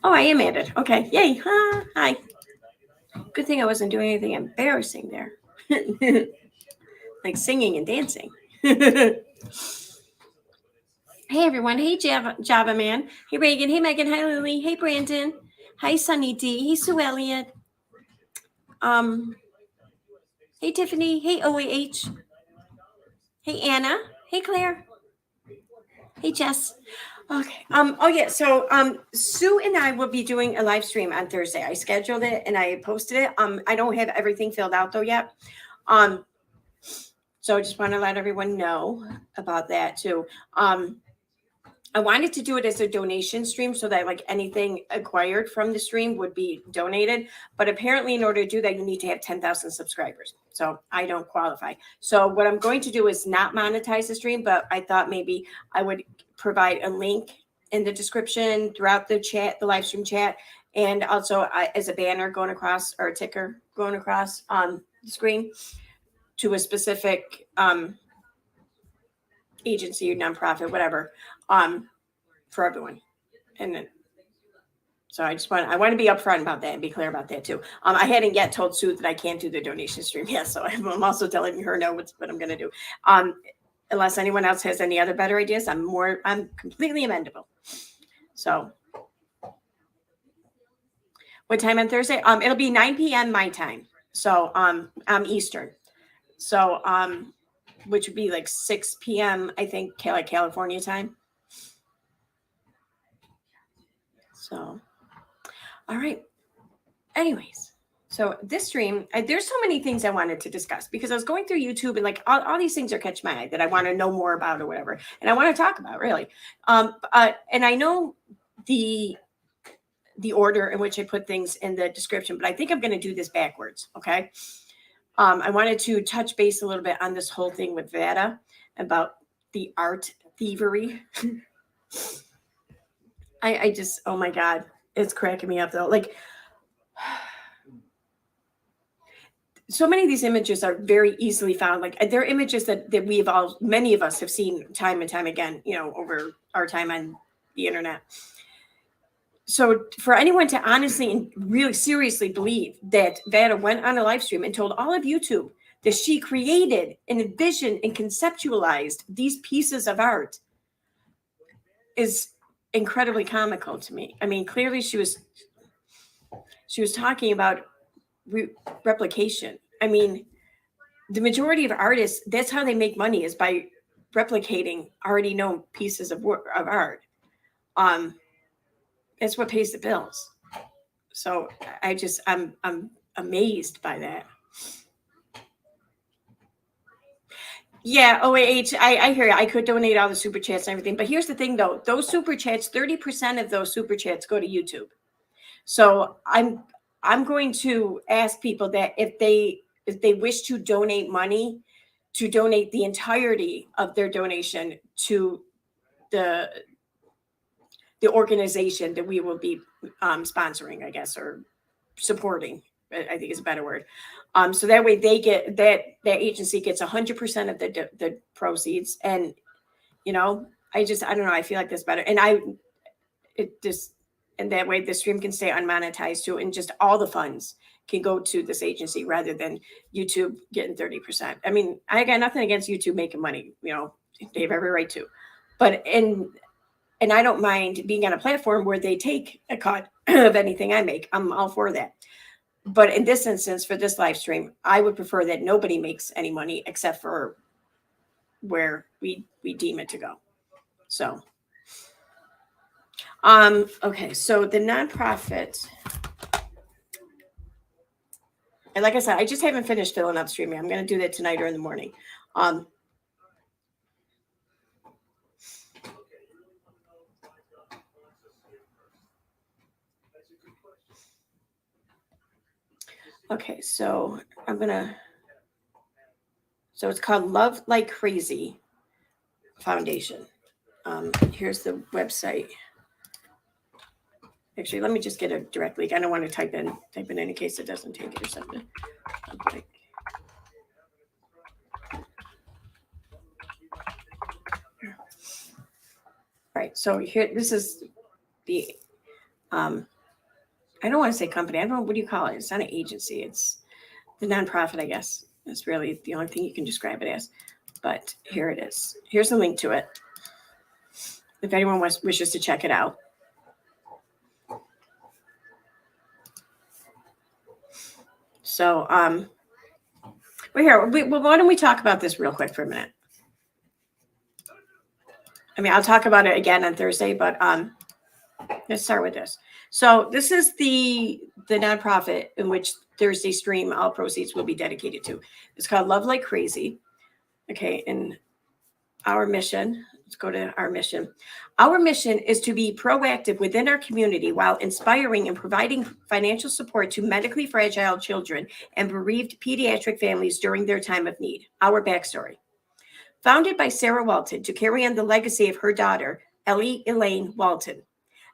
Oh, I am added. Okay. Yay. Hi. Good thing I wasn't doing anything embarrassing there. Like singing and dancing. Hey, everyone. Hey, Java Man. Hey, Reagan. Hey, Megan. Hi, Lily. Hey, Brandon. Hi, Sunny D. Hey, Sue Elliott. Um, hey, Tiffany. Hey, OAH. Hey, Anna. Hey, Claire. Hey, Jess. Okay. Oh yeah. So Sue and I will be doing a live stream on Thursday. I scheduled it and I posted it. I don't have everything filled out though yet. Um, so I just want to let everyone know about that too. I wanted to do it as a donation stream so that like anything acquired from the stream would be donated. But apparently, in order to do that, you need to have 10,000 subscribers. So I don't qualify. So what I'm going to do is not monetize the stream, but I thought maybe I would provide a link in the description throughout the chat, the live stream chat, and also as a banner going across or a ticker going across on the screen to a specific agency or nonprofit, whatever, for everyone. And then, so I want to be upfront about that and be clear about that too. I hadn't yet told Sue that I can't do the donation stream yet, so I'm also telling her no what I'm going to do. Unless anyone else has any other better ideas, I'm completely amendable. So, what time on Thursday? It'll be 9 p.m. my time, so I'm Eastern. So which would be like 6 p.m. I think, like California time. So, all right. Anyways, so this stream, there's so many things I wanted to discuss because I was going through YouTube and like all these things are catching my eye that I want to know more about or whatever, and I want to talk about really. And I know the order in which I put things in the description, but I think I'm going to do this backwards. Okay. I wanted to touch base a little bit on this whole thing with Vada about the art thievery. I just, oh my God, it's cracking me up though. Like, so many of these images are very easily found. Like they're images that many of us have seen time and time again, over our time on the internet. So for anyone to honestly and really seriously believe that Vada went on a live stream and told all of YouTube that she created and envisioned and conceptualized these pieces of art is incredibly comical to me. I mean, clearly she was talking about replication. I mean, the majority of artists, that's how they make money, is by replicating already known pieces of art. That's what pays the bills. So I'm amazed by that. Yeah, OAH, I hear you. I could donate all the super chats and everything. But here's the thing, though. Those super chats, 30% of those super chats go to YouTube. So I'm going to ask people that if they wish to donate money, to donate the entirety of their donation to the organization that we will be sponsoring, I guess, or supporting, I think is a better word. So that way they get that agency gets 100% of the proceeds. And, I don't know. I feel like that's better. And and that way the stream can stay unmonetized too. And just all the funds can go to this agency rather than YouTube getting 30%. I mean, I got nothing against YouTube making money, they have every right to, but and I don't mind being on a platform where they take a cut of anything I make. I'm all for that. But in this instance, for this live stream, I would prefer that nobody makes any money except for where we deem it to go. So, okay. So the nonprofit, and like I said, I just haven't finished filling up streaming. I'm going to do that tonight or in the morning. Okay, so so it's called Love Like Crazy Foundation. Here's the website. Actually, let me just get a direct link. I don't want to type in in case it doesn't take it or something. Okay. All right, so here, this is the I don't want to say company. I don't know. What do you call it? It's not an agency. It's the nonprofit, I guess. That's really the only thing you can describe it as. But here it is. Here's the link to it. If anyone wishes to check it out. So, we're here. Why don't we talk about this real quick for a minute? I mean, I'll talk about it again on Thursday, but let's start with this. So this is the nonprofit in which Thursday stream all proceeds will be dedicated to. It's called Love Like Crazy. Okay, and our mission, let's go to our mission. Our mission is to be proactive within our community while inspiring and providing financial support to medically fragile children and bereaved pediatric families during their time of need. Our backstory. Founded by Sarah Walton to carry on the legacy of her daughter, Ellie Elaine Walton.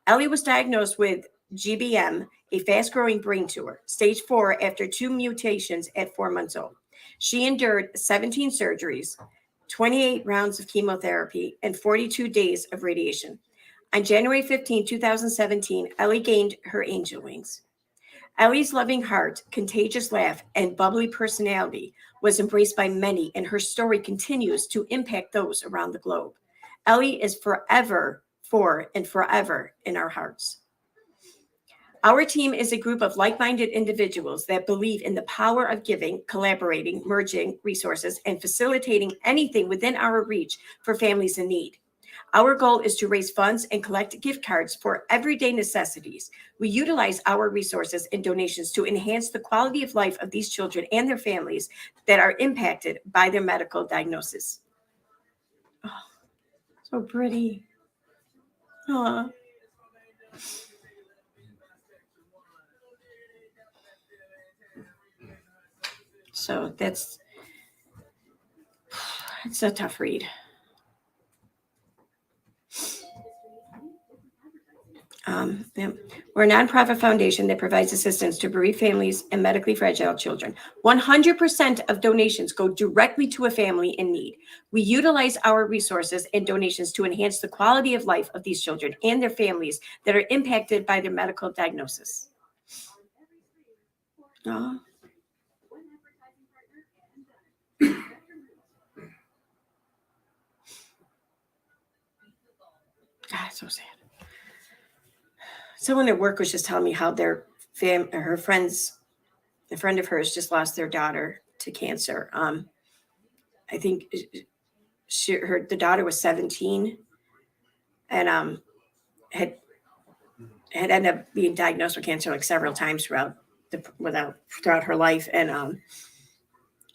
Ellie was diagnosed with GBM, a fast-growing brain tumor, stage 4 after 2 mutations at 4 months old. She endured 17 surgeries, 28 rounds of chemotherapy, and 42 days of radiation. On January 15, 2017, Ellie gained her angel wings. Ellie's loving heart, contagious laugh, and bubbly personality was embraced by many, and her story continues to impact those around the globe. Ellie is forever in our hearts. Our team is a group of like-minded individuals that believe in the power of giving, collaborating, merging resources, and facilitating anything within our reach for families in need. Our goal is to raise funds and collect gift cards for everyday necessities. We utilize our resources and donations to enhance the quality of life of these children and their families that are impacted by their medical diagnosis. Oh, so pretty. Aww. So it's a tough read. We're a nonprofit foundation that provides assistance to bereaved families and medically fragile children. 100% of donations go directly to a family in need. We utilize our resources and donations to enhance the quality of life of these children and their families that are impacted by their medical diagnosis. Oh. God, it's so sad. Someone at work was just telling me how their a friend of hers just lost their daughter to cancer. I think the daughter was 17 and had ended up being diagnosed with cancer like several times throughout her life, and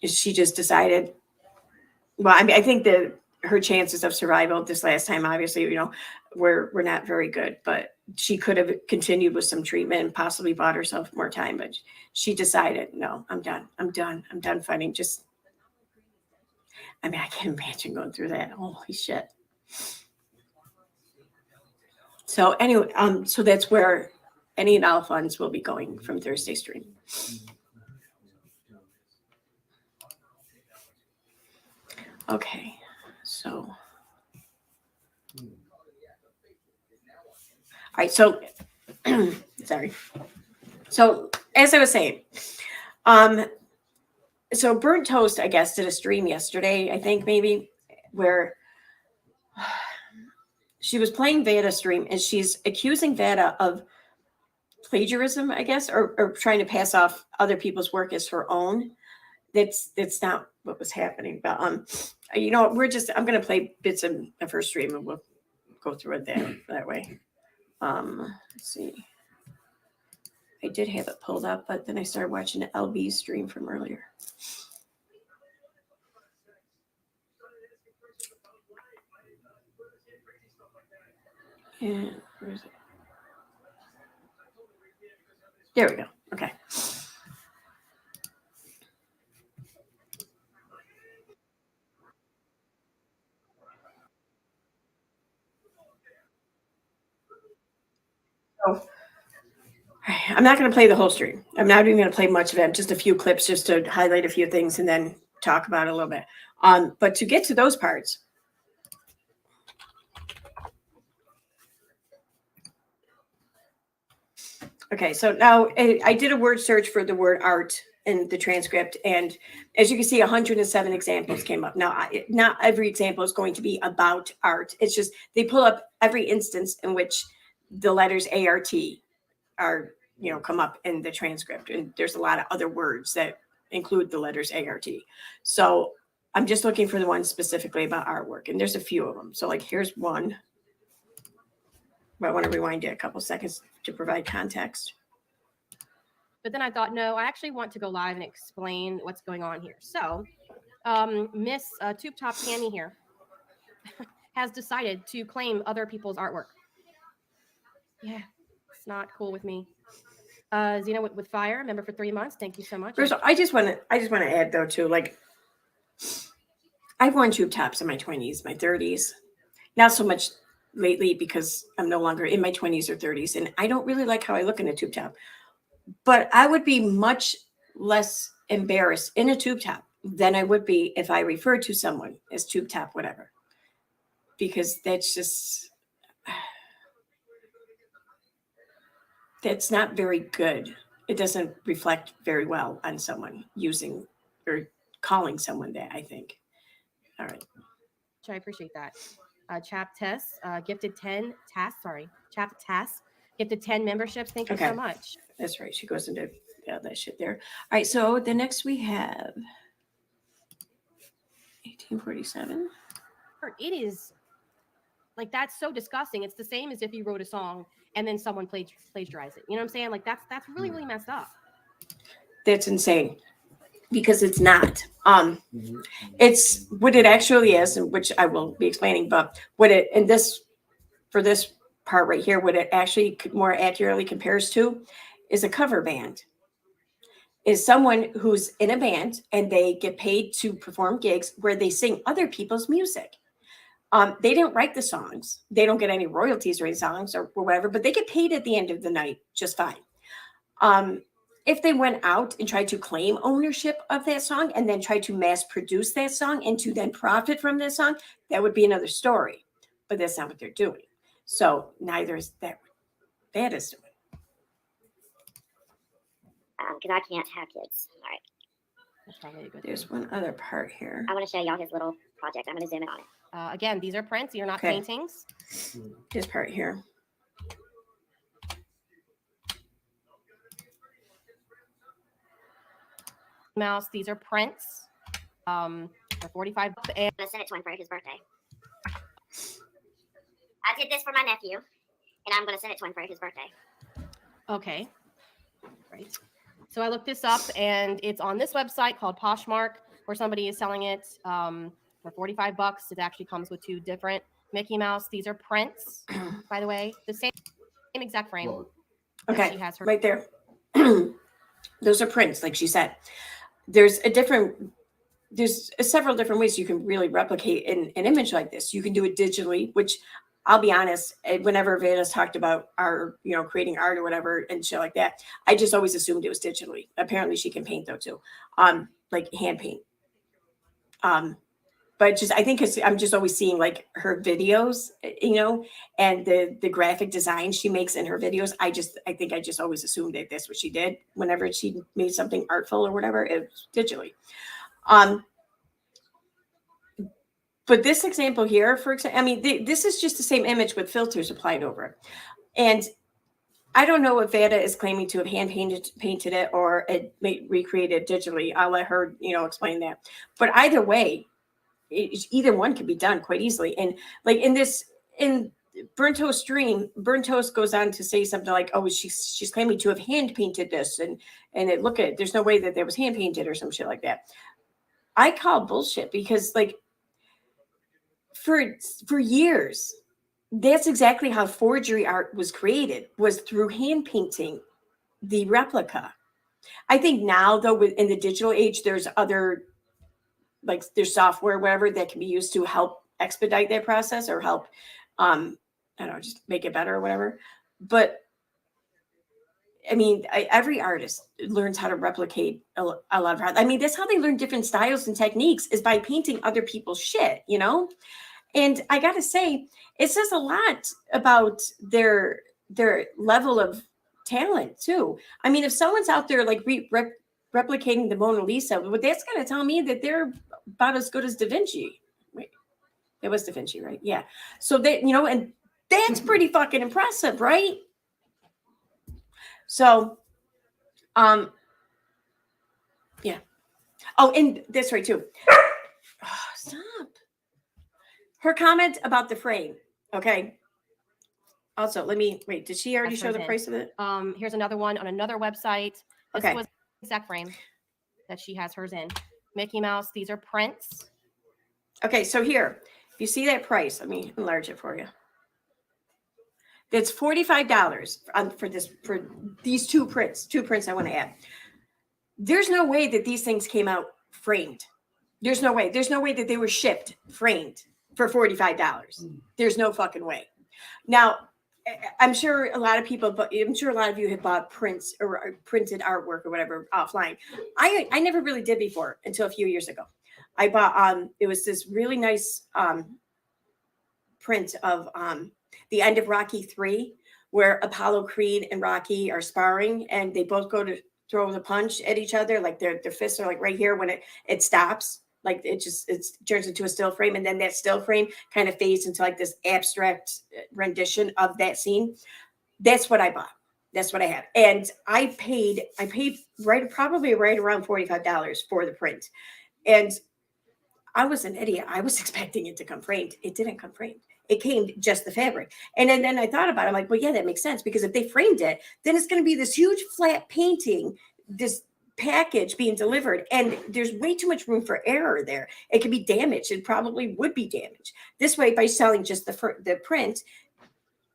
she just decided. Well, I mean, I think that her chances of survival this last time, obviously, were not very good, but she could have continued with some treatment and possibly bought herself more time. But she decided, no, I'm done. I'm done fighting. I mean, I can't imagine going through that. Holy shit. So anyway, so that's where any and all funds will be going from Thursday stream. Okay, so. All right, so sorry. So as I was saying, so Burnt Toast, I guess, did a stream yesterday, I think maybe, where she was playing Vada stream and she's accusing Vada of plagiarism, I guess, or trying to pass off other people's work as her own. That's not what was happening. But I'm going to play bits of her stream and we'll go through it that way. Let's see. I did have it pulled up, but then I started watching the LB stream from earlier. And where is it? There we go. Okay. So I'm not going to play the whole stream. I'm not even going to play much of it. Just a few clips just to highlight a few things and then talk about it a little bit. But to get to those parts, Okay, so now I did a word search for the word art in the transcript, and as you can see, 107 examples came up. Now, not every example is going to be about art. It's just they pull up every instance in which the letters ART are, come up in the transcript, and there's a lot of other words that include the letters ART. So I'm just looking for the ones specifically about artwork, and there's a few of them. So like here's one. But I want to rewind it a couple seconds to provide context. But then I thought, no, I actually want to go live and explain what's going on here. So Miss Tube Top Tammy here has decided to claim other people's artwork. Yeah, it's not cool with me. Zena with Fire, member for 3 months. Thank you so much. First of all, I just want to add though too, like I've worn tube tops in my 20s, my 30s, not so much lately because I'm no longer in my 20s or 30s, and I don't really like how I look in a tube top. But I would be much less embarrassed in a tube top than I would be if I referred to someone as tube top, whatever, because that's not very good. It doesn't reflect very well on someone using or calling someone that, I think. All right. I appreciate that. Chap Tess, gifted 10 tasks. Sorry, Chap Tass, gifted 10 memberships. Thank you so much. That's right. She goes into that shit there. All right. So the next we have 1847. It is like, that's so disgusting. It's the same as if you wrote a song and then someone plagiarized it. You know what I'm saying? Like that's really, really messed up. That's insane. Because it's not. It's what it actually is, which I will be explaining. But what it for this part right here, what it actually more accurately compares to is a cover band. Is someone who's in a band and they get paid to perform gigs where they sing other people's music. They didn't write the songs. They don't get any royalties or any songs or whatever, but they get paid at the end of the night just fine. If they went out and tried to claim ownership of that song and then tried to mass produce that song and to then profit from that song, that would be another story. But that's not what they're doing. So neither is that what that is doing. Because I can't have kids. All right. That's probably a good There's thing. one other part here. I want to show y'all his little project. I'm going to zoom in on it. Again, these are prints. You're not paintings. This part here. Mouse. These are prints. For 45. And I'm going to send it to him for his birthday. I did this for my nephew, and I'm going to send it to him for his birthday. Okay. Right. So I looked this up, and it's on this website called Poshmark, where somebody is selling it for $45. It actually comes with 2 different Mickey Mouse. These are prints, by the way, the same exact frame. Okay, she has her right there. Those are prints, like she said. There's several different ways you can really replicate an image like this. You can do it digitally, which I'll be honest, whenever Veda's talked about creating art or whatever and shit like that, I just always assumed it was digitally. Apparently she can paint though too. Like hand paint. But just, I think I'm just always seeing like her videos, and the graphic design she makes in her videos. I think I just always assumed that that's what she did whenever she made something artful or whatever, it was digitally. But this example here, for example, I mean, this is just the same image with filters applied over it. And I don't know if Veda is claiming to have hand painted it or it recreated digitally. I'll let her, explain that. But either way, either one can be done quite easily. And like in Burnt Toast Dream, Burnt Toast goes on to say something like, "Oh, she's claiming to have hand painted this, and there's no way that was hand painted or some shit like that." I call bullshit because like for years, that's exactly how forgery art was created, was through hand painting the replica. I think now though, in the digital age, there's other, like there's software, whatever, that can be used to help expedite that process or help, I don't know, just make it better or whatever. But I mean, every artist learns how to replicate a lot of art. I mean, that's how they learn different styles and techniques, is by painting other people's shit, And I got to say, it says a lot about their level of talent too. I mean, if someone's out there like replicating the Mona Lisa, well, that's going to tell me that they're about as good as Da Vinci. Wait, it was Da Vinci, right? Yeah. So that, you know, and that's pretty fucking impressive, right? So, yeah. Oh, and that's right too. Oh, stop. Her comment about the frame. Okay. Also, let me wait. Did she already That's show the hers in. price of it? Here's another one on another website. This Okay. was the exact frame that she has hers in. Mickey Mouse. These are prints. Okay, so here, if you see that price, let me enlarge it for you. That's $45 for these two prints. Two prints I want to add. There's no way that these things came out framed. There's no way. There's no way that they were shipped framed for $45. There's no fucking way. Now, I'm sure a lot of people, but I'm sure a lot of you have bought prints or printed artwork or whatever offline. I never really did before until a few years ago. I bought it was this really nice print of the end of Rocky 3, where Apollo Creed and Rocky are sparring and they both go to throw the punch at each other, like their fists are like right here when it stops. Like it turns into a still frame, and then that still frame kind of fades into like this abstract rendition of that scene. That's what I bought. That's what I had, and I paid probably right around $45 for the print, and I was an idiot. I was expecting it to come framed. It didn't come framed. It came just the fabric, and then I thought about it. I'm like, well, yeah, that makes sense because if they framed it, then it's going to be this huge flat painting. This package being delivered, and there's way too much room for error there. It could be damaged. It probably would be damaged. This way, by selling just the print,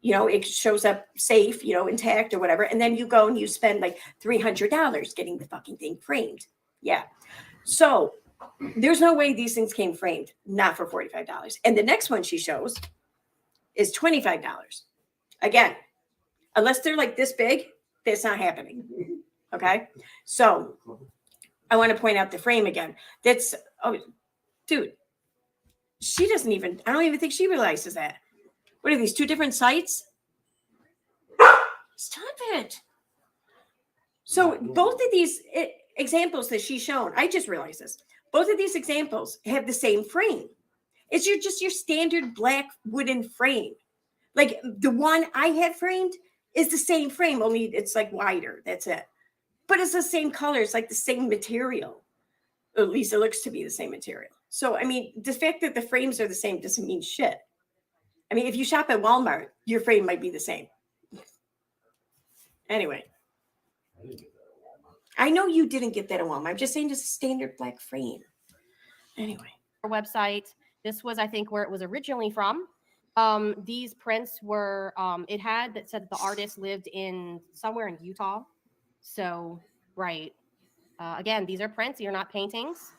you know, it shows up safe, you know, intact or whatever, and then you go and you spend like $300 getting the fucking thing framed. Yeah. So there's no way these things came framed, not for $45. And the next one she shows is $25. Again, unless they're like this big, that's not happening. Okay. So I want to point out the frame again. That's, oh, dude, I don't even think she realizes that. What are these, two different sites? Stop it. So both of these examples that she's shown, I just realized this. Both of these examples have the same frame. It's just your standard black wooden frame. Like the one I had framed is the same frame, only it's like wider. That's it. But it's the same color. It's like the same material. At least it looks to be the same material. So, I mean, the fact that the frames are the same doesn't mean shit. I mean, if you shop at Walmart, your frame might be the same. Anyway. I know you didn't get that at Walmart. I'm just saying just a standard black frame. Anyway. Our website. This was, I think, where it was originally from. These prints were, it had that said the artist lived in somewhere in Utah. So, right. Again, these are prints. You're not paintings.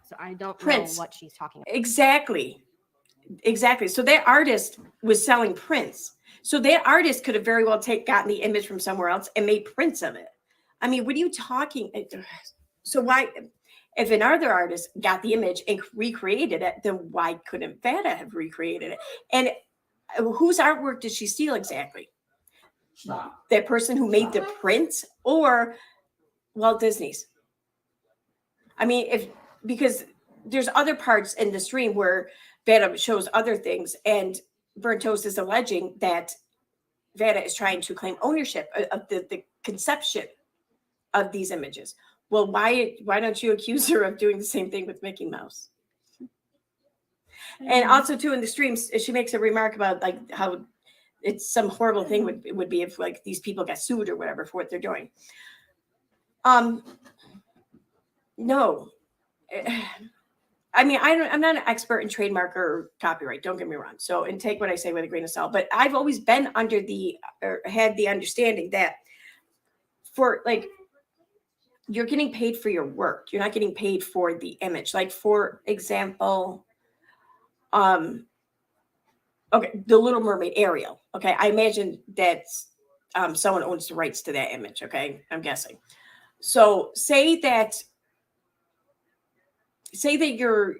So I don't know what she's talking about. Exactly. So that artist was selling prints. So that artist could have very well gotten the image from somewhere else and made prints of it. I mean, what are you talking? So why, if another artist got the image and recreated it, then why couldn't Vada have recreated it? And whose artwork did she steal exactly? That person who made the print or Walt Disney's? I mean, because there's other parts in the stream where Vada shows other things, and Burnt Toast is alleging that Vada is trying to claim ownership of the conception of these images. Well, why don't you accuse her of doing the same thing with Mickey Mouse? And also, too, in the streams, she makes a remark about like how it's some horrible thing would be if like these people got sued or whatever for what they're doing. No. I mean, I'm not an expert in trademark or copyright. Don't get me wrong. So, and take what I say with a grain of salt. But I've always been had the understanding that for like, you're getting paid for your work. You're not getting paid for the image. Like, for example, okay, The Little Mermaid, Ariel. Okay, I imagine that someone owns the rights to that image. Okay, I'm guessing. So say that you're,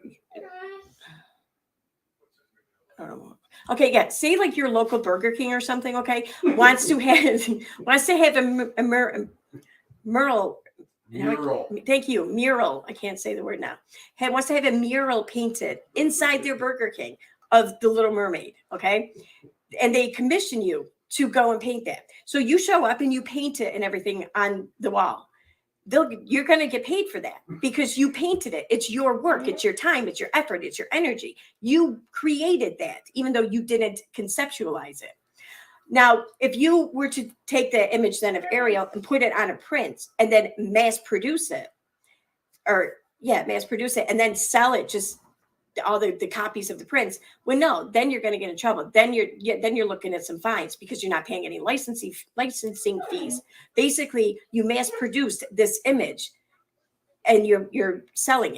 I don't know. Okay, yeah. Say like your local Burger King or something. Okay, wants to have a mural. Mural. Thank you, mural. I can't say the word now. Wants to have a mural painted inside their Burger King of the Little Mermaid. Okay, and they commission you to go and paint that. So you show up and you paint it and everything on the wall. You're going to get paid for that because you painted it. It's your work. It's your time. It's your effort. It's your energy. You created that, even though you didn't conceptualize it. Now, if you were to take the image then of Ariel and put it on a print and then mass produce it, and then sell it, just all the copies of the prints, well, no, then you're going to get in trouble. Then you're looking at some fines because you're not paying any licensing fees. Basically, you mass produced this image and you're selling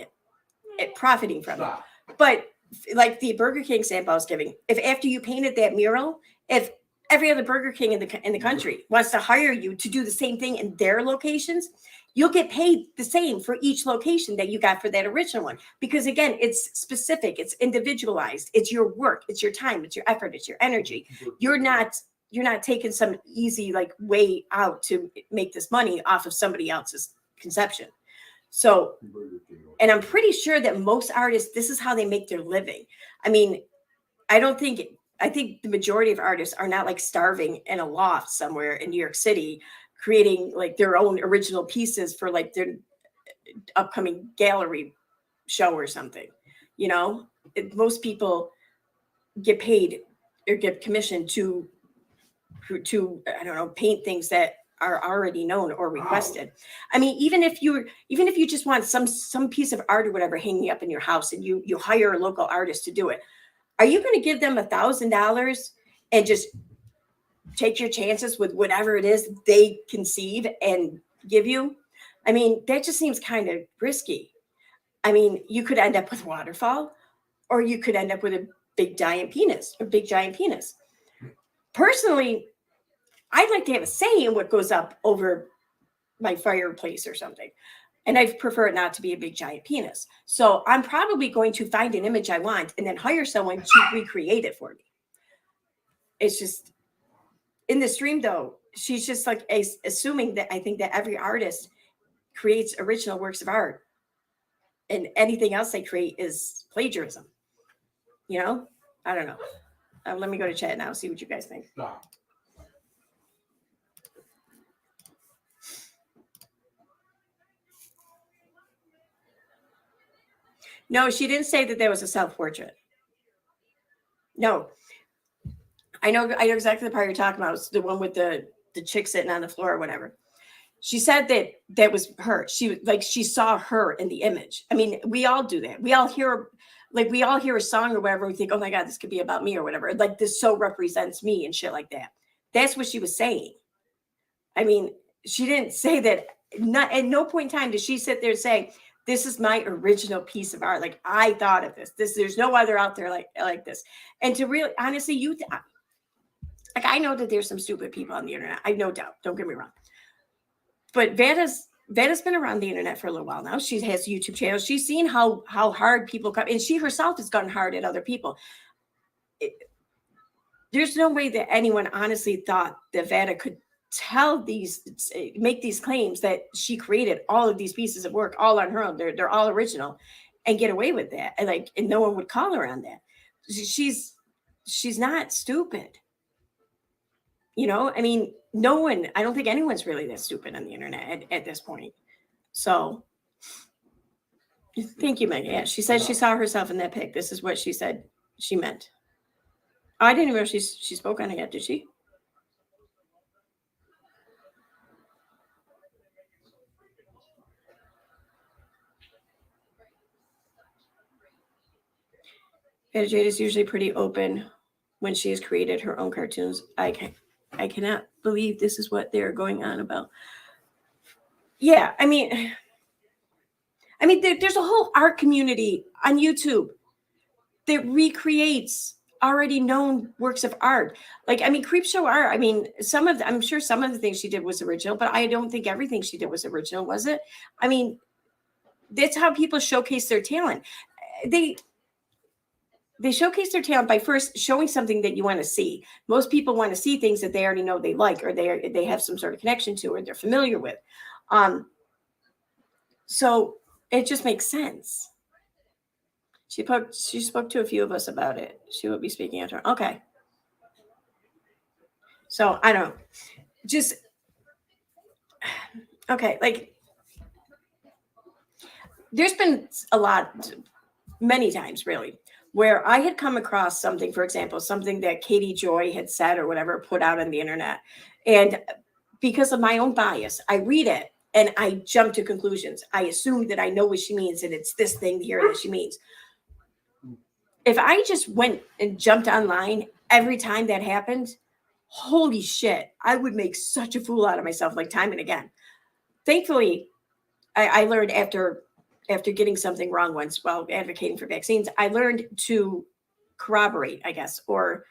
it, profiting from it. But like the Burger King sample I was giving, if after you painted that mural, if every other Burger King in the country wants to hire you to do the same thing in their locations, you'll get paid the same for each location that you got for that original one. Because again, it's specific, it's individualized, it's your work, it's your time, it's your effort, it's your energy. You're not taking some easy like way out to make this money off of somebody else's conception. So, and I'm pretty sure that most artists, this is how they make their living. I mean, I think the majority of artists are not like starving in a loft somewhere in New York City, creating like their own original pieces for like their upcoming gallery show or something. You know, most people get paid or get commissioned to I don't know, paint things that are already known or requested. I mean, even if you just want some piece of art or whatever hanging up in your house and you hire a local artist to do it, are you going to give them $1,000 and just take your chances with whatever it is they conceive and give you? I mean, that just seems kind of risky. I mean, you could end up with waterfall, or you could end up with a big giant penis. Personally, I'd like to have a say in what goes up over my fireplace or something. And I prefer it not to be a big giant penis. So I'm probably going to find an image I want and then hire someone to recreate it for me. It's just, in the stream though, she's just like assuming that I think that every artist creates original works of art and anything else they create is plagiarism. You know? I don't know. Let me go to chat now, see what you guys think. Stop. No, she didn't say that there was a self-portrait. No. I know exactly the part you're talking about. It's the one with the chick sitting on the floor or whatever. She said that was her. She saw her in the image. I mean, we all do that. We all hear a song or whatever. And we think, oh my God, this could be about me or whatever. Like this so represents me and shit like that. That's what she was saying. I mean, she didn't say that. Not at no point in time did she sit there and say, this is my original piece of art. Like I thought of this. There's no other out there like this. And to really, honestly, like I know that there's some stupid people on the internet. I have no doubt. Don't get me wrong. But Vanna's been around the internet for a little while now. She has YouTube channels. She's seen how hard people come, and she herself has gone hard at other people. There's no way that anyone honestly thought that Vanna could make these claims that she created all of these pieces of work all on her own. They're all original, and get away with that. And no one would call her on that. She's not stupid. You know, I mean, I don't think anyone's really that stupid on the internet at this point. So thank you, Megan. Yeah, she said she saw herself in that pic. This is what she said she meant. Oh, I didn't even know she spoke on it yet, did she? Jade is usually pretty open when she has created her own cartoons. I cannot believe this is what they're going on about. Yeah, I mean, there's a whole art community on YouTube that recreates already known works of art. Like, I mean, Creepshow art. I mean, I'm sure some of the things she did was original, but I don't think everything she did was original, was it? I mean, that's how people showcase their talent. they showcase their talent by first showing something that you want to see. Most people want to see things that they already know they like, or they have some sort of connection to, or they're familiar with. So it just makes sense. She spoke to a few of us about it. She will be speaking at her. Okay. So I don't know. Just okay. Like there's been a lot, many times really, where I had come across something, for example, something that Katie Joy had said or whatever, put out on the internet. And because of my own bias, I read it and I jump to conclusions. I assume that I know what she means and it's this thing here that she means. If I just went and jumped online every time that happened, holy shit, I would make such a fool out of myself, like time and again. Thankfully, I learned after getting something wrong once while advocating for vaccines, I learned to corroborate, I guess, or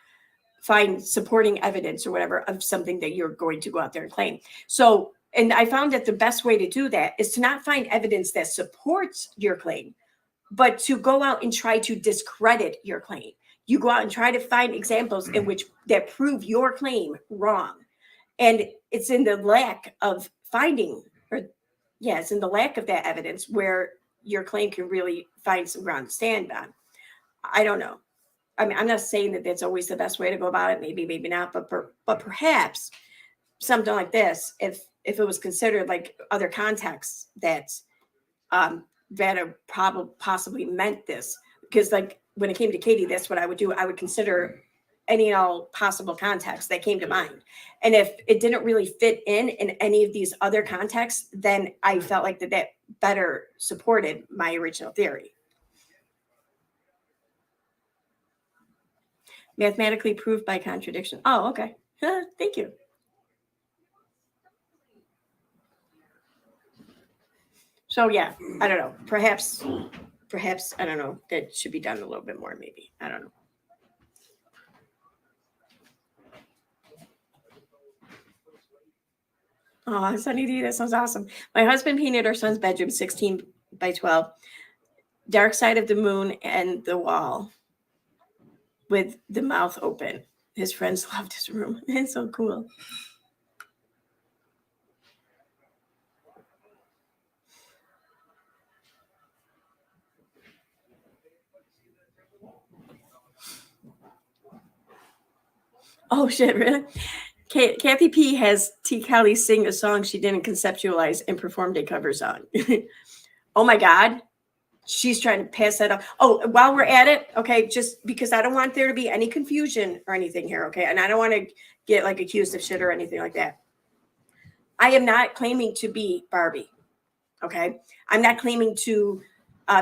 find supporting evidence or whatever of something that you're going to go out there and claim. So, and I found that the best way to do that is to not find evidence that supports your claim, but to go out and try to discredit your claim. You go out and try to find examples in which that prove your claim wrong. And it's in the lack of finding, it's in the lack of that evidence where your claim can really find some ground to stand on. I don't know. I mean, I'm not saying that that's always the best way to go about it. Maybe, maybe not. But perhaps something like this, if it was considered like other contexts that possibly meant this, because like when it came to Katie, that's what I would do. I would consider any and all possible contexts that came to mind. And if it didn't really fit in any of these other contexts, then I felt like that better supported my original theory. Mathematically proved by contradiction. Oh, okay. Thank you. So yeah, I don't know. Perhaps, I don't know. That should be done a little bit more, maybe. I don't know. Oh, Sunny D, that sounds awesome. My husband painted our son's bedroom 16 by 12. Dark side of the moon and the wall with the mouth open. His friends loved his room. It's so cool. Oh, shit, really? Kathy P has T. Kelly sing a song she didn't conceptualize and performed a cover song. Oh, my God. She's trying to pass that off. Oh, while we're at it, okay, just because I don't want there to be any confusion or anything here, okay? And I don't want to get like accused of shit or anything like that. I am not claiming to be Barbie, okay? I'm not claiming to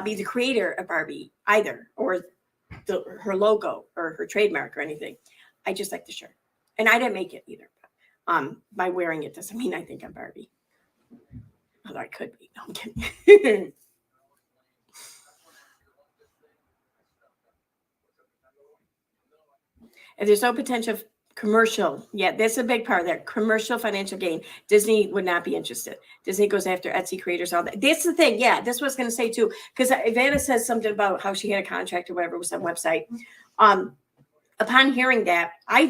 be the creator of Barbie either, or her logo or her trademark or anything. I just like the shirt. And I didn't make it either. By wearing it doesn't mean I think I'm Barbie. Although I could be. No, I'm kidding. If there's no potential commercial, that's a big part of that commercial financial gain. Disney would not be interested. Disney goes after Etsy creators, all that. That's the thing. Yeah, that's what I was going to say too. Because Ivana says something about how she had a contract or whatever with some website. Upon hearing that, I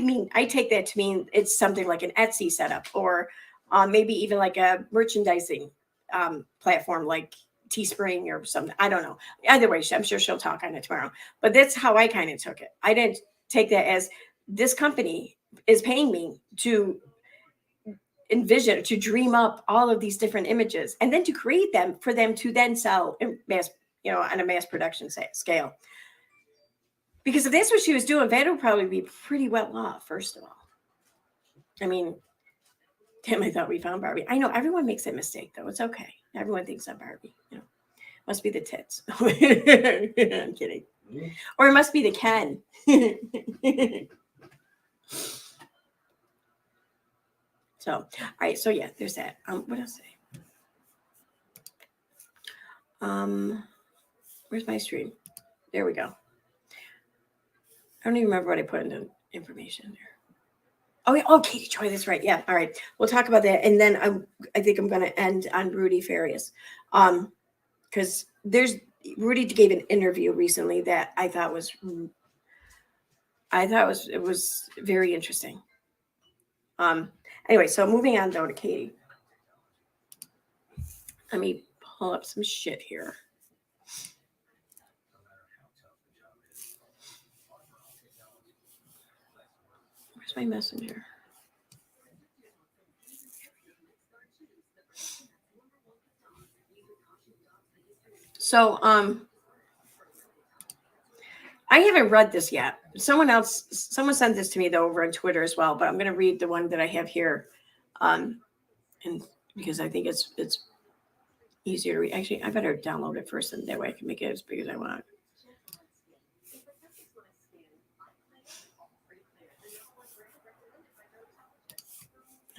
take that to mean it's something like an Etsy setup, or maybe even like a merchandising platform like Teespring or something. I don't know. Either way, I'm sure she'll talk on it tomorrow. But that's how I kind of took it. I didn't take that as this company is paying me to envision, to dream up all of these different images and then to create them for them to then sell in mass, on a mass production scale. Because if that's what she was doing, Vanna would probably be pretty well off, first of all. I mean, damn, I thought we found Barbie. I know everyone makes that mistake, though. It's okay. Everyone thinks I'm Barbie. Must be the tits. I'm kidding. Or it must be the Ken. So, all right. So, yeah, there's that. What else? Where's my stream? There we go. I don't even remember what I put into information there. Oh, yeah. Oh, Katie Joy, that's right. Yeah. All right. We'll talk about that. And then I think I'm going to end on Rudy Farias. Because Rudy gave an interview recently that I thought was I thought it was very interesting. Anyway, so moving on though to Katie. Let me pull up some shit here. Where's my messenger? So, I haven't read this yet. Someone sent this to me though over on Twitter as well, but I'm going to read the one that I have here. And because I think it's easier to read. Actually, I better download it first, and that way I can make it as big as I want.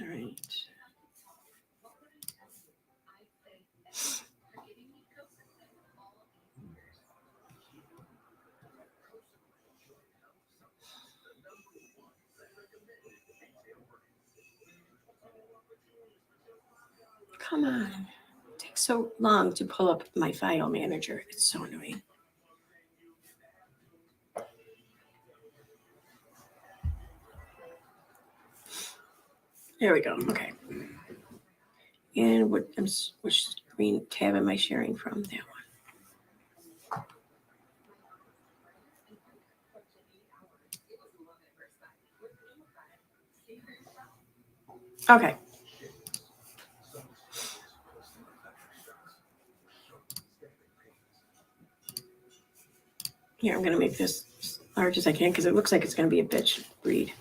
All right. Come on. It takes so long to pull up my file manager. It's so annoying. There we go. Okay. And which screen tab am I sharing from? That one. Okay. Here, I'm going to make this as large as I can because it looks like it's going to be a bitch read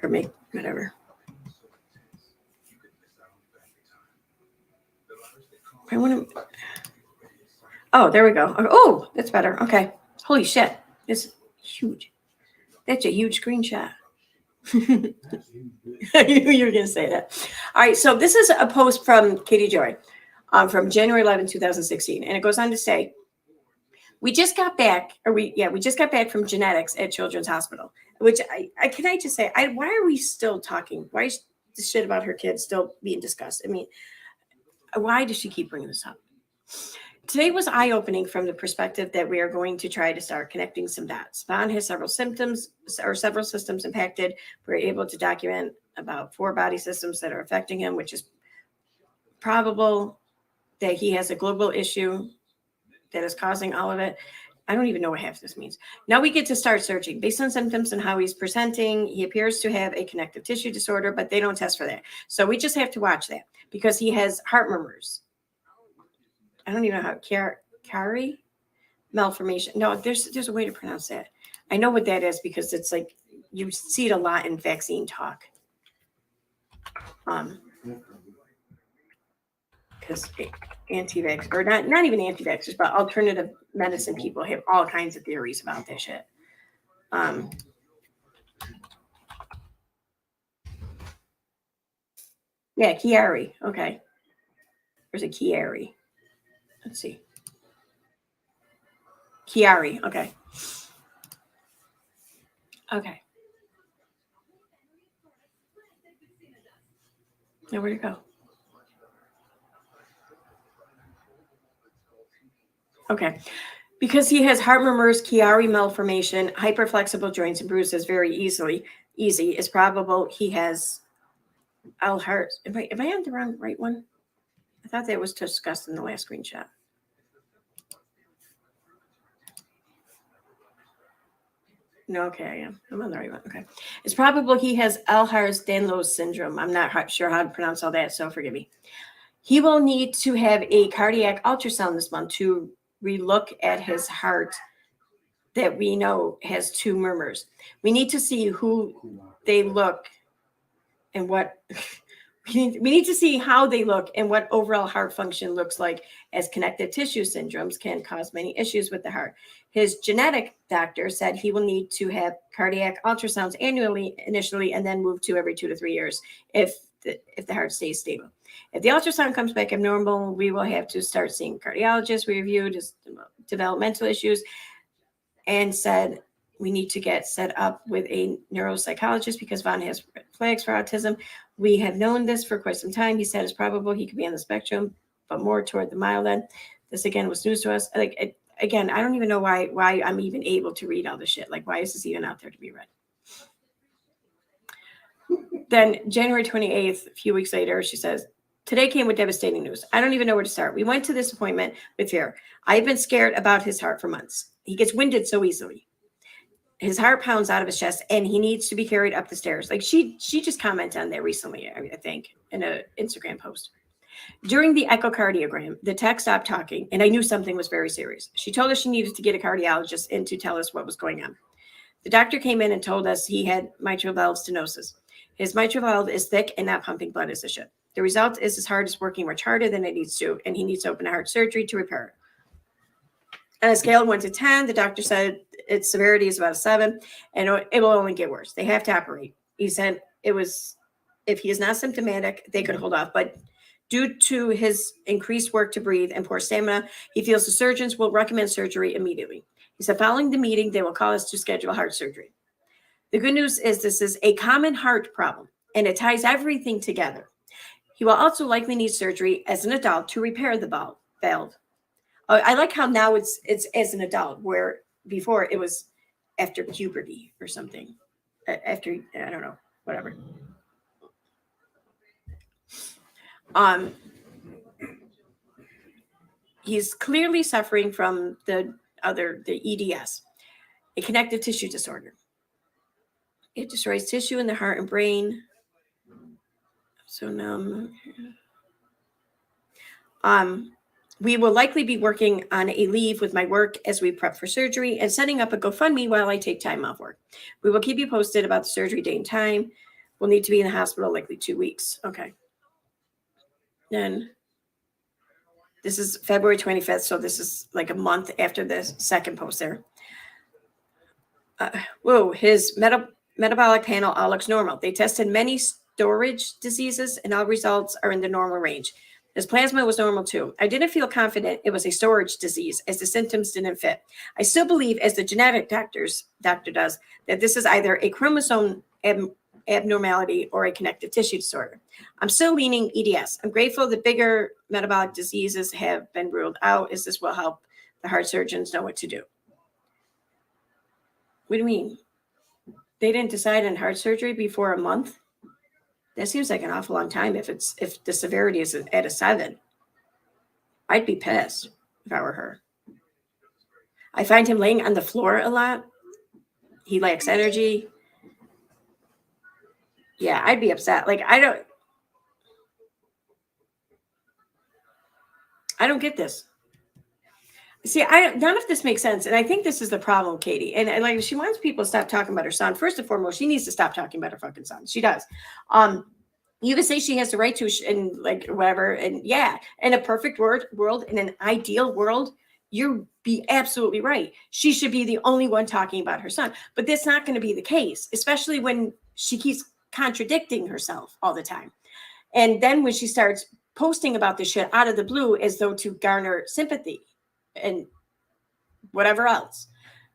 or make whatever. I want to. Oh, there we go. Oh, that's better. Okay. Holy shit. It's huge. That's a huge screenshot. I knew you were going to say that. All right. So this is a post from Katie Joy from January 11, 2016. And it goes on to say, we just got back from genetics at Children's Hospital, which can I just say, why are we still talking? Why is this shit about her kids still being discussed? I mean, why does she keep bringing this up? Today was eye-opening from the perspective that we are going to try to start connecting some dots. Vaughn has several systems impacted. We're able to document about 4 body systems that are affecting him, which is probable that he has a global issue that is causing all of it. I don't even know what half this means. Now we get to start searching. Based on symptoms and how he's presenting, he appears to have a connective tissue disorder, but they don't test for that. So we just have to watch that because he has heart murmurs. I don't even know how Cari malformation. No, there's a way to pronounce that. I know what that is because it's like you see it a lot in vaccine talk. Because anti-vax or not even anti-vaxxers, but alternative medicine people have all kinds of theories about this shit. Yeah, Chiari. Okay. There's a Chiari. Let's see. Chiari. Okay. Okay. Now where'd it go? Okay. Because he has heart murmurs, Chiari malformation, hyperflexible joints and bruises very easy. It's probable he has Alzheimer's. Am I on the right one? I thought that was discussed in the last screenshot. No, okay, I am. I'm on the right one. Okay. It's probable he has Ehlers-Danlos syndrome. I'm not sure how to pronounce all that, so forgive me. He will need to have a cardiac ultrasound this month to relook at his heart that we know has 2 murmurs. We need to see who they look and what we need to see how they look and what overall heart function looks like, as connective tissue syndromes can cause many issues with the heart. His genetic doctor said he will need to have cardiac ultrasounds annually initially and then move to every 2 to 3 years if the heart stays stable. If the ultrasound comes back abnormal, we will have to start seeing cardiologists. We reviewed his developmental issues and said we need to get set up with a neuropsychologist because Vaughn has red flags for autism. We have known this for quite some time. He said it's probable he could be on the spectrum, but more toward the mild end. This again was news to us. Again, I don't even know why I'm even able to read all this shit. Like, why is this even out there to be read? Then January 28th, a few weeks later, she says, today came with devastating news. I don't even know where to start. We went to this appointment with fear. I've been scared about his heart for months. He gets winded so easily. His heart pounds out of his chest and he needs to be carried up the stairs. Like she just commented on that recently, I think, in an Instagram post. During the echocardiogram, the tech stopped talking and I knew something was very serious. She told us she needed to get a cardiologist in to tell us what was going on. The doctor came in and told us he had mitral valve stenosis. His mitral valve is thick and not pumping blood as it should. The result is his heart is working much harder than it needs to, and he needs to open a heart surgery to repair it. On a scale of 1 to 10, the doctor said its severity is about a 7, and it will only get worse. They have to operate. He said if he is not symptomatic, they could hold off. But due to his increased work to breathe and poor stamina, he feels the surgeons will recommend surgery immediately. He said following the meeting, they will call us to schedule heart surgery. The good news is this is a common heart problem, and it ties everything together. He will also likely need surgery as an adult to repair the valve. I like how now it's as an adult, where before it was after puberty or something. After, I don't know, whatever. He's clearly suffering from the EDS, a connective tissue disorder. It destroys tissue in the heart and brain. So now, we will likely be working on a leave with my work as we prep for surgery and setting up a GoFundMe while I take time off work. We will keep you posted about the surgery date and time. We'll need to be in the hospital likely 2 weeks. Okay. Then this is February 25th. So this is like a month after the second post there. His metabolic panel all looks normal. They tested many storage diseases and all results are in the normal range. His plasma was normal too. I didn't feel confident it was a storage disease as the symptoms didn't fit. I still believe, as the genetic doctor does, that this is either a chromosome abnormality or a connective tissue disorder. I'm still leaning EDS. I'm grateful that bigger metabolic diseases have been ruled out, as this will help the heart surgeons know what to do. What do you mean? They didn't decide on heart surgery before a month? That seems like an awful long time if the severity is at a 7. I'd be pissed if I were her. I find him laying on the floor a lot. He lacks energy. Yeah, I'd be upset. Like, I don't get this. See, none of this makes sense. And I think this is the problem, Katie. And like, she wants people to stop talking about her son. First and foremost, she needs to stop talking about her fucking son. She does. You can say she has the right to, and like whatever. And yeah, in a perfect world, in an ideal world, you'd be absolutely right. She should be the only one talking about her son. But that's not going to be the case, especially when she keeps contradicting herself all the time. And then when she starts posting about this shit out of the blue as though to garner sympathy and whatever else,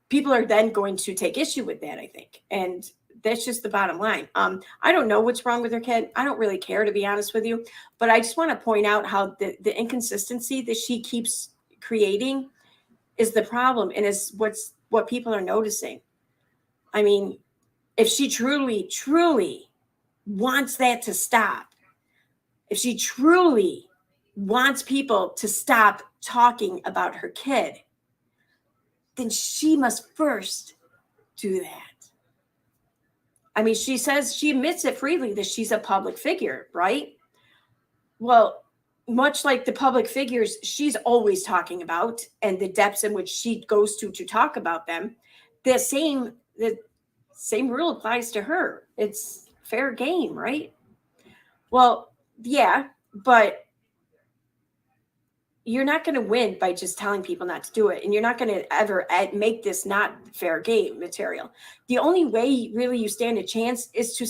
people are then going to take issue with that, I think. And that's just the bottom line. I don't know what's wrong with her kid. I don't really care, to be honest with you. But I just want to point out how the inconsistency that she keeps creating is the problem, and is what people are noticing. I mean, if she truly, truly wants that to stop, if she truly wants people to stop talking about her kid, then she must first do that. I mean, she admits it freely that she's a public figure, right? Well, much like the public figures she's always talking about and the depths in which she goes to talk about them, the same rule applies to her. It's fair game, right? Well, yeah, but you're not going to win by just telling people not to do it. And you're not going to ever make this not fair game material. The only way really you stand a chance is to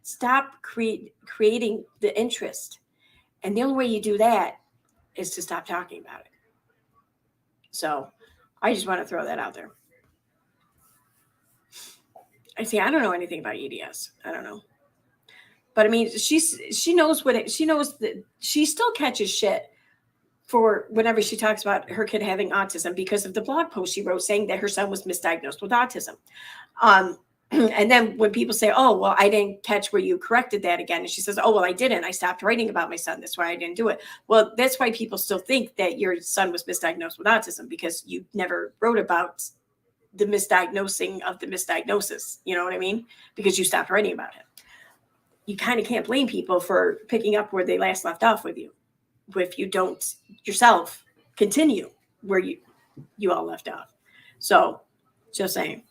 stop creating the interest. And the only way you do that is to stop talking about it. So I just want to throw that out there. I don't know anything about EDS. I don't know. But I mean, she knows that she still catches shit for whenever she talks about her kid having autism because of the blog post she wrote saying that her son was misdiagnosed with autism. And then when people say, oh, well, I didn't catch where you corrected that again. And she says, oh, well, I didn't. I stopped writing about my son. That's why I didn't do it. Well, that's why people still think that your son was misdiagnosed with autism, because you never wrote about the misdiagnosing of the misdiagnosis. You know what I mean? Because you stopped writing about it. You kind of can't blame people for picking up where they last left off with you if you don't yourself continue where you all left off. So just saying.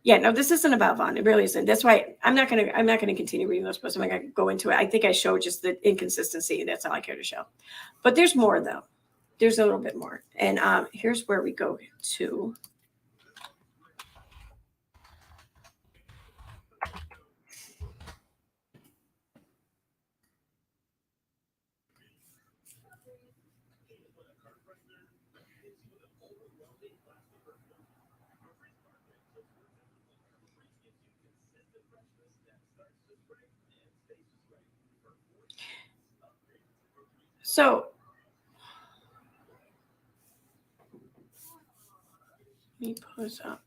Yeah, no, this isn't about Vaughn. It really isn't. That's why I'm not gonna continue reading those posts. I'm not gonna go into it. I think I showed just the inconsistency, and that's all I care to show. But there's more though. There's a little bit more. And here's where we go to. So let me pull this up.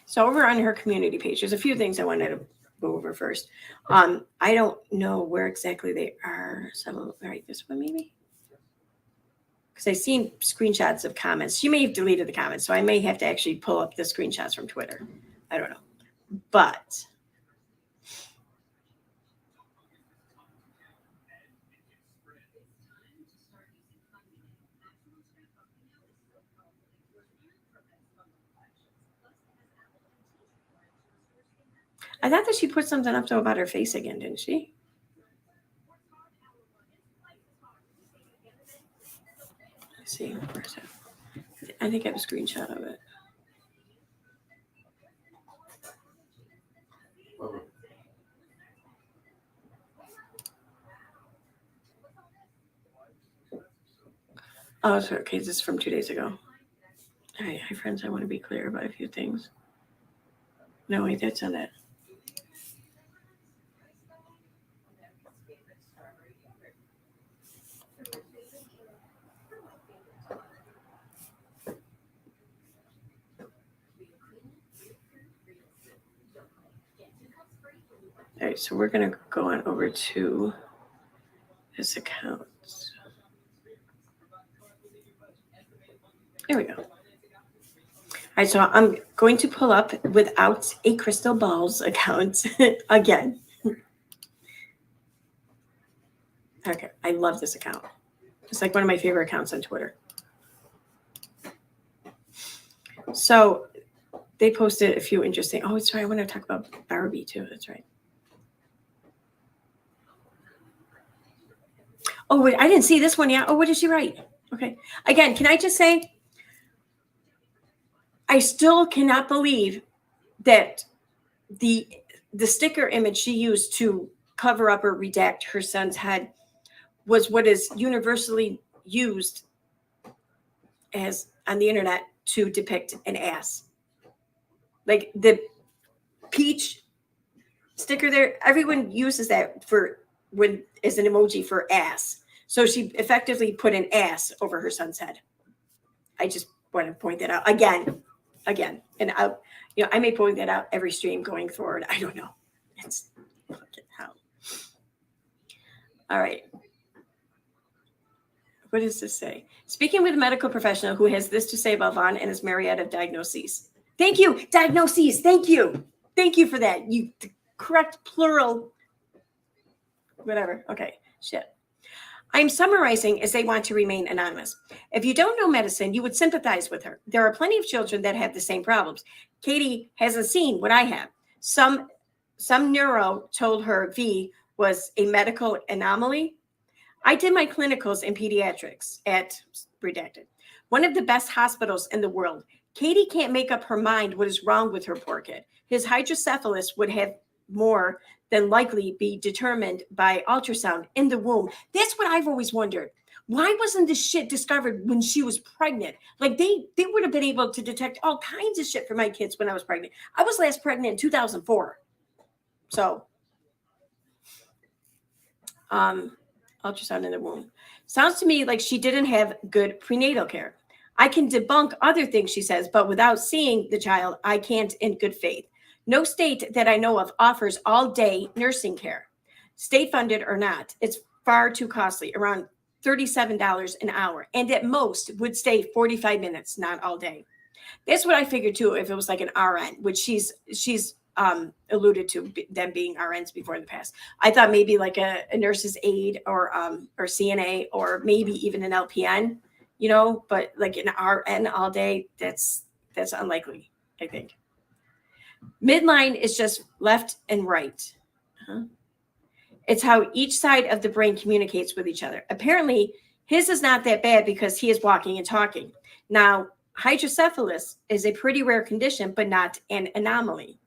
So over on her community page, there's a few things I wanted to go over first. I don't know where exactly they are. So right, this one maybe. Because I've seen screenshots of comments. She may have deleted the comments, so I may have to actually pull up the screenshots from Twitter. I don't know. But I thought that she put something up though about her face again, didn't she? Let's see. Where's it? I think I have a screenshot of it. Oh, so okay. This is from 2 days ago. All right, hi friends. I want to be clear about a few things. No, wait, that's not it. All right, so we're gonna go on over to this account. There we go. All right, so I'm going to pull up without a crystal balls account again. Okay, I love this account. It's like one of my favorite accounts on Twitter. So they posted a few interesting. Oh, sorry, I want to talk about Barbie too. That's right. Oh, wait, I didn't see this one yet. Oh, what did she write? Okay. Again, can I just say, I still cannot believe that the sticker image she used to cover up or redact her son's head was what is universally used as on the internet to depict an ass. Like the peach sticker there, everyone uses that for when as an emoji for ass. So she effectively put an ass over her son's head. I just want to point that out again. And I may point that out every stream going forward. I don't know. It's fucking hell. All right. What does this say? Speaking with a medical professional who has this to say about Vaughn and his myriad of diagnoses. Thank you. Diagnoses. Thank you. Thank you for that. You correct plural. Whatever. Okay. Shit. I'm summarizing as they want to remain anonymous. If you don't know medicine, you would sympathize with her. There are plenty of children that have the same problems. Katie hasn't seen what I have. Some neuro told her V was a medical anomaly. I did my clinicals in pediatrics at Redacted, one of the best hospitals in the world. Katie can't make up her mind what is wrong with her poor kid. His hydrocephalus would have more than likely be determined by ultrasound in the womb. That's what I've always wondered. Why wasn't this shit discovered when she was pregnant? Like they would have been able to detect all kinds of shit for my kids when I was pregnant. I was last pregnant in 2004. So, ultrasound in the womb. Sounds to me like she didn't have good prenatal care. I can debunk other things she says, but without seeing the child, I can't in good faith. No state that I know of offers all-day nursing care, state-funded or not. It's far too costly, around $37 an hour, and at most would stay 45 minutes, not all day. That's what I figured too, if it was like an RN, which she's alluded to them being RNs before in the past. I thought maybe like a nurse's aide or CNA or maybe even an LPN, but like an RN all day, that's unlikely, I think. Midline is just left and right. Uh-huh. It's how each side of the brain communicates with each other. Apparently, his is not that bad because he is walking and talking. Now, hydrocephalus is a pretty rare condition, but not an anomaly.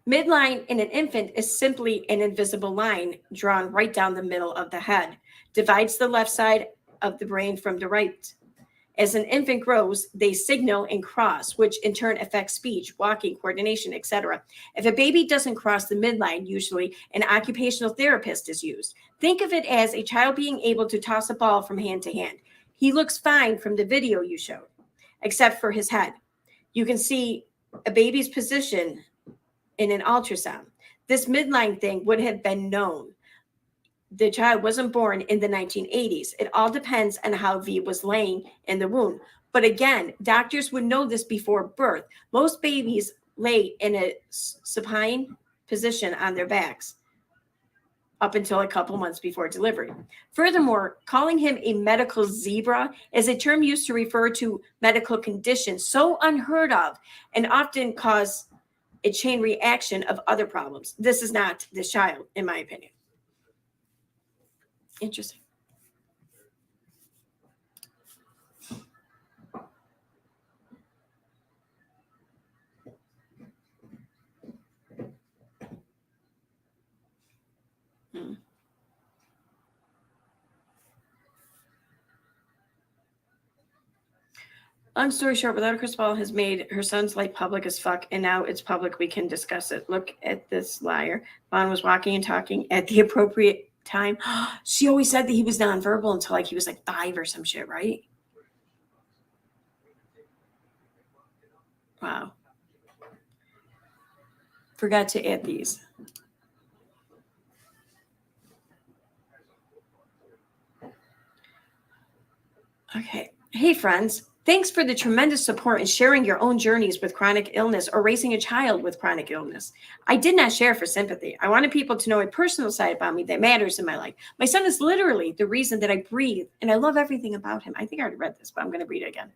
Midline in an infant is simply an invisible line drawn right down the middle of the head, divides the left side of the brain from the right. As an infant grows, they signal and cross, which in turn affects speech, walking, coordination, etc. If a baby doesn't cross the midline, usually an occupational therapist is used. Think of it as a child being able to toss a ball from hand to hand. He looks fine from the video you showed, except for his head. You can see a baby's position in an ultrasound. This midline thing would have been known. The child wasn't born in the 1980s. It all depends on how V was laying in the womb. But again, doctors would know this before birth. Most babies lay in a supine position on their backs up until a couple months before delivery. Furthermore, calling him a medical zebra is a term used to refer to medical conditions so unheard of and often cause a chain reaction of other problems. This is not this child, in my opinion. Interesting. Long story short, Without a Crystal Ball has made her son's life public as fuck, and now it's public. We can discuss it. Look at this liar. Vaughn was walking and talking at the appropriate time. She always said that he was nonverbal until like he was like 5 or some shit, right? Wow. Forgot to add these. Okay. Hey, friends. Thanks for the tremendous support in sharing your own journeys with chronic illness or raising a child with chronic illness. I did not share for sympathy. I wanted people to know a personal side about me that matters in my life. My son is literally the reason that I breathe, and I love everything about him. I think I already read this, but I'm going to read it again.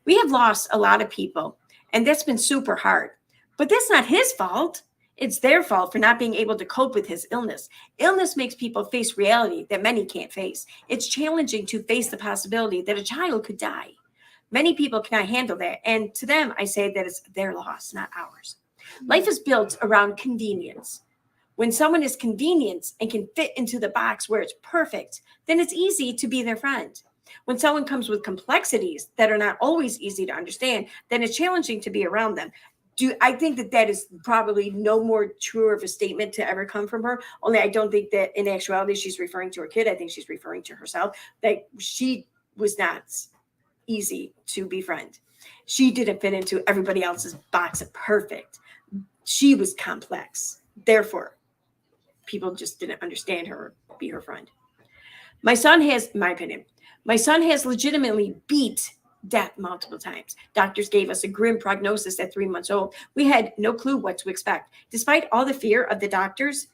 We have lost a lot of people, and that's been super hard. But that's not his fault. It's their fault for not being able to cope with his illness. Illness makes people face reality that many can't face. It's challenging to face the possibility that a child could die. Many people cannot handle that. And to them, I say that it's their loss, not ours. Life is built around convenience. When someone is convenient and can fit into the box where it's perfect, then it's easy to be their friend. When someone comes with complexities that are not always easy to understand, then it's challenging to be around them. I think that is probably no more truer of a statement to ever come from her. Only I don't think that in actuality she's referring to her kid. I think she's referring to herself. That she was not easy to befriend. She didn't fit into everybody else's box of perfect. She was complex. Therefore, people just didn't understand her or be her friend. My son has, in my opinion, legitimately beat death multiple times. Doctors gave us a grim prognosis at 3 months old. We had no clue what to expect. Despite all the fear of the doctors,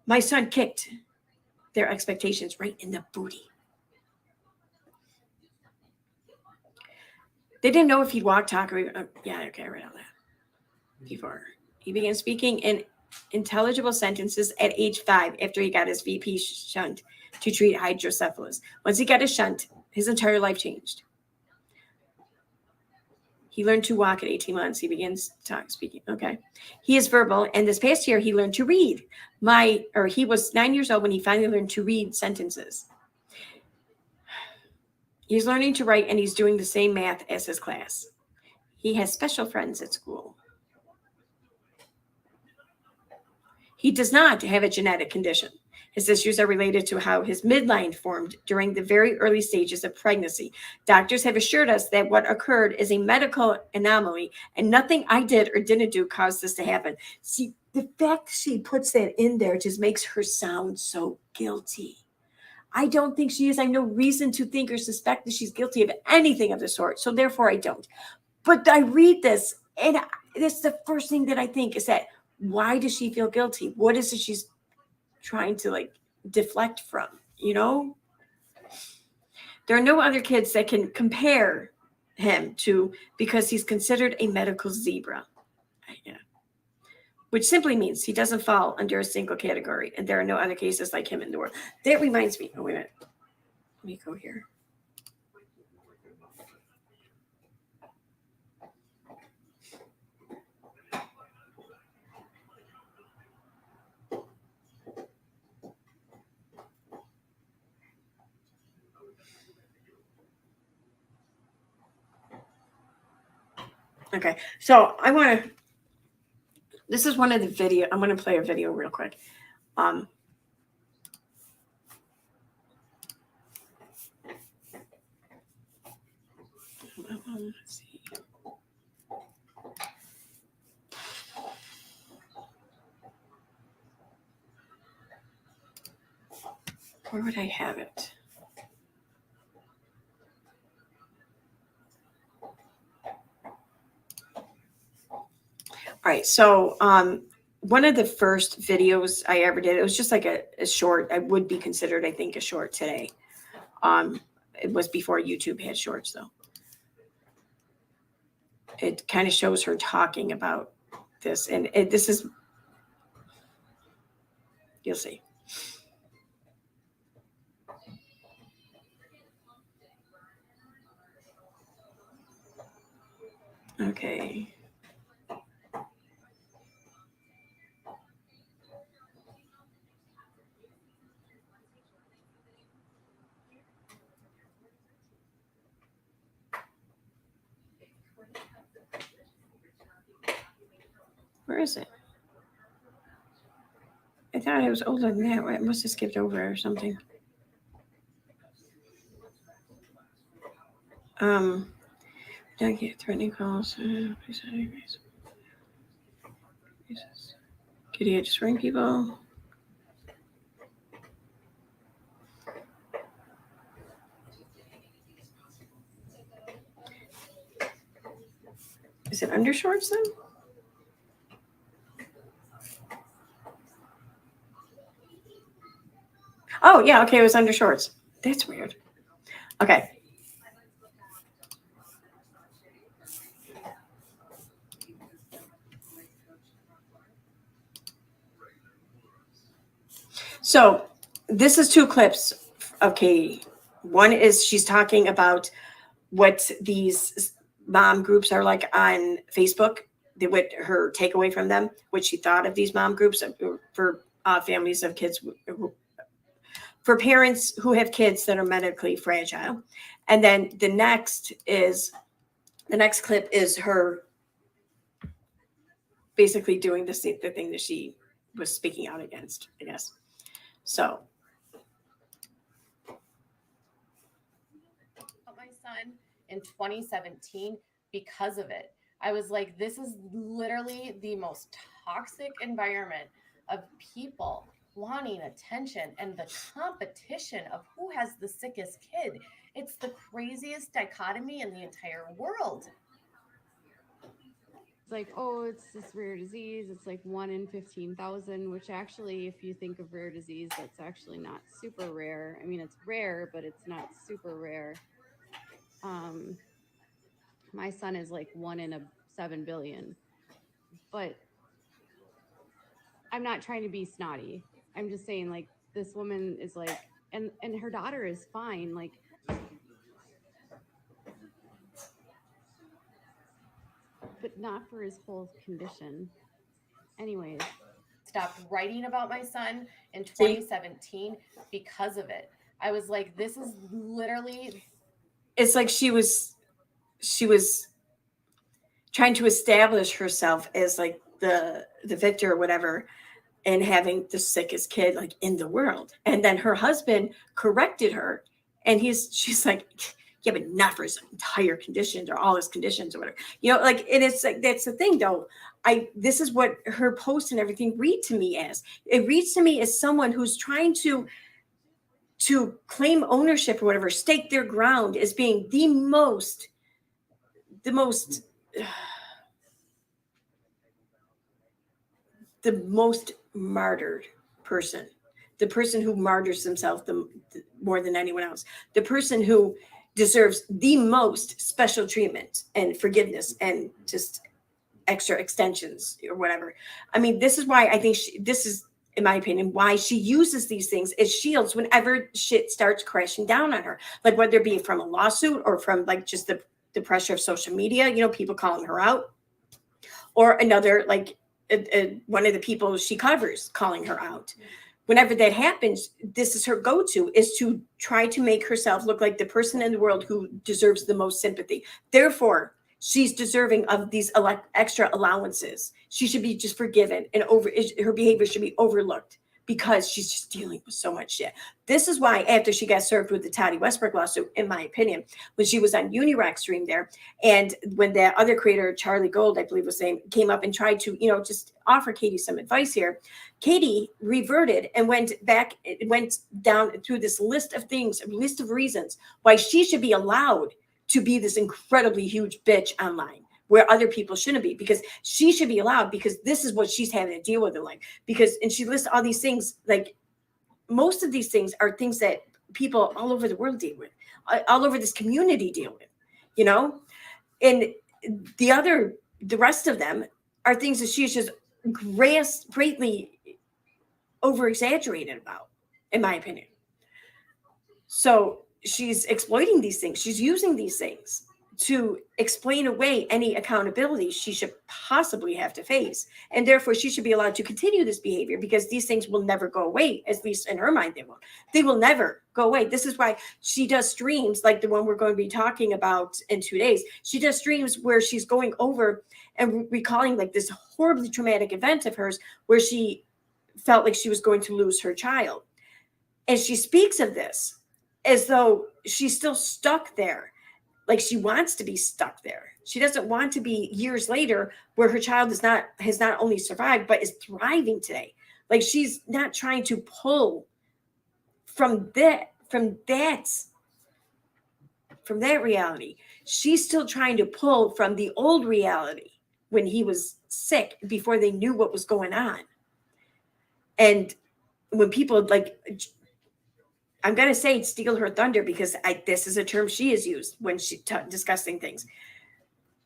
my son kicked their expectations right in the booty. They didn't know if he'd walk, talk, or I read all that before. He began speaking in intelligible sentences at age 5 after he got his VP shunt to treat hydrocephalus. Once he got his shunt, his entire life changed. He learned to walk at 18 months. He begins speaking. Okay. He is verbal, and this past year he learned to read. He was 9 years old when he finally learned to read sentences. He's learning to write, and he's doing the same math as his class. He has special friends at school. He does not have a genetic condition. His issues are related to how his midline formed during the very early stages of pregnancy. Doctors have assured us that what occurred is a medical anomaly and nothing I did or didn't do caused this to happen. See, the fact she puts that in there just makes her sound so guilty. I don't think she is. I have no reason to think or suspect that she's guilty of anything of the sort. So therefore I don't. But I read this and this is the first thing that I think is that why does she feel guilty? What is it she's trying to like deflect from, you know? There are no other kids that can compare him to because he's considered a medical zebra. Yeah. Which simply means he doesn't fall under a single category and there are no other cases like him in the world. That reminds me. Oh, wait a minute. Let me go here. Okay, so I want to, this is one of the video, I'm going to play a video real quick. Let's see. Where would I have it? All right, so one of the first videos I ever did, it was just like a short. I would be considered, I think, a short today. It was before YouTube had shorts, though. It kind of shows her talking about this, and this is, you'll see. Okay. Where is it? I thought it was older than that. I must have skipped over or something. Don't get threatening calls. Could you just ring people? Is it undershorts then? Oh, yeah. Okay. It was undershorts. That's weird. Okay. So this is two clips. Okay. One is she's talking about what these mom groups are like on Facebook, what her takeaway from them, what she thought of these mom groups for families of kids, for parents who have kids that are medically fragile. And then the next clip is her basically doing the thing that she was speaking out against, I guess. So. My son in 2017 because of it. I was like, this is literally the most toxic environment of people wanting attention and the competition of who has the sickest kid. It's the craziest dichotomy in the entire world. It's like, oh, it's this rare disease. It's like 1 in 15,000, which actually, if you think of rare disease, that's actually not super rare. I mean, it's rare, but it's not super rare. My son is like 1 in a 7 billion, but I'm not trying to be snotty. I'm just saying, like, this woman is like, and her daughter is fine. Like, but not for his whole condition. Anyways. Stopped writing about my son in 2017 because of it. I was like, this is literally. It's like she was trying to establish herself as like the victor or whatever. and having the sickest kid like in the world. And then her husband corrected her, and she's like, yeah, but not for his entire conditions or all his conditions or whatever, like, and it's like, that's the thing though. This is what her post and everything read to me as. It reads to me as someone who's trying to claim ownership or whatever, stake their ground as being the most the most martyred person, the person who martyrs themselves more than anyone else, the person who deserves the most special treatment and forgiveness and just extra extensions or whatever. I mean, this is why I think this is, in my opinion, why she uses these things as shields whenever shit starts crashing down on her, like whether it be from a lawsuit or from like just the pressure of social media, people calling her out, or another, like one of the people she covers calling her out. Whenever that happens, this is her go-to, is to try to make herself look like the person in the world who deserves the most sympathy. Therefore, she's deserving of these extra allowances. She should be just forgiven, and her behavior should be overlooked because she's just dealing with so much shit. This is why after she got served with the Toddy Westbrook lawsuit, in my opinion, when she was on Stream there, and when that other creator, Charlie Gold, I believe was saying, came up and tried to, just offer Katie some advice here, Katie reverted and went down through this list of things, a list of reasons why she should be allowed to be this incredibly huge bitch online, where other people shouldn't be, because she should be allowed, because this is what she's having to deal with in life. And she lists all these things, like most of these things are things that people all over the world deal with, all over this community deal with, and the rest of them are things that she's just greatly over exaggerated about, in my opinion. So she's exploiting these things. She's using these things to explain away any accountability she should possibly have to face. And therefore, she should be allowed to continue this behavior, because these things will never go away, at least in her mind, they won't. They will never go away. This is why she does streams like the one we're going to be talking about in 2 days. She does streams where she's going over and recalling like this horribly traumatic event of hers where she felt like she was going to lose her child. And she speaks of this as though she's still stuck there. Like she wants to be stuck there. She doesn't want to be years later where her child has not only survived, but is thriving today. Like she's not trying to pull from that reality. She's still trying to pull from the old reality when he was sick, before they knew what was going on. And when people like, I'm going to say steal her thunder, because this is a term she has used when she discussing things.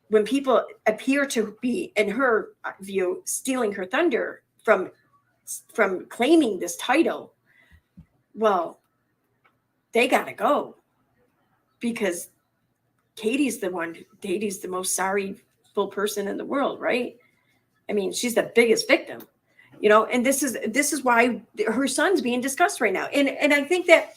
When people appear to be, in her view, stealing her thunder from claiming this title, well, they got to go, because Katie's the most sorryful person in the world, right? I mean, she's the biggest victim. And this is why her son's being discussed right now. And I think that,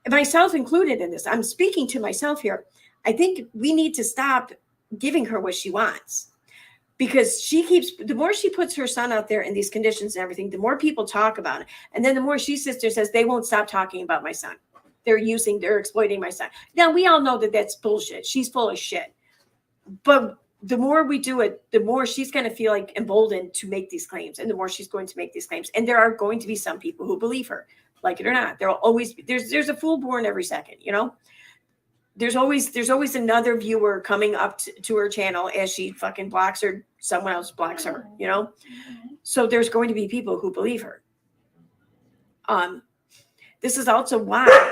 myself included in this, I'm speaking to myself here. I think we need to stop giving her what she wants, because the more she puts her son out there in these conditions and everything, the more people talk about it. And then the more she sits there says, they won't stop talking about my son. They're exploiting my son. Now, we all know that that's bullshit. She's full of shit. But the more we do it, the more she's going to feel like emboldened to make these claims, and the more she's going to make these claims. And there are going to be some people who believe her, like it or not. There will always be, there's a fool born every second, There's always another viewer coming up to her channel as she fucking blocks her, someone else blocks her, So there's going to be people who believe her. This is also why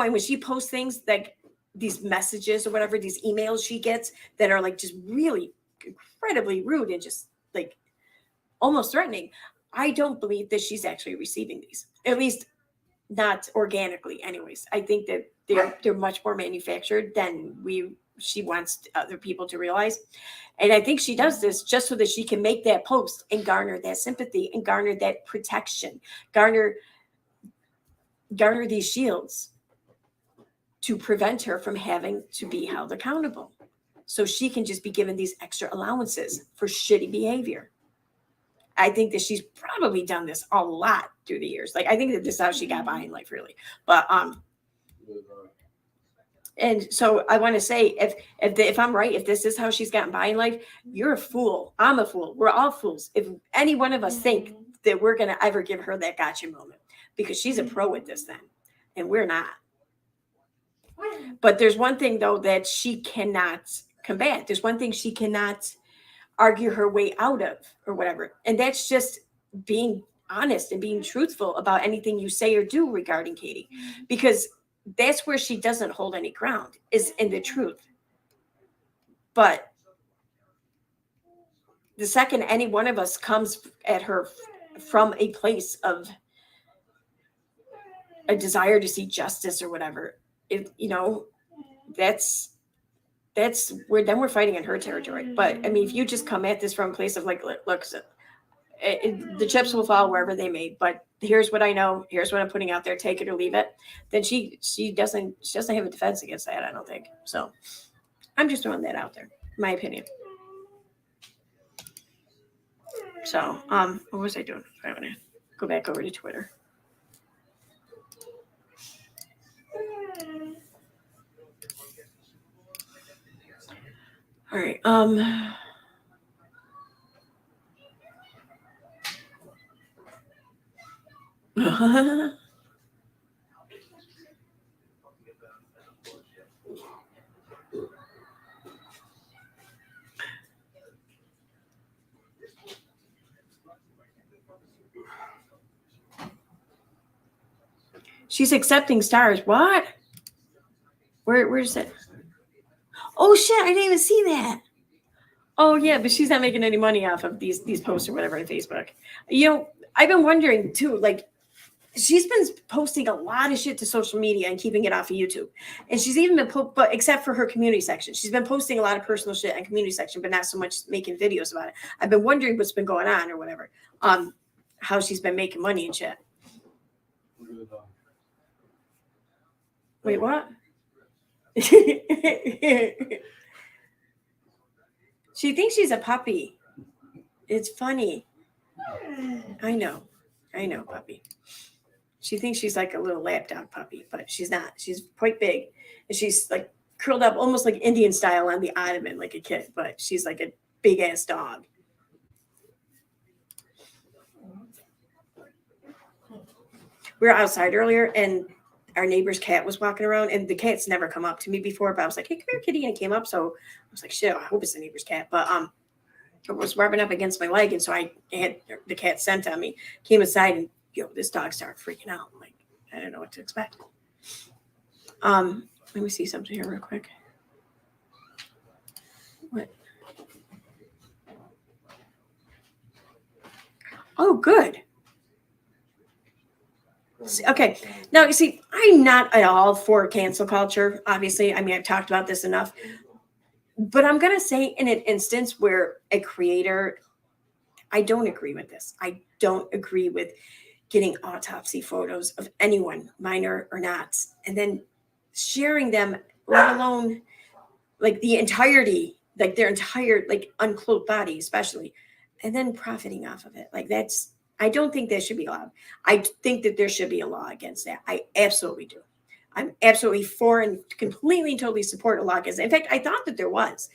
when she posts things like these messages or whatever, these emails she gets that are like just really incredibly rude and just like almost threatening, I don't believe that she's actually receiving these, at least not organically anyways. I think that they're much more manufactured than she wants other people to realize. And I think she does this just so that she can make that post and garner that sympathy and garner that protection, garner these shields to prevent her from having to be held accountable. so she can just be given these extra allowances for shitty behavior. I think that she's probably done this a lot through the years. Like, I think that this is how she got by in life, really. But and so I want to say, if I'm right, if this is how she's gotten by in life, you're a fool. I'm a fool. We're all fools. If any one of us think that we're gonna ever give her that gotcha moment, because she's a pro at this thing, and we're not. But there's one thing though that she cannot combat. There's one thing she cannot argue her way out of, or whatever, and that's just being honest and being truthful about anything you say or do regarding Katie, because that's where she doesn't hold any ground, is in the truth. But the second any one of us comes at her from a place of a desire to see justice or whatever, that's where then we're fighting in her territory. But I mean, if you just come at this from a place of like, look, the chips will fall wherever they may, but here's what I know, here's what I'm putting out there, take it or leave it, then she doesn't have a defense against that, I don't think. So I'm just throwing that out there, my opinion. So what was I doing? I want to go back over to Twitter. All right. She's accepting stars. What? Where's it? Oh shit! I didn't even see that. Oh yeah, but she's not making any money off of these posts or whatever on Facebook. I've been wondering too. Like, she's been posting a lot of shit to social media and keeping it off of YouTube, and she's even been but except for her community section, she's been posting a lot of personal shit on community section, but not so much making videos about it. I've been wondering what's been going on or whatever. How she's been making money and shit. Wait, what? She thinks she's a puppy. It's funny. I know, puppy. She thinks she's like a little lapdog puppy, but she's not. She's quite big, and she's like curled up almost like Indian style on the ottoman like a kid, but she's like a big ass dog. We were outside earlier, and our neighbor's cat was walking around, and the cat's never come up to me before, but I was like, hey, come here, kitty, and it came up. So I was like, shit, I hope it's the neighbor's cat. But it was rubbing up against my leg, and so I had the cat scent on me, came inside, and this dog started freaking out. Like, I don't know what to expect. Let me see something here real quick. What? Oh, good. Okay. Now, you see, I'm not at all for cancel culture, obviously. I mean, I've talked about this enough. But I'm going to say, in an instance where a creator, I don't agree with this. I don't agree with getting autopsy photos of anyone, minor or not, and then sharing them, let alone like the entirety, like their entire like unclothed body, especially, and then profiting off of it. Like, I don't think that should be allowed. I think that there should be a law against that. I absolutely do. I'm absolutely for and completely and totally support a law against it. In fact, I thought that there was,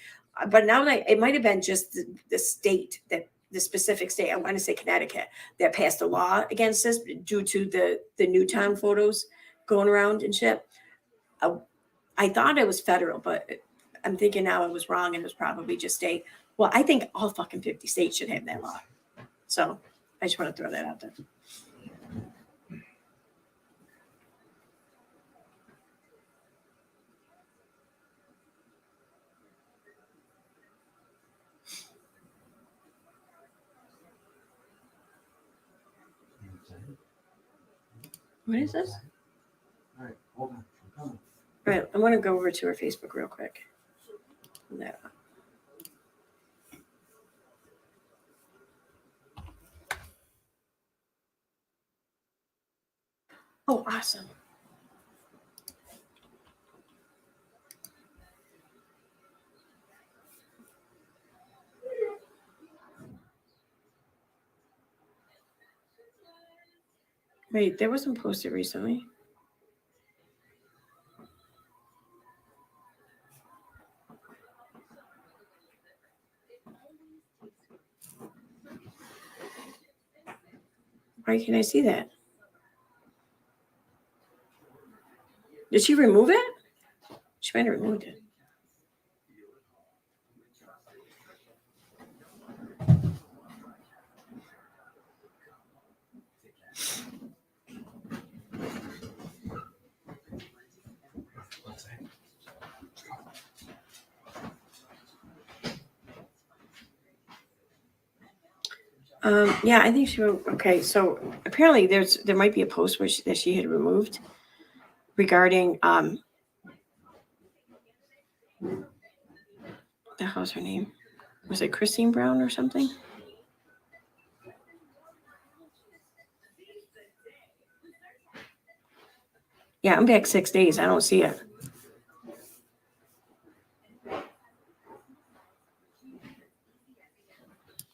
but now it might have been just the state, that the specific state, I want to say Connecticut, that passed a law against this due to the Newtown photos going around and shit. I thought it was federal, but I'm thinking now it was wrong, and it was probably just state. Well, I think all fucking 50 states should have that law. So I just want to throw that out there. What is this? All right, hold on. I'm coming. All right, I want to go over to her Facebook real quick. No. Oh, awesome. Wait, that wasn't posted recently. Why can't I see that? Did she remove it? She might have removed it. Yeah, I think she wrote. Okay, so apparently there might be a post where that she had removed regarding the hell's her name? Was it Christine Brown or something? Yeah, I'm back 6 days. I don't see it.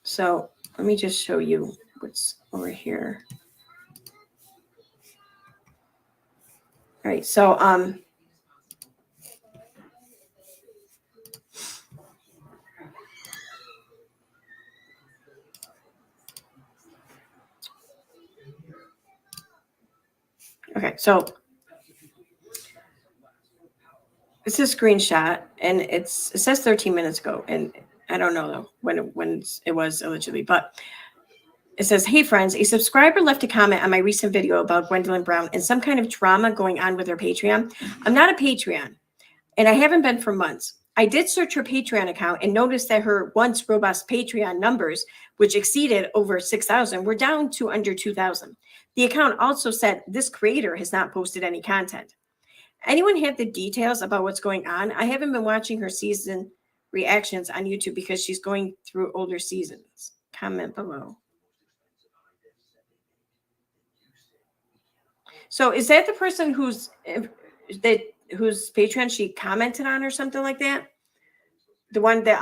So let me just show you what's over here. All right, so okay, so it's a screenshot, and it says 13 minutes ago, and I don't know though when it was allegedly, but it says, "Hey friends, a subscriber left a comment on my recent video about Gwendolyn Brown and some kind of drama going on with her Patreon. I'm not a Patreon, and I haven't been for months. I did search her Patreon account and noticed that her once robust Patreon numbers, which exceeded over 6,000, were down to under 2,000. The account also said this creator has not posted any content. Anyone have the details about what's going on? I haven't been watching her season reactions on YouTube because she's going through older seasons. Comment below." So is that the person whose Patreon she commented on or something like that? The one that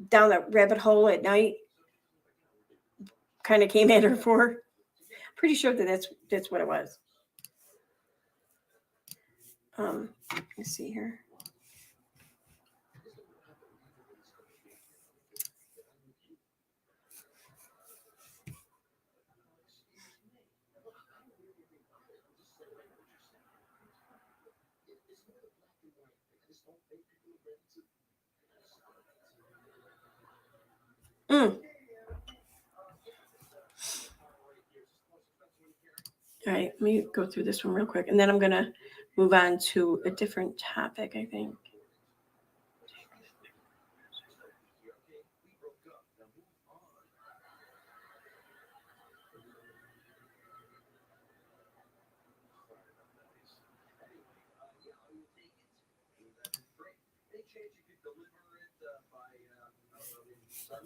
down that rabbit hole at night kind of came at her for? Pretty sure that's what it was. Let's see here. All right, let me go through this one real quick, and then I'm gonna move on to a different topic, I think.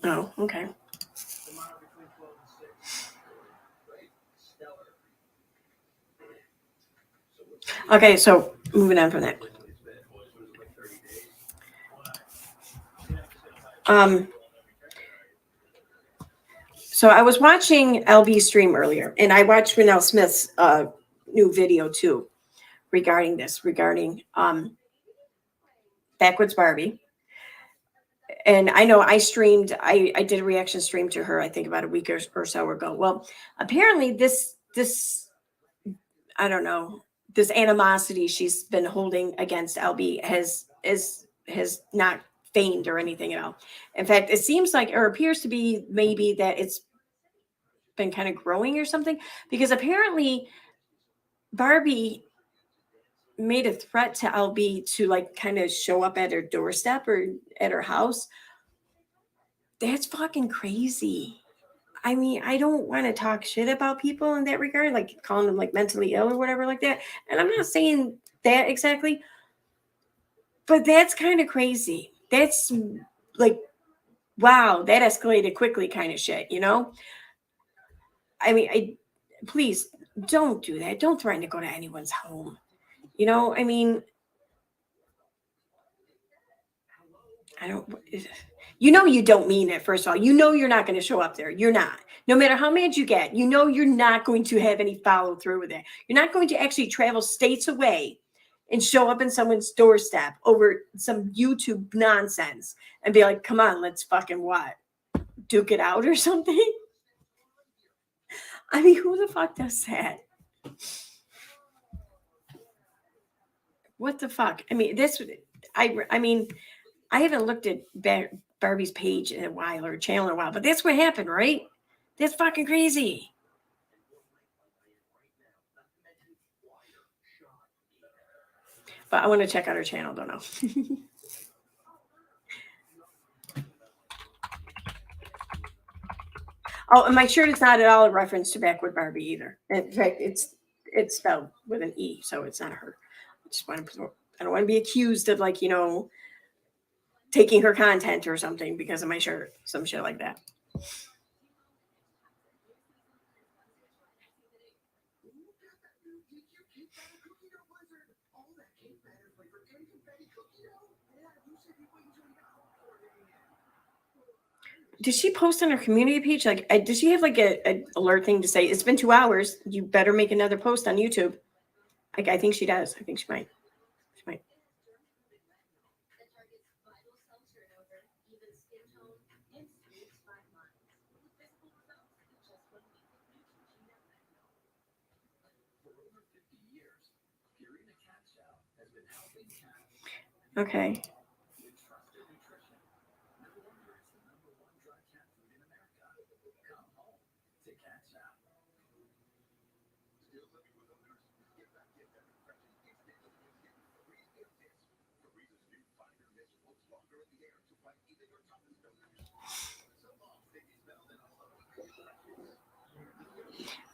Oh, okay. Okay, so moving on from that. So I was watching LB stream earlier, and I watched Renelle Smith's new video too regarding Backwoods Barbie. And I know I did a reaction stream to her, I think about a week or so ago. Well, apparently this I don't know, this animosity she's been holding against LB has not feigned or anything at all. In fact, it seems like, or appears to be maybe that it's been kind of growing or something, because apparently Barbie made a threat to LB to like kind of show up at her doorstep or at her house. That's fucking crazy. I mean, I don't want to talk shit about people in that regard, like calling them like mentally ill or whatever like that. And I'm not saying that exactly, but that's kind of crazy. That's like, wow, that escalated quickly kind of shit, you know? I mean, please don't do that. Don't threaten to go to anyone's home. You know, I mean, You know you don't mean it, first of all. You know you're not going to show up there. You're not. No matter how mad you get, you know you're not going to have any follow through with it. You're not going to actually travel states away and show up in someone's doorstep over some YouTube nonsense and be like, come on, let's fucking what? Duke it out or something? I mean, who the fuck does that? What the fuck? I mean, I mean, I haven't looked at Barbie's page in a while or channel in a while, but that's what happened, right? That's fucking crazy. But I want to check out her channel. Don't know. Oh, and my shirt is not at all a reference to Backward Barbie either. In fact, it's spelled with an E, so it's not her. I don't want to be accused of, like, taking her content or something because of my shirt, some shit like that. Did she post on her community page? Like, does she have like a alert thing to say, it's been 2 hours, you better make another post on YouTube? Like, I think she does. I think she might. She might. Okay.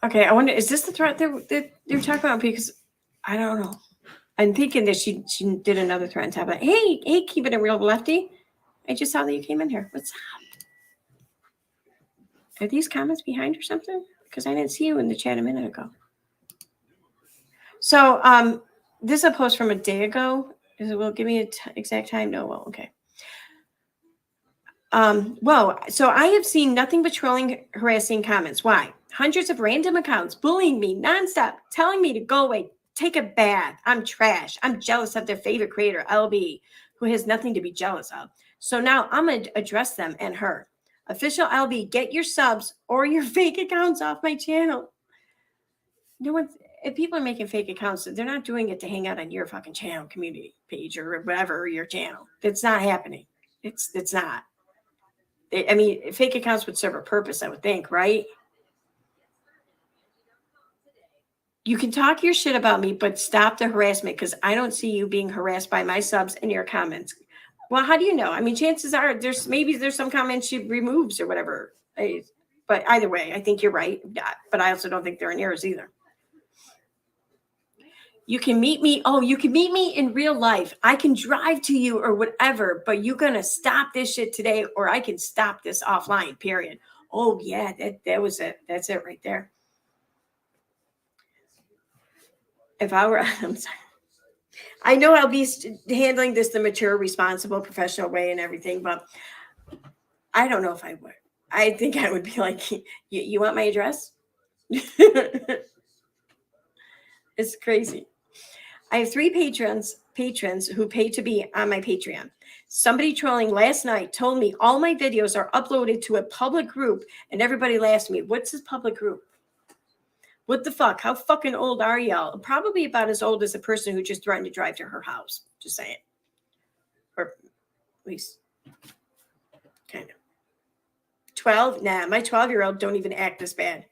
Okay, I wonder, is this the threat that they're talking about? Because I don't know. I'm thinking that she did another threat on top of it. Hey, keep it a real lefty. I just saw that you came in here. What's up? Are these comments behind or something? Because I didn't see you in the chat a minute ago. So this is a post from a day ago. Is it? Will give me an exact time? No. Well, okay. Well, so I have seen nothing but trolling, harassing comments. Why? Hundreds of random accounts bullying me nonstop, telling me to go away, take a bath. I'm trash. I'm jealous of their favorite creator, LB, who has nothing to be jealous of. So now I'm going to address them and her. Official LB, get your subs or your fake accounts off my channel. No one, if people are making fake accounts, they're not doing it to hang out on your fucking channel, community page, or whatever, your channel. It's not happening. It's not. I mean, fake accounts would serve a purpose, I would think, right? You can talk your shit about me, but stop the harassment, because I don't see you being harassed by my subs and your comments. Well, how do you know? I mean, chances are there's some comments she removes or whatever. But either way, I think you're right. Yeah, but I also don't think they're in yours either. You can meet me. Oh, you can meet me in real life. I can drive to you or whatever, but you're going to stop this shit today, or I can stop this offline, period. Oh, yeah, that was it. That's it right there. If I were, I'm sorry. I know I'll be handling this the mature, responsible, professional way and everything, but I don't know if I would. I think I would be like, you want my address? It's crazy. I have 3 patrons who pay to be on my Patreon. Somebody trolling last night told me all my videos are uploaded to a public group, and everybody laughs at me. What's this public group? What the fuck? How fucking old are y'all? Probably about as old as the person who just threatened to drive to her house. Just saying. Or at least kind of. 12? Nah, my 12-year-old don't even act this bad.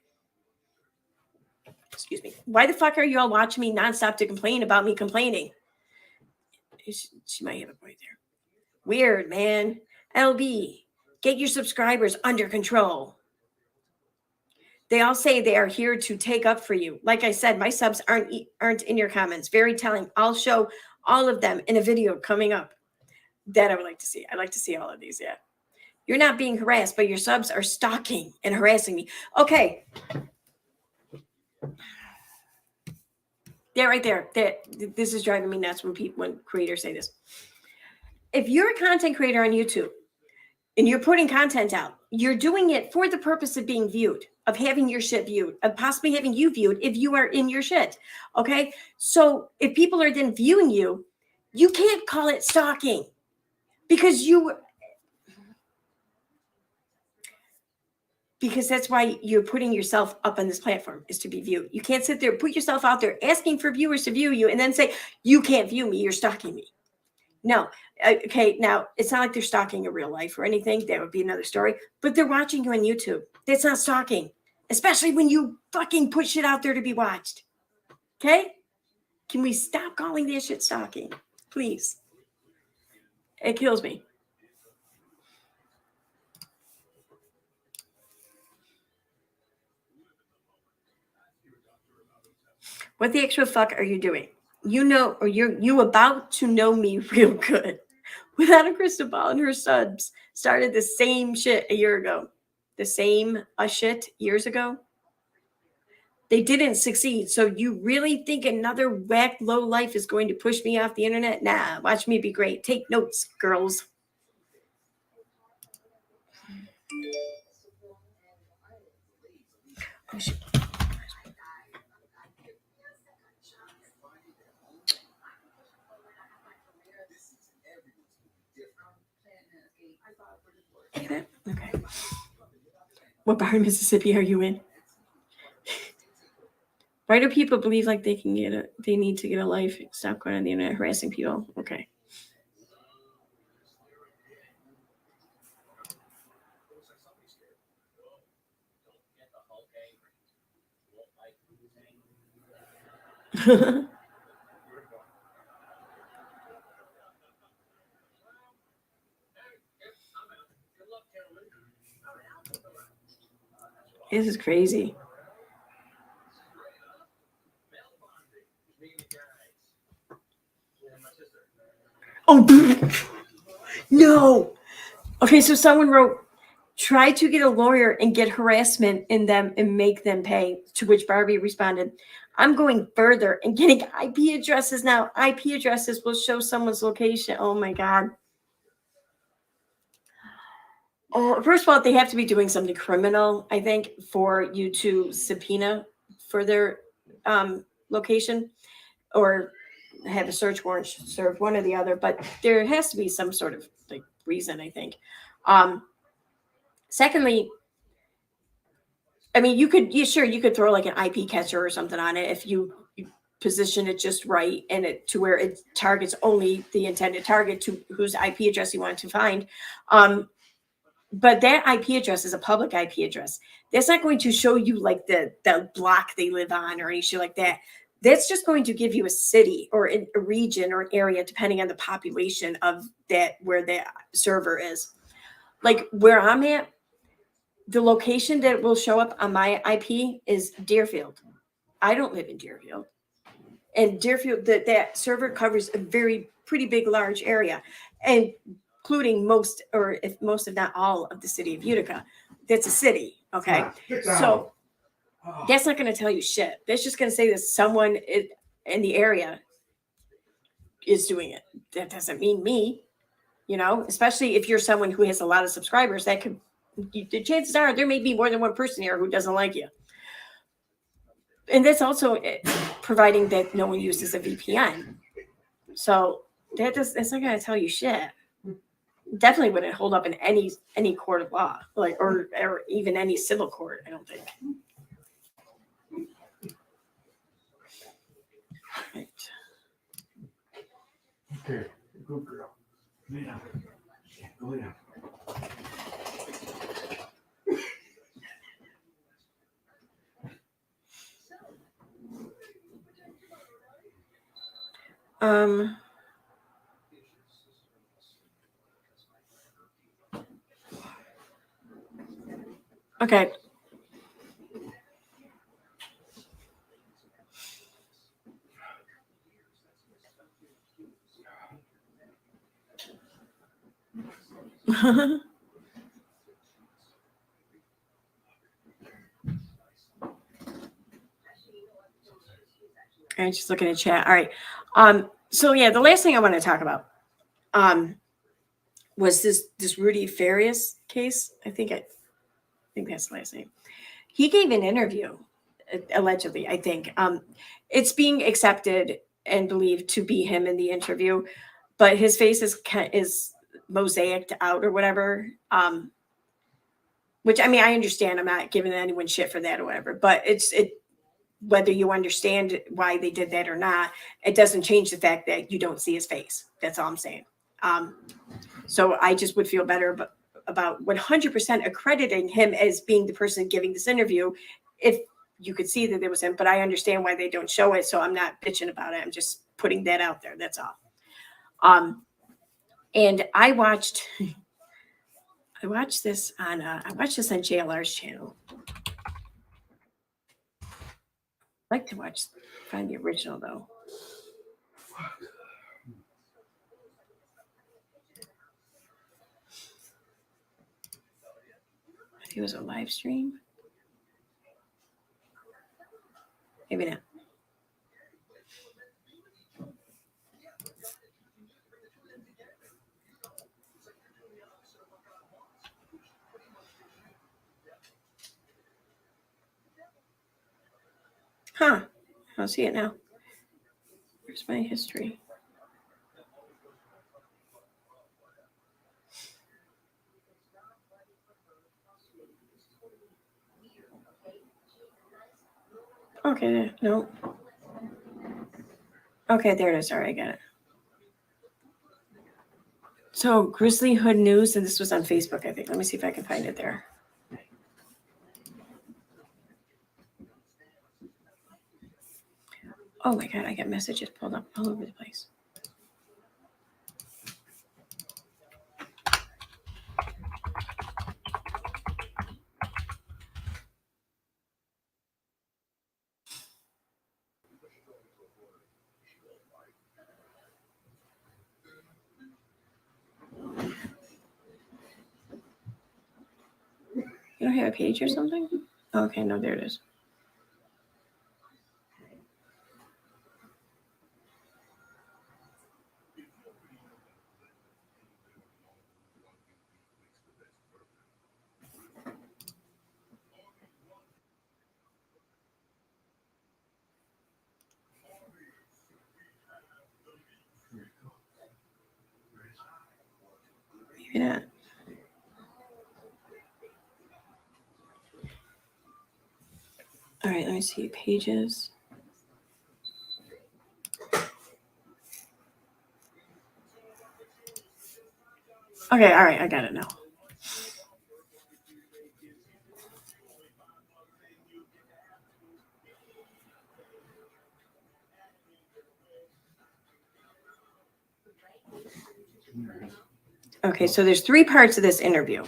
Excuse me. Why the fuck are you all watching me nonstop to complain about me complaining? She might have a point there. Weird, man. LB, get your subscribers under control. They all say they are here to take up for you. Like I said, my subs aren't in your comments. Very telling. I'll show all of them in a video coming up. That I would like to see. I'd like to see all of these, yeah. You're not being harassed, but your subs are stalking and harassing me. Okay. Yeah, right there. This is driving me nuts when creators say this. If you're a content creator on YouTube and you're putting content out, you're doing it for the purpose of being viewed, of having your shit viewed, of possibly having you viewed if you are in your shit. Okay. So if people are then viewing you, you can't call it stalking because that's why you're putting yourself up on this platform, is to be viewed. You can't sit there, put yourself out there asking for viewers to view you and then say, you can't view me, you're stalking me. No. Okay, now it's not like they're stalking in real life or anything. That would be another story. But they're watching you on YouTube. That's not stalking, especially when you fucking put shit out there to be watched. Okay? Can we stop calling this shit stalking? Please. It kills me. What the actual fuck are you doing? You know, or you about to know me real good. Without a crystal ball, and her subs started the same shit a year ago. The same shit years ago. They didn't succeed. So you really think another whack low life is going to push me off the internet? Nah, watch me be great. Take notes, girls. Oh, shit. Okay. What part of Mississippi are you in? Why do people believe like they need to get a life? Stop going on the internet harassing people. Okay. This is crazy. Oh, no. Okay, so someone wrote, try to get a lawyer and get harassment in them and make them pay. To which Barbie responded, I'm going further and getting IP addresses now. IP addresses will show someone's location. Oh, my God. Oh, first of all, they have to be doing something criminal, I think, for you to subpoena for their location or have a search warrant served, one or the other. But there has to be some sort of like reason, I think. Secondly, I mean, you could throw like an IP catcher or something on it if you position it just right and it to where it targets only the intended target to whose IP address you want to find. But that IP address is a public IP address. That's not going to show you like the block they live on or any shit like that. That's just going to give you a city or a region or an area, depending on the population of that, where the server is. Like where I'm at, the location that will show up on my IP is Deerfield. I don't live in Deerfield. And Deerfield, that server covers a pretty big, large area. And including most, or if most, if not all, of the city of Utica. That's a city, okay? So that's not going to tell you shit. That's just going to say that someone in the area is doing it. That doesn't mean me, especially if you're someone who has a lot of subscribers. That could, the chances are there may be more than one person here who doesn't like you. And that's also providing that no one uses a VPN. So that's not going to tell you shit. Definitely wouldn't hold up in any court of law, like or even any civil court, I don't think. Right. Okay, good girl. Lay down. Go lay down. Okay. I'm just looking at chat. All right. So yeah, the last thing I want to talk about, was this Rudy Farias case. I think that's the last name. He gave an interview, allegedly, I think. It's being accepted and believed to be him in the interview, but his face is mosaicked out or whatever. Which, I mean, I understand. I'm not giving anyone shit for that or whatever, but whether you understand why they did that or not, it doesn't change the fact that you don't see his face. That's all I'm saying. So I just would feel better about 100% accrediting him as being the person giving this interview if you could see that it was him. But I understand why they don't show it, so I'm not bitching about it. I'm just putting that out there. That's all. And I watched this on JLR's channel. I like to find the original though. I think it was a live stream. Maybe not. Huh. I don't see it now. Where's my history? Okay, no. Okay, there it is. All right, I got it. So Grizzly Hood News, and this was on Facebook, I think. Let me see if I can find it there. Oh my God, I got messages pulled up all over the place. You don't have a page or something? Okay, no, there it is. Maybe not. All right, let me see pages. Okay, all right, I got it now. Okay, so there's 3 parts of this interview.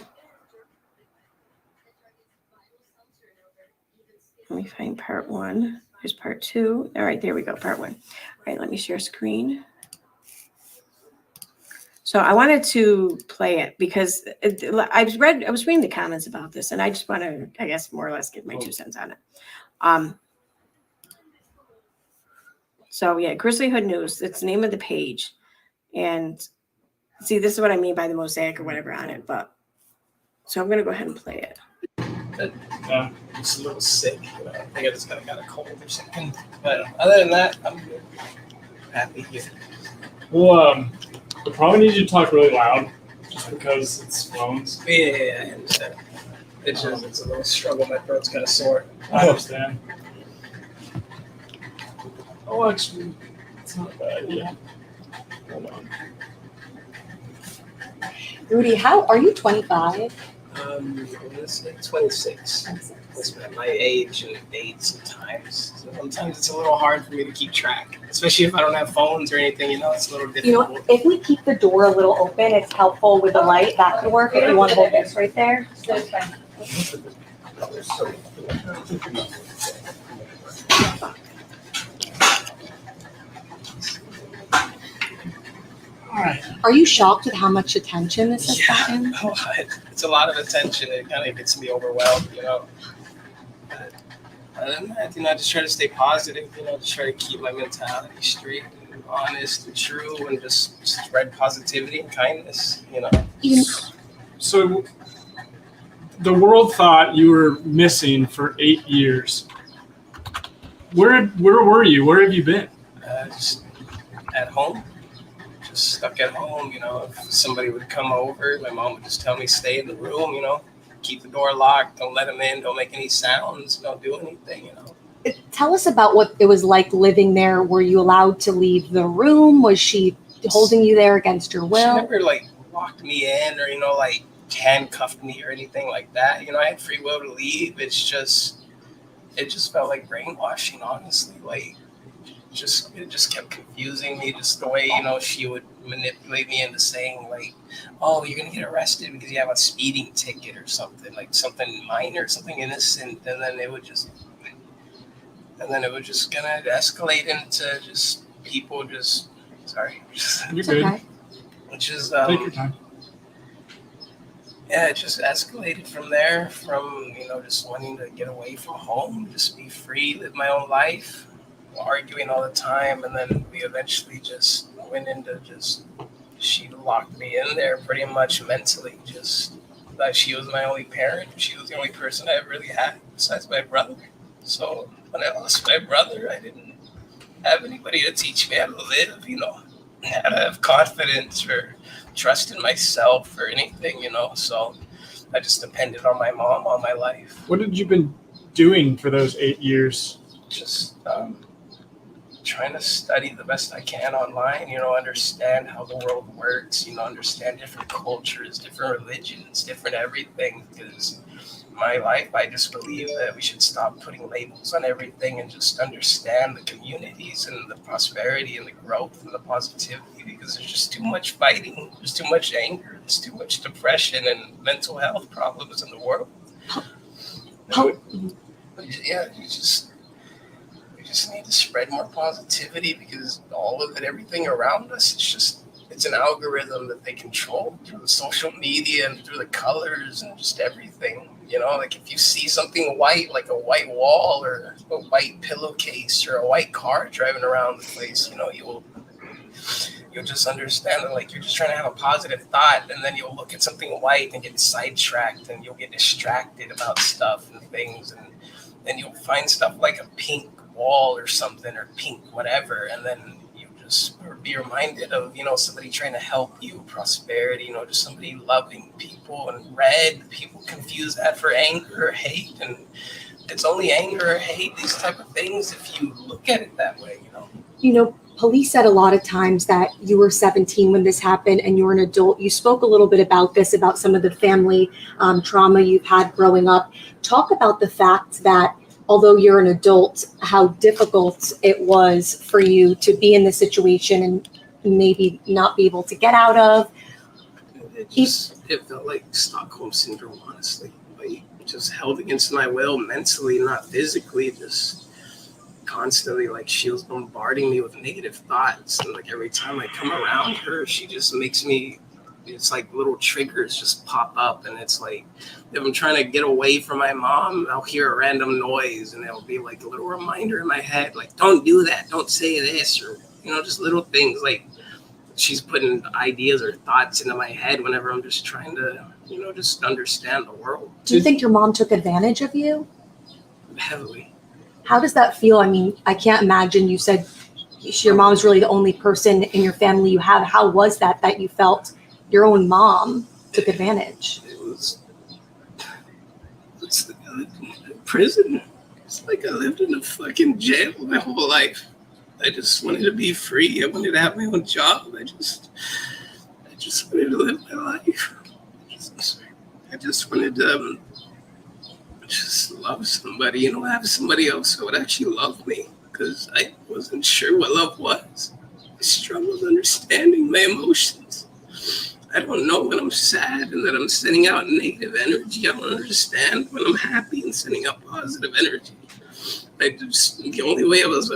Let me find part 1. There's part 2. All right, there we go, part 1. All right, let me share screen. So I wanted to play it because I was reading the comments about this, and I just want to, I guess, more or less give my 2 cents on it. So yeah, Grizzly Hood News. It's the name of the page, and see, this is what I mean by the mosaic or whatever on it. But so I'm gonna go ahead and play it. I'm just a little sick. I think I just got a cold or something. But other than that, I'm good. Happy here. Well, we probably need you to talk really loud, just because it's phones. Yeah, I understand. It's just it's a little struggle. My throat's kind of sore. I understand. Oh, actually, it's not a bad idea. Hold on. Rudy, how are you 25? Let's say 26. Listen, at my age and dates sometimes. So sometimes it's a little hard for me to keep track, especially if I don't have phones or anything. It's a little difficult. You know, if we keep the door a little open, it's helpful with the light. That could work if you want to hold this right there. All right. Are you shocked at how much attention this has gotten? Oh, it's a lot of attention. It kind of gets me overwhelmed, But other than that, I just try to stay positive, just try to keep my mentality straight and honest and true and just spread positivity and kindness, So the world thought you were missing for 8 years. Where were you? Where have you been? Just at home. Just stuck at home, you know. If somebody would come over, my mom would just tell me stay in the room, you know. Keep the door locked. Don't let them in. Don't make any sounds. Don't do anything, you know. Tell us about what it was like living there. Were you allowed to leave the room? Was she holding you there against your She will? never like locked me in or, you know, like handcuffed me or anything like that. You know, I had free will to leave. It just felt like brainwashing, honestly. Like it just kept confusing me, just the way, you know, she would manipulate me into saying like, oh, you're gonna get arrested because you have a speeding ticket or something, like something minor, something innocent, and then it would just gonna escalate into just people just sorry. You're It's good. okay. Which is Take your time. yeah, it just escalated from there, from, you know, just wanting to get away from home, just be free, live my own life, arguing all the time, and then we eventually just went into just, she locked me in there pretty much mentally, just that she was my only parent. She was the only person I really had besides my brother. So when I lost my brother, I didn't have anybody to teach me how to live, you know, how to have confidence or trust in myself or anything, you know. So I just depended on my mom all my life. What had you been doing for those 8 years? Just trying to study the best I can online, you know, understand how the world works, you know, understand different cultures, different religions, different everything. Because my life, I just believe that we should stop putting labels on everything and just understand the communities and the prosperity and the growth and the positivity, because there's just too much fighting, there's too much anger, there's too much depression and mental health problems in the world. Yeah, we just need to spread more positivity, because all of it, everything around us, it's an algorithm that they control through the social media and through the colors and just everything. You know, like if you see something white, like a white wall or a white pillowcase or a white car driving around the place, you know, you'll just understand that, like, you're just trying to have a positive thought, and then you'll look at something white and get sidetracked, and you'll get distracted about stuff and things, and then you'll find stuff like a pink wall or something, or pink whatever, and then you just be reminded of, you know, somebody trying to help you, prosperity, you know, just somebody loving people. And red, people confuse that for anger or hate, and it's only anger or hate, these type of things, if you look at it that way, you know. You know, police said a lot of times that you were 17 when this happened and you were an adult. You spoke a little bit about this, about some of the family trauma you've had growing up. Talk about the fact that although you're an adult, how difficult it was for you to be in this situation and maybe not be able to get out of. It felt like Stockholm syndrome, honestly. Like, just held against my will mentally, not physically, just constantly, like, she was bombarding me with negative thoughts. And like every time I come around her, she just makes me, it's like little triggers just pop up, and it's like if I'm trying to get away from my mom, I'll hear a random noise, and it'll be like a little reminder in my head, like, don't do that, don't say this, or, you know, just little things. Like, she's putting ideas or thoughts into my head whenever I'm just trying to, you know, just understand the world. Do you think your mom took advantage of you? Heavily. How does that feel? I mean, I can't imagine. You said your mom's really the only person in your family you have. How was that you felt your own mom took advantage? It's like I lived in prison. It's like I lived in a fucking jail my whole life. I just wanted to be free. I wanted to have my own job. I just wanted to live my life. I just wanted to just love somebody, you know, have somebody else who would actually love me, because I wasn't sure what love was. I struggled understanding my emotions. I don't know when I'm sad and that I'm sending out negative energy. I don't understand when I'm happy and sending out positive energy. The only way I was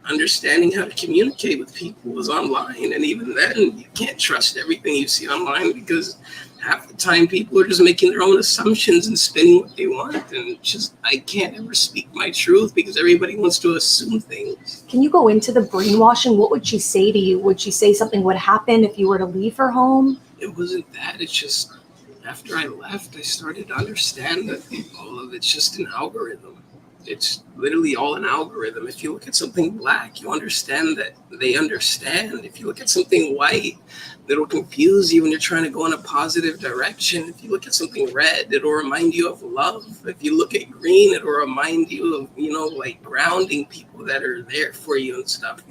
understanding how to communicate with people was online, and even then, you can't trust everything you see online, because half the time people are just making their own assumptions and spinning what they want, and just I can't ever speak my truth because everybody wants to assume things. Can you go into the brainwashing? What would she say to you? Would she say something would happen if you were to leave her home? it wasn't that. It's just after I left, I started to understand that all of it's just an algorithm. It's literally all an algorithm. If you look at something black, you understand that they understand. If you look at something white, it'll confuse you when you're trying to go in a positive direction. If you look at something red, it'll remind you of love. If you look at green, it'll remind you of, like grounding people that are there for you and stuff,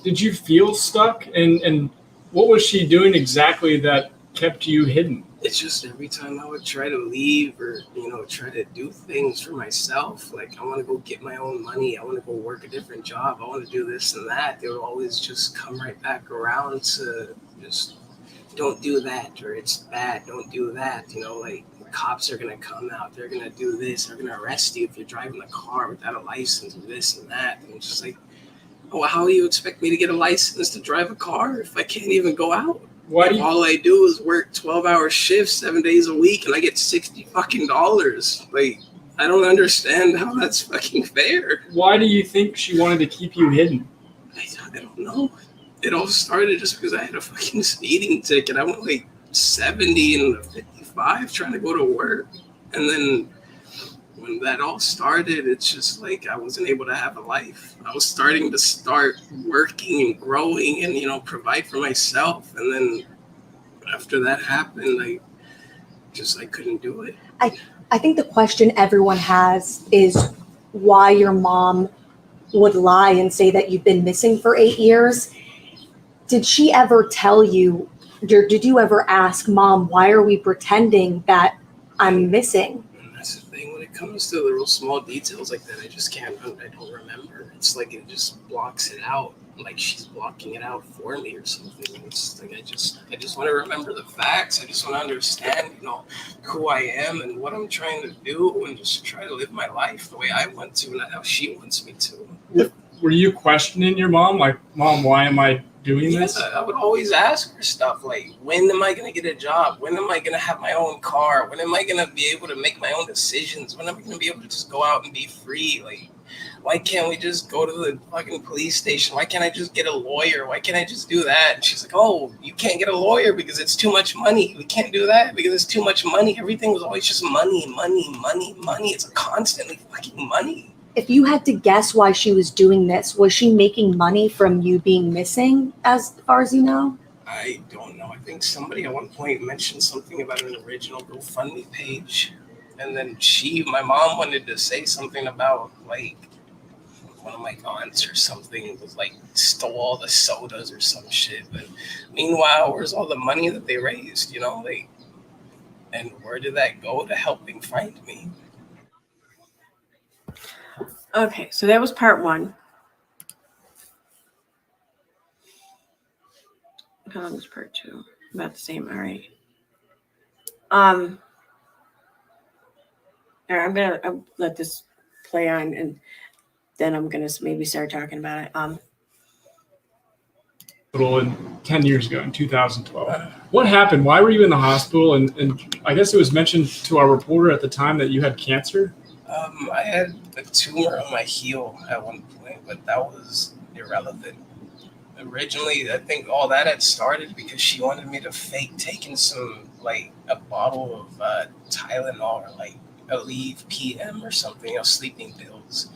Did you feel stuck? And what was she doing exactly that kept you hidden? It's just every time I would try to leave or, try to do things for myself, like I want to go get my own money, I want to go work a different job, I want to do this and that, they would always just come right back around to just don't do that, or it's bad, don't do that, like the cops are going to come out, they're going to do this, they're going to arrest you if you're driving a car without a license, or this and that. And it's just like, oh, how do you expect me to get a license to drive a car if I can't even go out? Why do you, All I do is work 12-hour shifts 7 days a week and I get $60 fucking. Like, I don't understand how that's fucking fair. why do you think she wanted to keep you hidden? I don't know. It all started just because I had a fucking speeding ticket. I went like 70 and 55 trying to go to work. And then when that all started, it's just like I wasn't able to have a life. I was starting to start working and growing and, provide for myself. And then after that happened, I couldn't do it. I think the question everyone has is why your mom would lie and say that you've been missing for 8 years. Did she ever tell you, did you ever ask, Mom, why are we pretending that I'm missing? And that's the thing. When it comes to the real small details like that, I don't remember. It's like it just blocks it out. Like she's blocking it out for me or something. It's like I just want to remember the facts. I just want to understand, who I am and what I'm trying to do, and just try to live my life the way I want to, not how she wants me to. Were you questioning your mom? Like, Mom, why am I doing this? I would always ask her stuff like, when am I going to get a job? When am I going to have my own car? When am I going to be able to make my own decisions? When am I going to be able to just go out and be free? Like, why can't we just go to the fucking police station? Why can't I just get a lawyer? Why can't I just do that? And she's like, oh, you can't get a lawyer because it's too much money. We can't do that because it's too much money. Everything was always just money, money, money, money. It's constantly fucking money. If you had to guess why she was doing this, was she making money from you being missing, as far as you know? I don't know. I think somebody at one point mentioned something about an original GoFundMe page. And then my mom wanted to say something about, like, one of my aunts or something was, like, stole all the sodas or some shit. But meanwhile, where's all the money that they raised, Like, and where did that go to helping find me? Okay, so that was part one. How long was part two? About the same. All right. All right, I'll let this play on, and then I'm gonna maybe start talking about it. In 10 years ago in 2012. What happened? Why were you in the hospital? And I guess it was mentioned to our reporter at the time that you had cancer. I had a tumor on my heel at one point, but that was irrelevant. Originally, I think all that had started because she wanted me to fake taking a bottle of Tylenol or like Aleve PM or something, sleeping pills.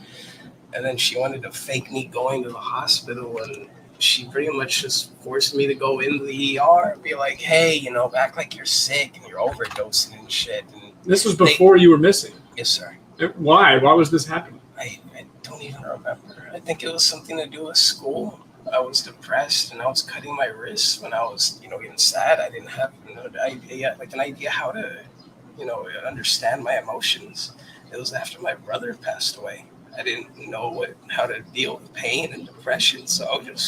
And then she wanted to fake me going to the hospital, and she pretty much just forced me to go into the ER and be like, hey, act like you're sick and you're overdosing and shit. And this was before you were missing. Yes, sir. Why? Why was this happening? I don't even remember. I think it was something to do with school. I was depressed and I was cutting my wrists when I was, getting sad. I didn't have an idea how to, understand my emotions. It was after my brother passed away. I didn't know how to deal with pain and depression. So I would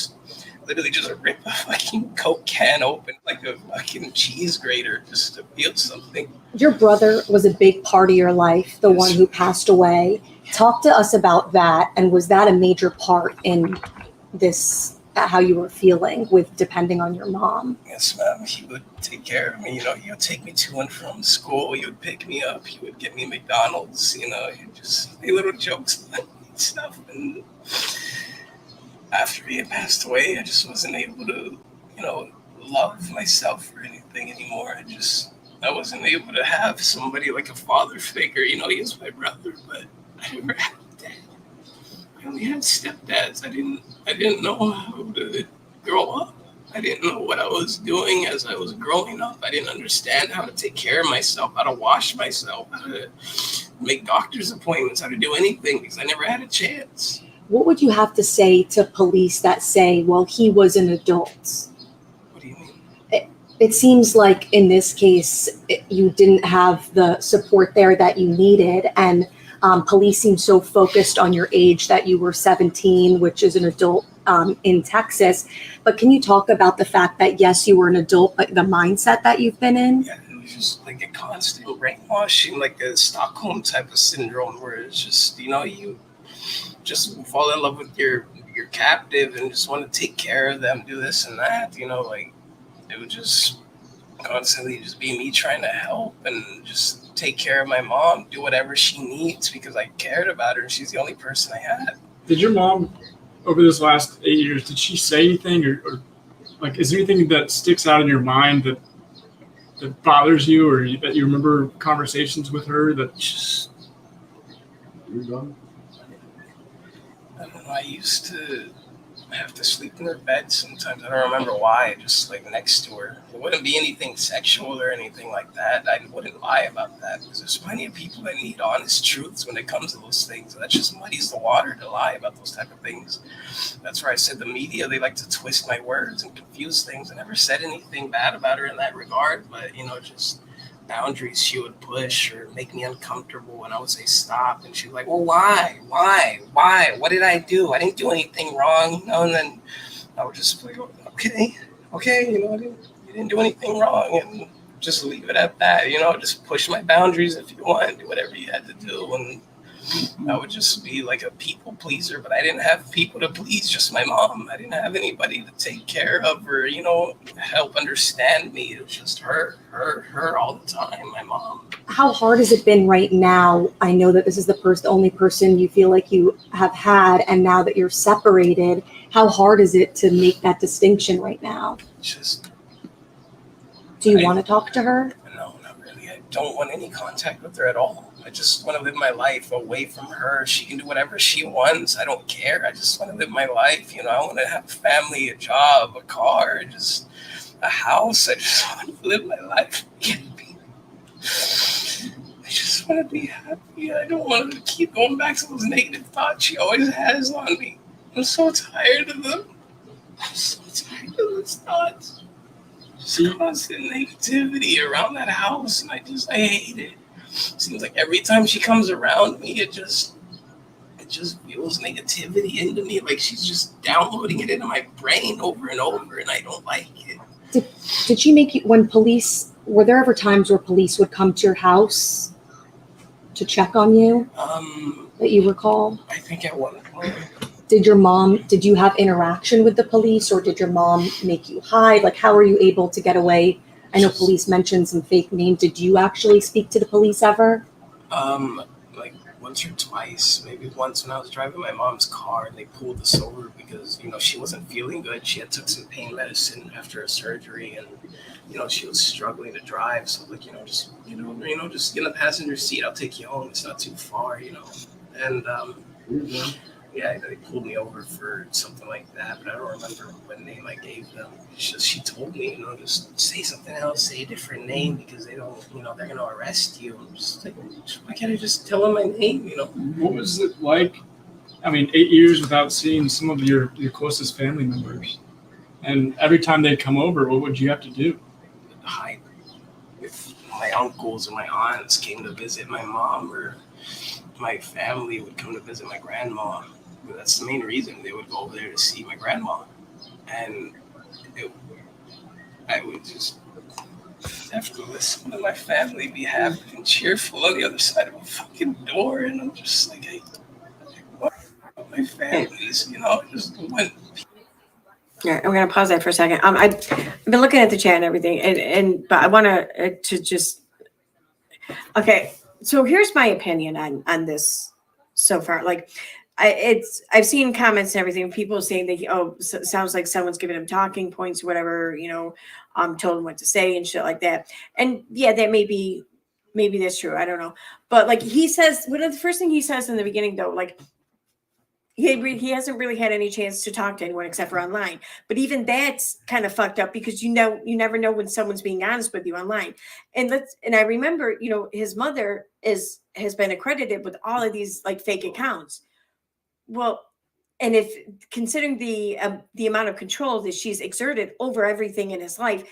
literally just rip a fucking Coke can open like a fucking cheese grater just to feel something. Your brother was a big part of your life, the one who passed away. Talk to us about that. And was that a major part in this, how you were feeling with depending on your mom? Yes, ma'am. He would take care of me. He would take me to and from school. He would pick me up. He would get me McDonald's. He'd just say little jokes and stuff. And after he had passed away, I just wasn't able to, love myself or anything anymore. I wasn't able to have somebody like a father figure. You know, he was my brother, but I never had a dad. I only had stepdads. I didn't know how to grow up. I didn't know what I was doing as I was growing up. I didn't understand how to take care of myself, how to wash myself, how to make doctor's appointments, how to do anything, because I never had a chance. What would you have to say to police that say, well, he was an adult? What do you mean? It seems like in this case, you didn't have the support there that you needed. And police seem so focused on your age that you were 17, which is an adult in Texas. But can you talk about the fact that, yes, you were an adult, but the mindset that you've been in? Yeah, it was just like a constant brainwashing, like a Stockholm type of syndrome where it's just, you know, you just fall in love with your captive and just want to take care of them, do this and that, you know, like it would just constantly just be me trying to help and just take care of my mom, do whatever she needs because I cared about her and she's the only person I had. Did your mom, over this last 8 years, did she say anything or like, is there anything that sticks out in your mind that bothers you or that you remember conversations with her that Just, you're done? I don't know, I used to have to sleep in her bed sometimes. I don't remember why, just like next to her. It wouldn't be anything sexual or anything like that. I wouldn't lie about that because there's plenty of people that need honest truths when it comes to those things. That just muddies the water to lie about those type of things. That's where I said the media, they like to twist my words and confuse things. I never said anything bad about her in that regard, but you know, just boundaries she would push or make me uncomfortable when I would say stop, and she'd be like, well, why, what did I do? I didn't do anything wrong, you know. And then I would just be like, okay, you know, you didn't do anything wrong, and just leave it at that, you know. Just push my boundaries if you want, do whatever you had to do. And I would just be like a people pleaser, but I didn't have people to please, just my mom. I didn't have anybody to take care of or, you know, help understand me. It was just her all the time, my mom. How hard has it been right now? I know that this is the only person you feel like you have had, and now that you're separated, how hard is it to make that distinction right now? Just, Do you want to talk to her? no, not really. I don't want any contact with her at all. I just want to live my life away from her. She can do whatever she wants. I don't care. I just want to live my life. You know, I want to have a family, a job, a car, just a house. I just want to live my life. I just want to be happy. I don't want to keep going back to those negative thoughts she always has on me. I'm so tired of them. I'm so tired of those thoughts. Just constant negativity around that house, and I hate it. Seems like every time she comes around me, it just fuels negativity into me. Like she's just downloading it into my brain over and over, and I don't like it. Did she make you, were there ever times where police would come to your house to check on you that you recall? I think at one point. Did you have interaction with the police, or did your mom make you hide? Like, how were you able to get away? I know police mentioned some fake names. Did you actually speak to the police ever? Like once or twice. Maybe once when I was driving my mom's car and they pulled us over because, you know, she wasn't feeling good. She had took some pain medicine after a surgery and, you know, she was struggling to drive. So like, just get in the passenger seat. I'll take you home. It's not too far, you know. And yeah, they pulled me over for something like that, but I don't remember what name I gave them. It's just she told me, just say something else, say a different name because they don't, they're gonna arrest you. I'm just like, why can't I just tell them my name, What was it like? I mean, 8 years without seeing some of your closest family members, and every time they'd come over, what would you have to do? Hide. If my uncles and my aunts came to visit my mom, or my family would come to visit my grandma. That's the main reason they would go over there to see my grandma. And I would just have to listen to my family be happy and cheerful on the other side of a fucking door. And I'm just like, hey, what about my families, just went. Yeah, I'm gonna pause that for a second. I've been looking at the chat and everything, but I want to just. Okay, so here's my opinion on this so far. Like, I've seen comments and everything. People saying that sounds like someone's giving him talking points, whatever, told him what to say and shit like that. And yeah, that maybe that's true. I don't know. But like he says, one of the first thing he says in the beginning though, like he hasn't really had any chance to talk to anyone except for online. But even that's kind of fucked up because you never know when someone's being honest with you online. And I remember, his mother has been accredited with all of these like fake accounts. Well, and if considering the amount of control that she's exerted over everything in his life,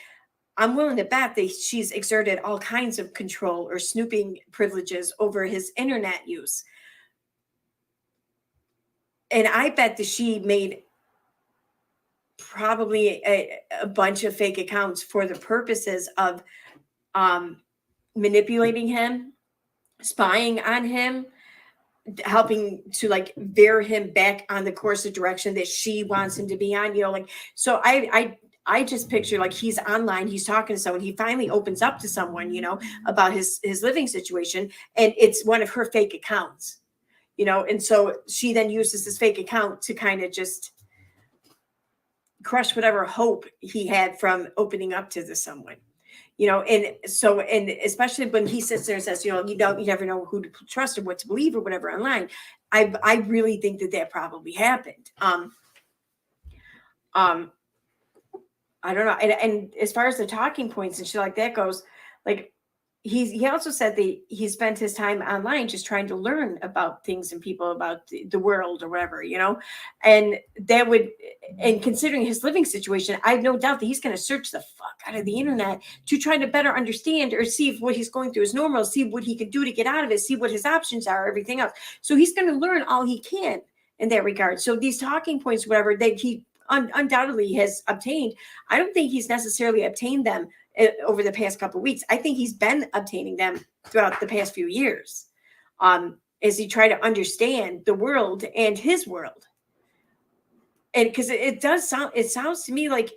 I'm willing to bet that she's exerted all kinds of control or snooping privileges over his internet use. And I bet that she made probably a bunch of fake accounts for the purposes of manipulating him, spying on him, helping to like veer him back on the course of direction that she wants him to be on. So I just picture like he's online, he's talking to someone, he finally opens up to someone, about his living situation, and it's one of her fake accounts. And so she then uses this fake account to kind of just crush whatever hope he had from opening up to this someone, and especially when he sits there and says, you never know who to trust or what to believe or whatever online. I really think that probably happened. I don't know. And as far as the talking points and shit like that goes, like, he also said that he spent his time online just trying to learn about things and people, about the world or whatever, and considering his living situation, I have no doubt that he's going to search the fuck out of the internet to try to better understand or see if what he's going through is normal, see what he can do to get out of it, see what his options are, everything else. So he's going to learn all he can in that regard. So these talking points, whatever, that he undoubtedly has obtained, I don't think he's necessarily obtained them over the past couple of weeks. I think he's been obtaining them throughout the past few years, as he tried to understand the world and his world. And because it sounds to me like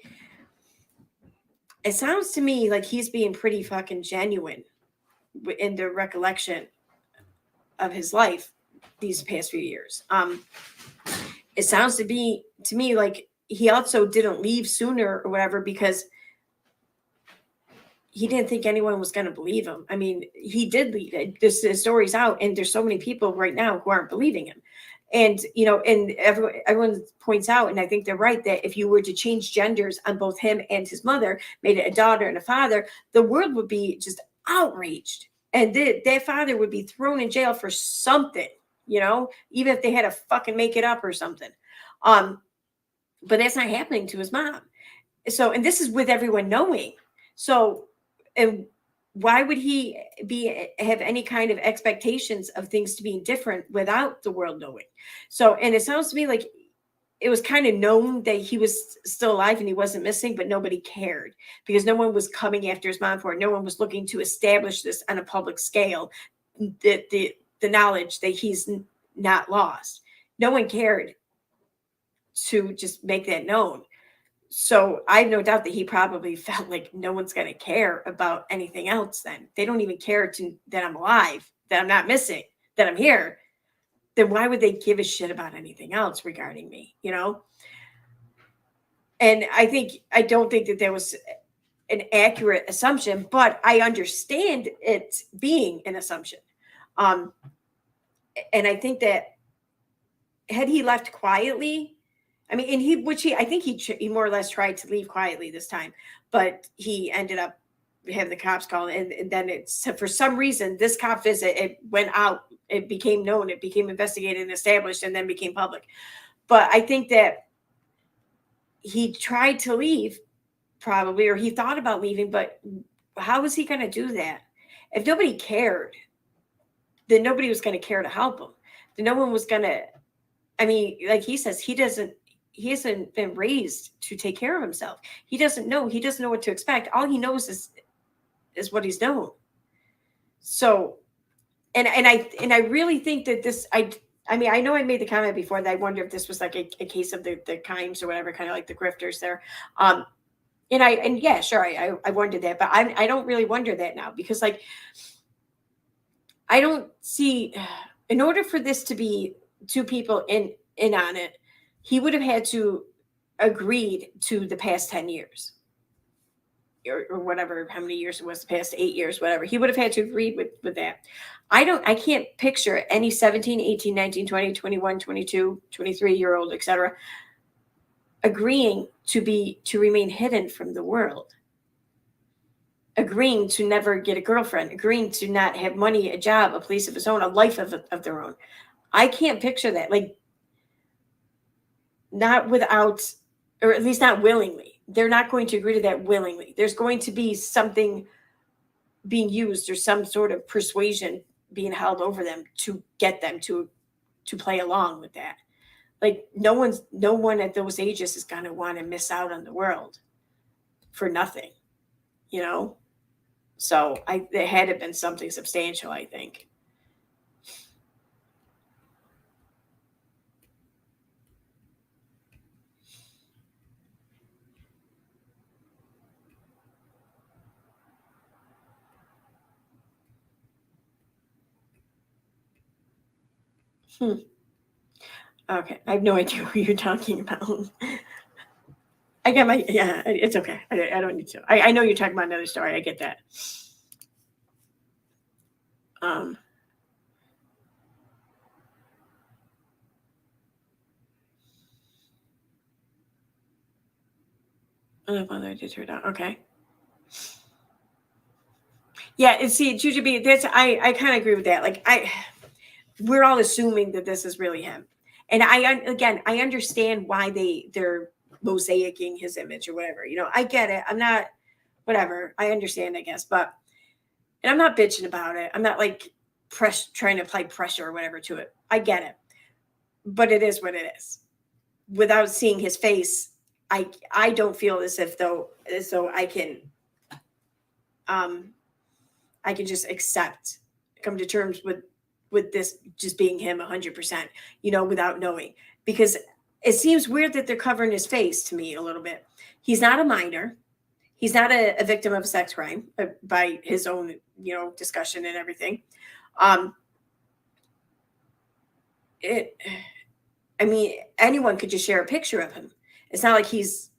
he's being pretty fucking genuine in the recollection of his life these past few years. It sounds to me like he also didn't leave sooner or whatever because he didn't think anyone was going to believe him. I mean, he did leave. The story's out, and there's so many people right now who aren't believing him. And, and everyone points out, and I think they're right, that if you were to change genders on both him and his mother, made it a daughter and a father, the world would be just outraged. And that father would be thrown in jail for something, even if they had to fucking make it up or something. But that's not happening to his mom. So, and this is with everyone knowing. So, and why would he have any kind of expectations of things to being different without the world knowing? So, and it sounds to me like it was kind of known that he was still alive and he wasn't missing, but nobody cared because no one was coming after his mom for it. No one was looking to establish this on a public scale, the knowledge that he's not lost. No one cared to just make that known. So I have no doubt that he probably felt like no one's going to care about anything else then. They don't even care that I'm alive, that I'm not missing, that I'm here. Then why would they give a shit about anything else regarding me, And I don't think that there was an accurate assumption, but I understand it being an assumption. And I think that had he left quietly, I mean, and I think he more or less tried to leave quietly this time, but he ended up having the cops call, and then for some reason, this cop visit, it went out, it became known, it became investigated and established, and then became public. But I think that he tried to leave probably, or he thought about leaving, but how was he going to do that? If nobody cared, then nobody was going to care to help him. Then no one was going to, I mean, like he says, he hasn't been raised to take care of himself. He doesn't know what to expect. All he knows is what he's known. So, and I really think that this, I mean, I know I made the comment before that I wonder if this was like a case of the Kimes or whatever, kind of like the grifters there. And yeah, sure. I wondered that, but I don't really wonder that now because like, I don't see, in order for this to be two people in on it, he would have had to agreed to the past 10 years or whatever, how many years it was, the past 8 years, whatever. He would have had to agree with that. I can't picture any 17, 18, 19, 20, 21, 22, 23-year-old, etc., agreeing to remain hidden from the world, agreeing to never get a girlfriend, agreeing to not have money, a job, a place of his own, a life of their own. I can't picture that, like, not without, or at least not willingly. They're not going to agree to that willingly. There's going to be something being used or some sort of persuasion being held over them to get them to play along with that. Like, no one at those ages is going to want to miss out on the world for nothing, you know? So there had to have been something substantial, I think. Okay, I have no idea what you're talking about. I get it's okay. I don't need to. I know you're talking about another story. I get that. I did turn down. Okay. Yeah, and see, Jujubee, that's I kind of agree with that. Like, we're all assuming that this is really him, and I understand why they're mosaicing his image or whatever. You know, I get it. I'm not, whatever. I understand, I guess, and I'm not bitching about it. I'm not like trying to apply pressure or whatever to it. I get it, but it is what it is. Without seeing his face, I don't feel as though I can just come to terms with this just being him 100%, you know, without knowing, because it seems weird that they're covering his face to me a little bit. He's not a minor. He's not a victim of a sex crime by his own, you know, discussion and everything. I mean, anyone could just share a picture of him. It's not like he's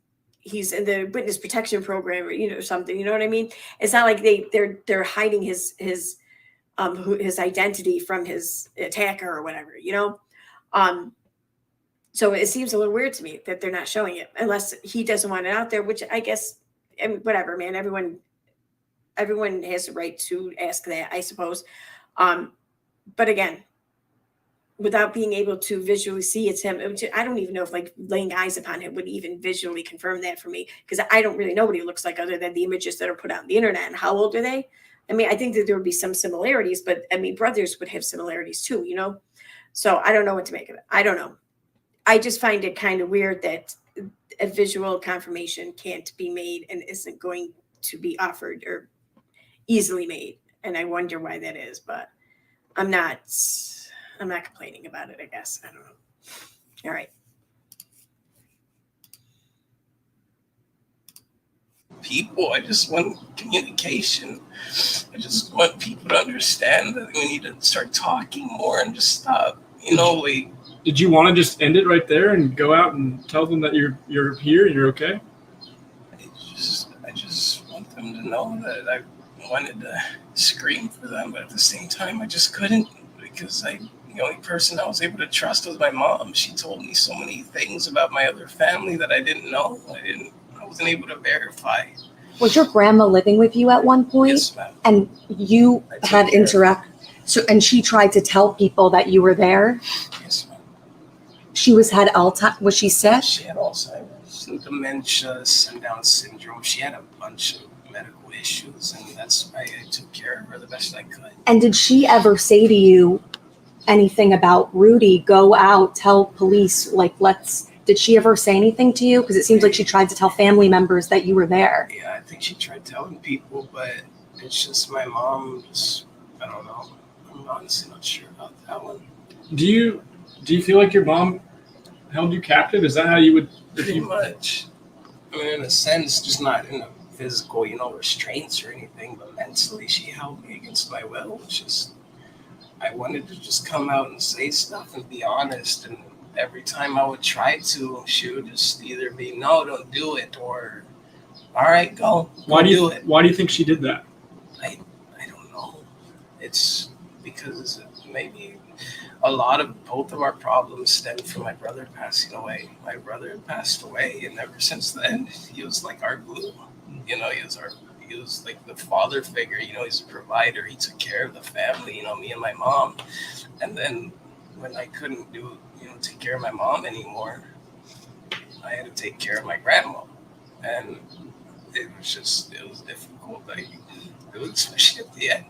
in the witness protection program or, you know, something, you know what I mean? It's not like they're hiding his identity from his attacker or whatever, you know? So it seems a little weird to me that they're not showing it unless he doesn't want it out there, which I guess, I mean, whatever, man, everyone has the right to ask that, I suppose. But again, without being able to visually see it's him, I don't even know if like laying eyes upon him would even visually confirm that for me, because I don't really know what he looks like other than the images that are put out on the internet. And how old are they? I mean, I think that there would be some similarities, but I mean, brothers would have similarities too, you know? So I don't know what to make of it. I don't know. I just find it kind of weird that a visual confirmation can't be made and isn't going to be offered or easily made. And I wonder why that is, but I'm not complaining about it, I guess. I don't know. All right. People, I just want communication. I just want people to understand that we need to start talking more and just stop. You know, like. Did you want to just end it right there and go out and tell them that you're here and you're okay? I just want them to know that I wanted to scream for them, but at the same time, I just couldn't, because the only person I was able to trust was my mom. She told me so many things about my other family that I didn't know. I wasn't able to verify. Was your grandma living with you at one point? Yes, ma'am. And you had and she tried to tell people that you were there? Yes, ma'am. She had Alzheimer's. Was she sick? She had Alzheimer's, dementia, Down syndrome. She had a bunch of medical issues, and that's why I took care of her the best I could. And did she ever say to you anything about Rudy, go out, tell police, like, did she ever say anything to you? Because it seems like she tried to tell family members that you were there. Yeah, I think she tried telling people, but it's just my mom, I don't know. I'm honestly not sure about that one. Do you feel like your mom held you captive? Is that how you would? Pretty much. I mean, in a sense, just not in a physical, restraints or anything, but mentally she held me against my will. It's just, I wanted to just come out and say stuff and be honest. And every time I would try to, she would just either be, no, don't do it, or all right, go. Why do do you it? Why do you think she did that? I don't know. It's because maybe a lot of both of our problems stemmed from my brother passing away. My brother passed away, and ever since then, he was like our glue. You know, he was like the father figure. You know, he's a provider. He took care of the family. You know, me and my mom. And then when I couldn't take care of my mom anymore, I had to take care of my grandma, and it was difficult. Like, it was, especially at the end.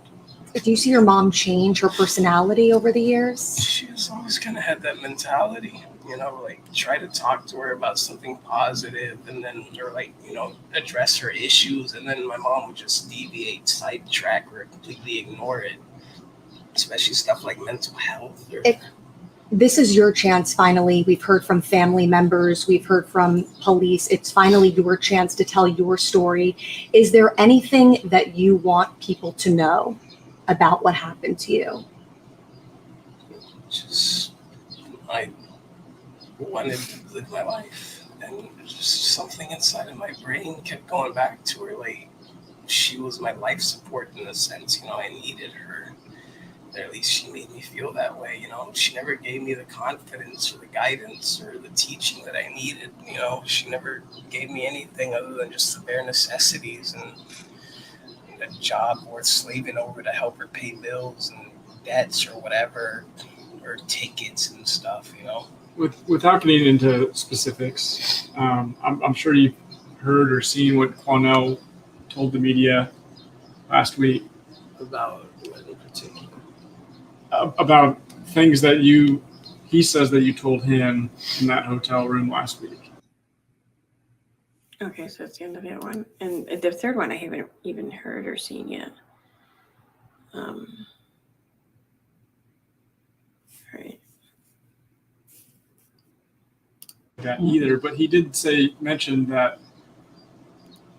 Do you see your mom change her personality over the years? She's always kind of had that mentality, you know, like try to talk to her about something positive, and then, or like, you know, address her issues, and then my mom would just deviate, sidetrack, or completely ignore it, especially stuff like mental health. This is your chance finally. We've heard from family members, we've heard from police. It's finally your chance to tell your story. Is there anything that you want people to know about what happened to you? Just, I wanted to live my life, and just something inside of my brain kept going back to her. Like, she was my life support in a sense, you know, I needed her. Or at least she made me feel that way, you know. She never gave me the confidence or the guidance or the teaching that I needed, you know. She never gave me anything other than just the bare necessities and a job worth slaving over to help her pay bills and debts or whatever, or tickets and stuff, you know. Without getting into specifics, I'm sure you've heard or seen what Quanell told the media last week About what in particular? About things that he says that you told him in that hotel room last week. Okay, so it's the end of that one. And the third one I haven't even heard or seen yet. All right. That either, but he did mention that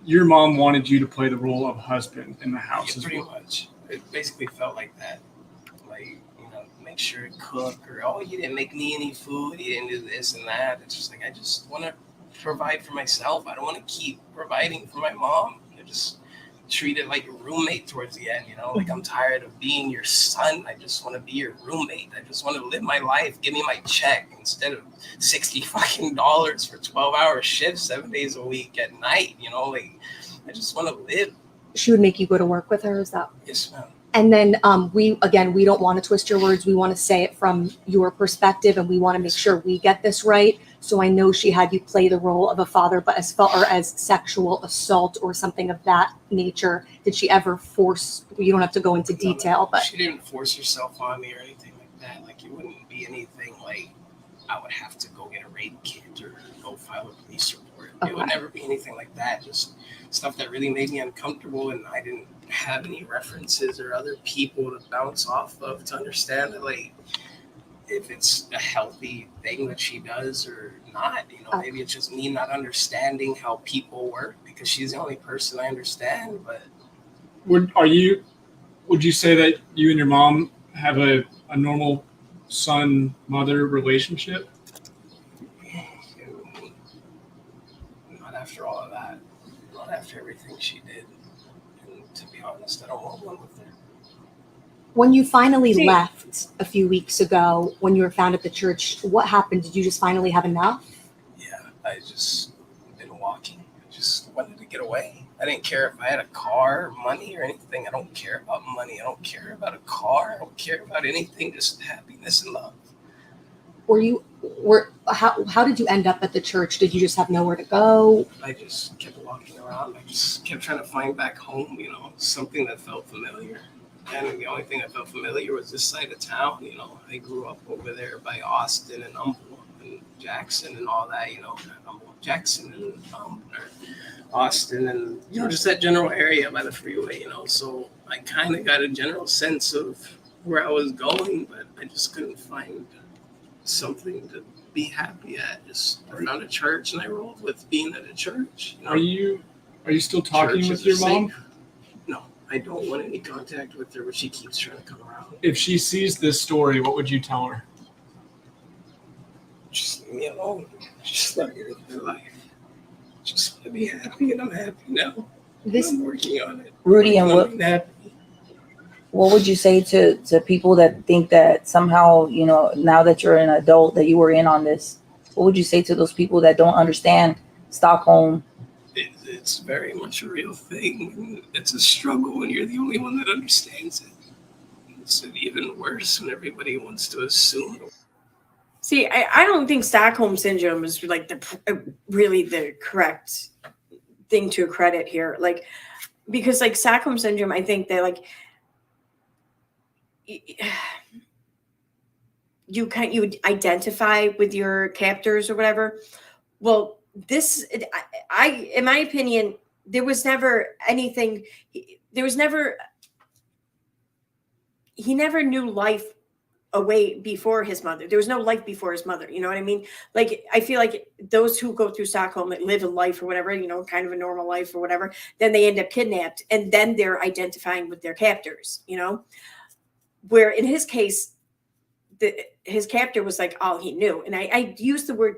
your mom wanted you to play the role of husband in the house. Yeah, pretty much. It basically felt like that. Like, you know, make sure to cook, or, oh, you didn't make me any food, you didn't do this and that. It's just like, I just want to provide for myself. I don't want to keep providing for my mom. I just treat it like a roommate towards the end, you know, like, I'm tired of being your son. I just want to be your roommate. I just want to live my life. Give me my check instead of $60 fucking for 12-hour shifts 7 days a week at night, you know, like, I just want to live. She would make you go to work with her, is that? Yes, ma'am. And then we don't want to twist your words. We want to say it from your perspective, and we want to make sure we get this right. So I know she had you play the role of a father, but as far as sexual assault or something of that nature, did she ever force? You don't have to go into detail, but she didn't force herself on me or anything like that. Like, it wouldn't be anything like I would have to go get a rape kit or go file a police report. Okay. It would never be anything like that. Just stuff that really made me uncomfortable, and I didn't have any references or other people to bounce off of to understand that, like, if it's a healthy thing that she does or not, you know, maybe it's just me not understanding how people work, because she's the only person I understand. But would you say that you and your mom have a normal son-mother relationship? Not after all of that. Not after everything she did. And to be honest, I don't want one with her. when you finally left a few weeks ago, when you were found at the church, what happened? Did you just finally have enough? Yeah, I just been walking. I just wanted to get away. I didn't care if I had a car, or money, or anything. I don't care about money. I don't care about a car. I don't care about anything. Just happiness and love. How did you end up at the church? Did you just have nowhere to go? I just kept walking around. I just kept trying to find back home, you know, something that felt familiar. And the only thing that felt familiar was this side of town, you know. I grew up over there by Austin and Humble and Jackson and all that, you know. Jackson and Austin and, you know, just that general area by the freeway, you know. So I kind of got a general sense of where I was going, but I just couldn't find something to be happy at. I found a church and I rolled with being at a church. You know? Are you still talking with your mom? No, I don't want any contact with her, but she keeps trying to come around. If she sees this story, what would you tell her? Just leave me alone. Just let me live my life. Just let me be happy, and I'm happy now. I'm working on it. Rudy, and what would you say to people that think that somehow, you know, now that you're an adult, that you were in on this? What would you say to those people that don't understand Stockholm? It's very much a real thing. It's a struggle when you're the only one that understands it. It's even worse when everybody wants to assume. See, I don't think Stockholm syndrome is like really the correct thing to credit here. Like, because like Stockholm syndrome, I think that like you identify with your captors or whatever. Well, this, I in my opinion, there was never anything. He never knew life away before his mother. There was no life before his mother. You know what I mean? Like, I feel like those who go through Stockholm, that live a life or whatever, you know, kind of a normal life or whatever, then they end up kidnapped, and then they're identifying with their captors, you know, where in his case, his captor was like all he knew. And I use the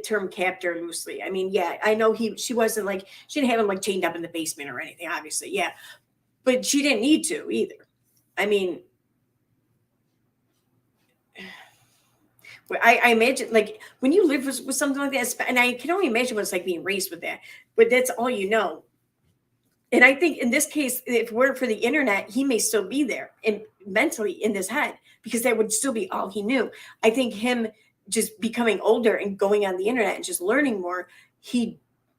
term captor loosely. I mean, yeah, I know she wasn't like, she didn't have him like chained up in the basement or anything, obviously. Yeah. But she didn't need to either. I mean, I imagine, like, when you live with something like that, and I can only imagine what it's like being raised with that, but that's all you know. And I think in this case, if it weren't for the internet, he may still be there and mentally in his head, because that would still be all he knew. I think him just becoming older and going on the internet and just learning more,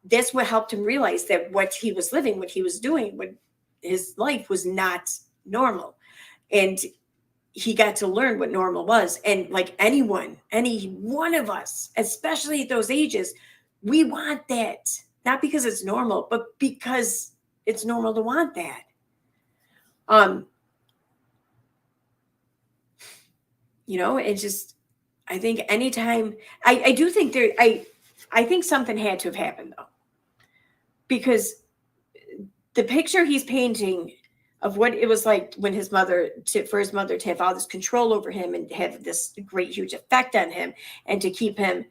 that's what helped him realize that what he was living, what he was doing, what his life was not normal. And he got to learn what normal was. And like any one of us, especially at those ages, we want that. Not because it's normal, but because it's normal to want that. You know, it's just, I think anytime, I do think I think something had to have happened though. Because the picture he's painting of what it was like when for his mother to have all this control over him and have this great, huge effect on him, and to keep him,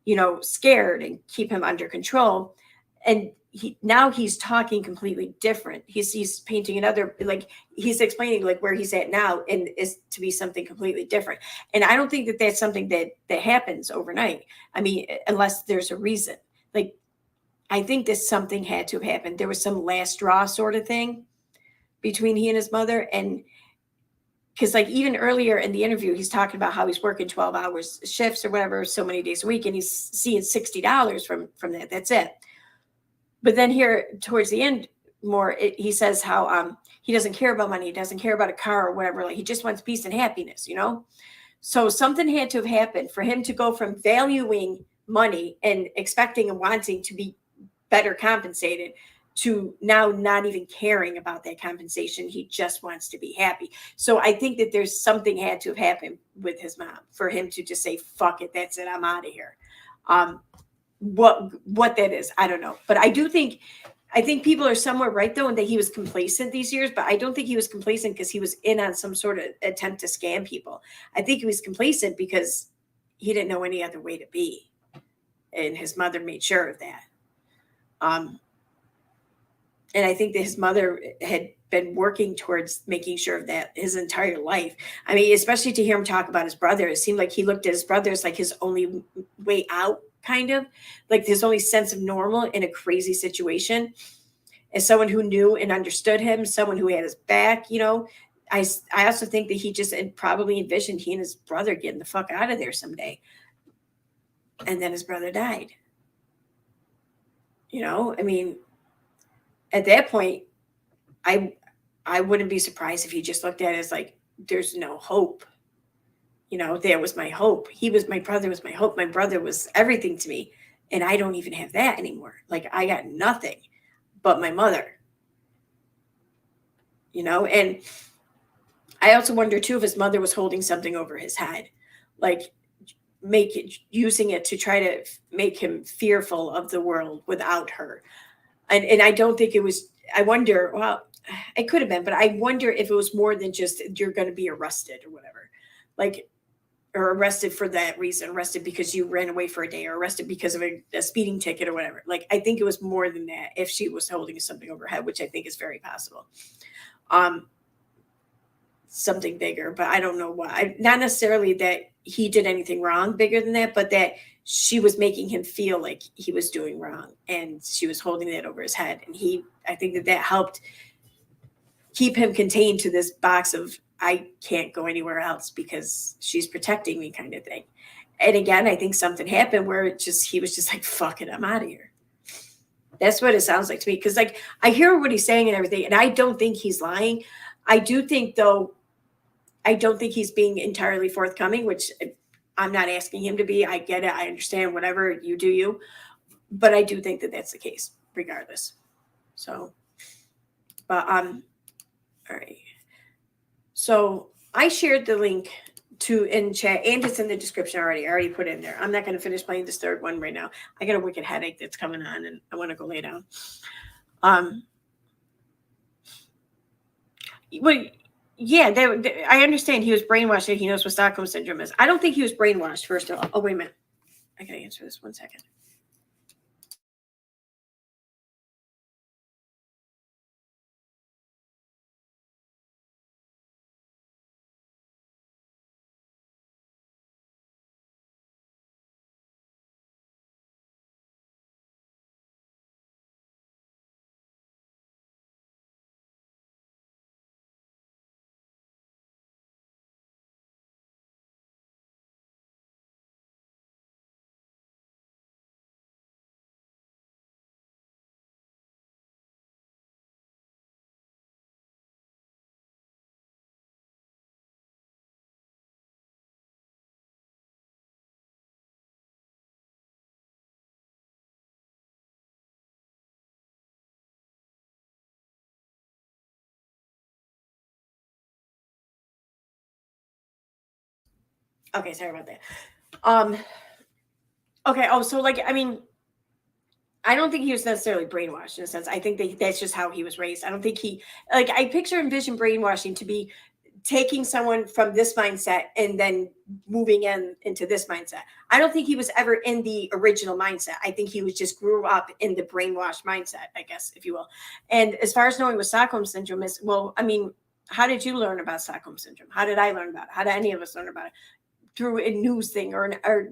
you know, scared and keep him under control. And now he's talking completely different. He's painting another, like, he's explaining like where he's at now, and is to be something completely different. And I don't think that that's something that happens overnight. I mean, unless there's a reason. Like, I think that something had to have happened. There was some last straw sort of thing between he and his mother. And because like even earlier in the interview, he's talking about how he's working 12 hours shifts or whatever, so many days a week, and he's seeing $60 from that. That's it. But then here towards the end more, he says how he doesn't care about money. He doesn't care about a car or whatever. Like, he just wants peace and happiness, you know? So something had to have happened for him to go from valuing money and expecting and wanting to be better compensated to now not even caring about that compensation. He just wants to be happy. So I think that there's something had to have happened with his mom for him to just say, fuck it, that's it, I'm out of here. What that is, I don't know. But I think people are somewhere right though, and that he was complacent these years, but I don't think he was complacent because he was in on some sort of attempt to scam people. I think he was complacent because he didn't know any other way to be. And his mother made sure of that. And I think that his mother had been working towards making sure of that his entire life. I mean, especially to hear him talk about his brother, it seemed like he looked at his brother as like his only way out, kind of like his only sense of normal in a crazy situation. As someone who knew and understood him, someone who had his back, you know, I also think that he just probably envisioned he and his brother getting the fuck out of there someday. And then his brother died. You know, I mean, at that point, I wouldn't be surprised if he just looked at it as like, there's no hope. You know, that was my hope. My brother was my hope. My brother was everything to me. And I don't even have that anymore. Like, I got nothing but my mother. You know, and I also wonder too if his mother was holding something over his head, like using it to try to make him fearful of the world without her. And I don't think it was, I wonder, well, it could have been, but I wonder if it was more than just you're going to be arrested or whatever, like, or arrested for that reason, arrested because you ran away for a day, or arrested because of a speeding ticket or whatever. Like, I think it was more than that if she was holding something over her head, which I think is very possible. Something bigger, but I don't know why. Not necessarily that he did anything wrong bigger than that, but that she was making him feel like he was doing wrong, and she was holding that over his head. And I think that helped keep him contained to this box of, I can't go anywhere else because she's protecting me, kind of thing. And again, I think something happened where he was just like, fuck it, I'm out of here. That's what it sounds like to me. Cause like, I hear what he's saying and everything, and I don't think he's lying. I do think though, I don't think he's being entirely forthcoming, which I'm not asking him to be. I get it. I understand, whatever, you do you. But I do think that that's the case regardless. So, but, all right. So I shared the link in chat, and it's in the description already. I already put it in there. I'm not going to finish playing this third one right now. I got a wicked headache that's coming on, and I want to go lay down. Well, yeah, I understand he was brainwashed and he knows what Stockholm syndrome is. I don't think he was brainwashed, first of all. Oh, wait a minute. I got to answer this 1 second. Okay, sorry about that. Okay. Oh, so like, I mean, I don't think he was necessarily brainwashed in a sense. I think that that's just how he was raised. I don't think I picture and envision brainwashing to be taking someone from this mindset and then moving into this mindset. I don't think he was ever in the original mindset. I think he was just grew up in the brainwashed mindset, I guess, if you will. And as far as knowing what Stockholm syndrome is, well, I mean, how did you learn about Stockholm syndrome? How did I learn about it? How did any of us learn about it? Through a news thing or a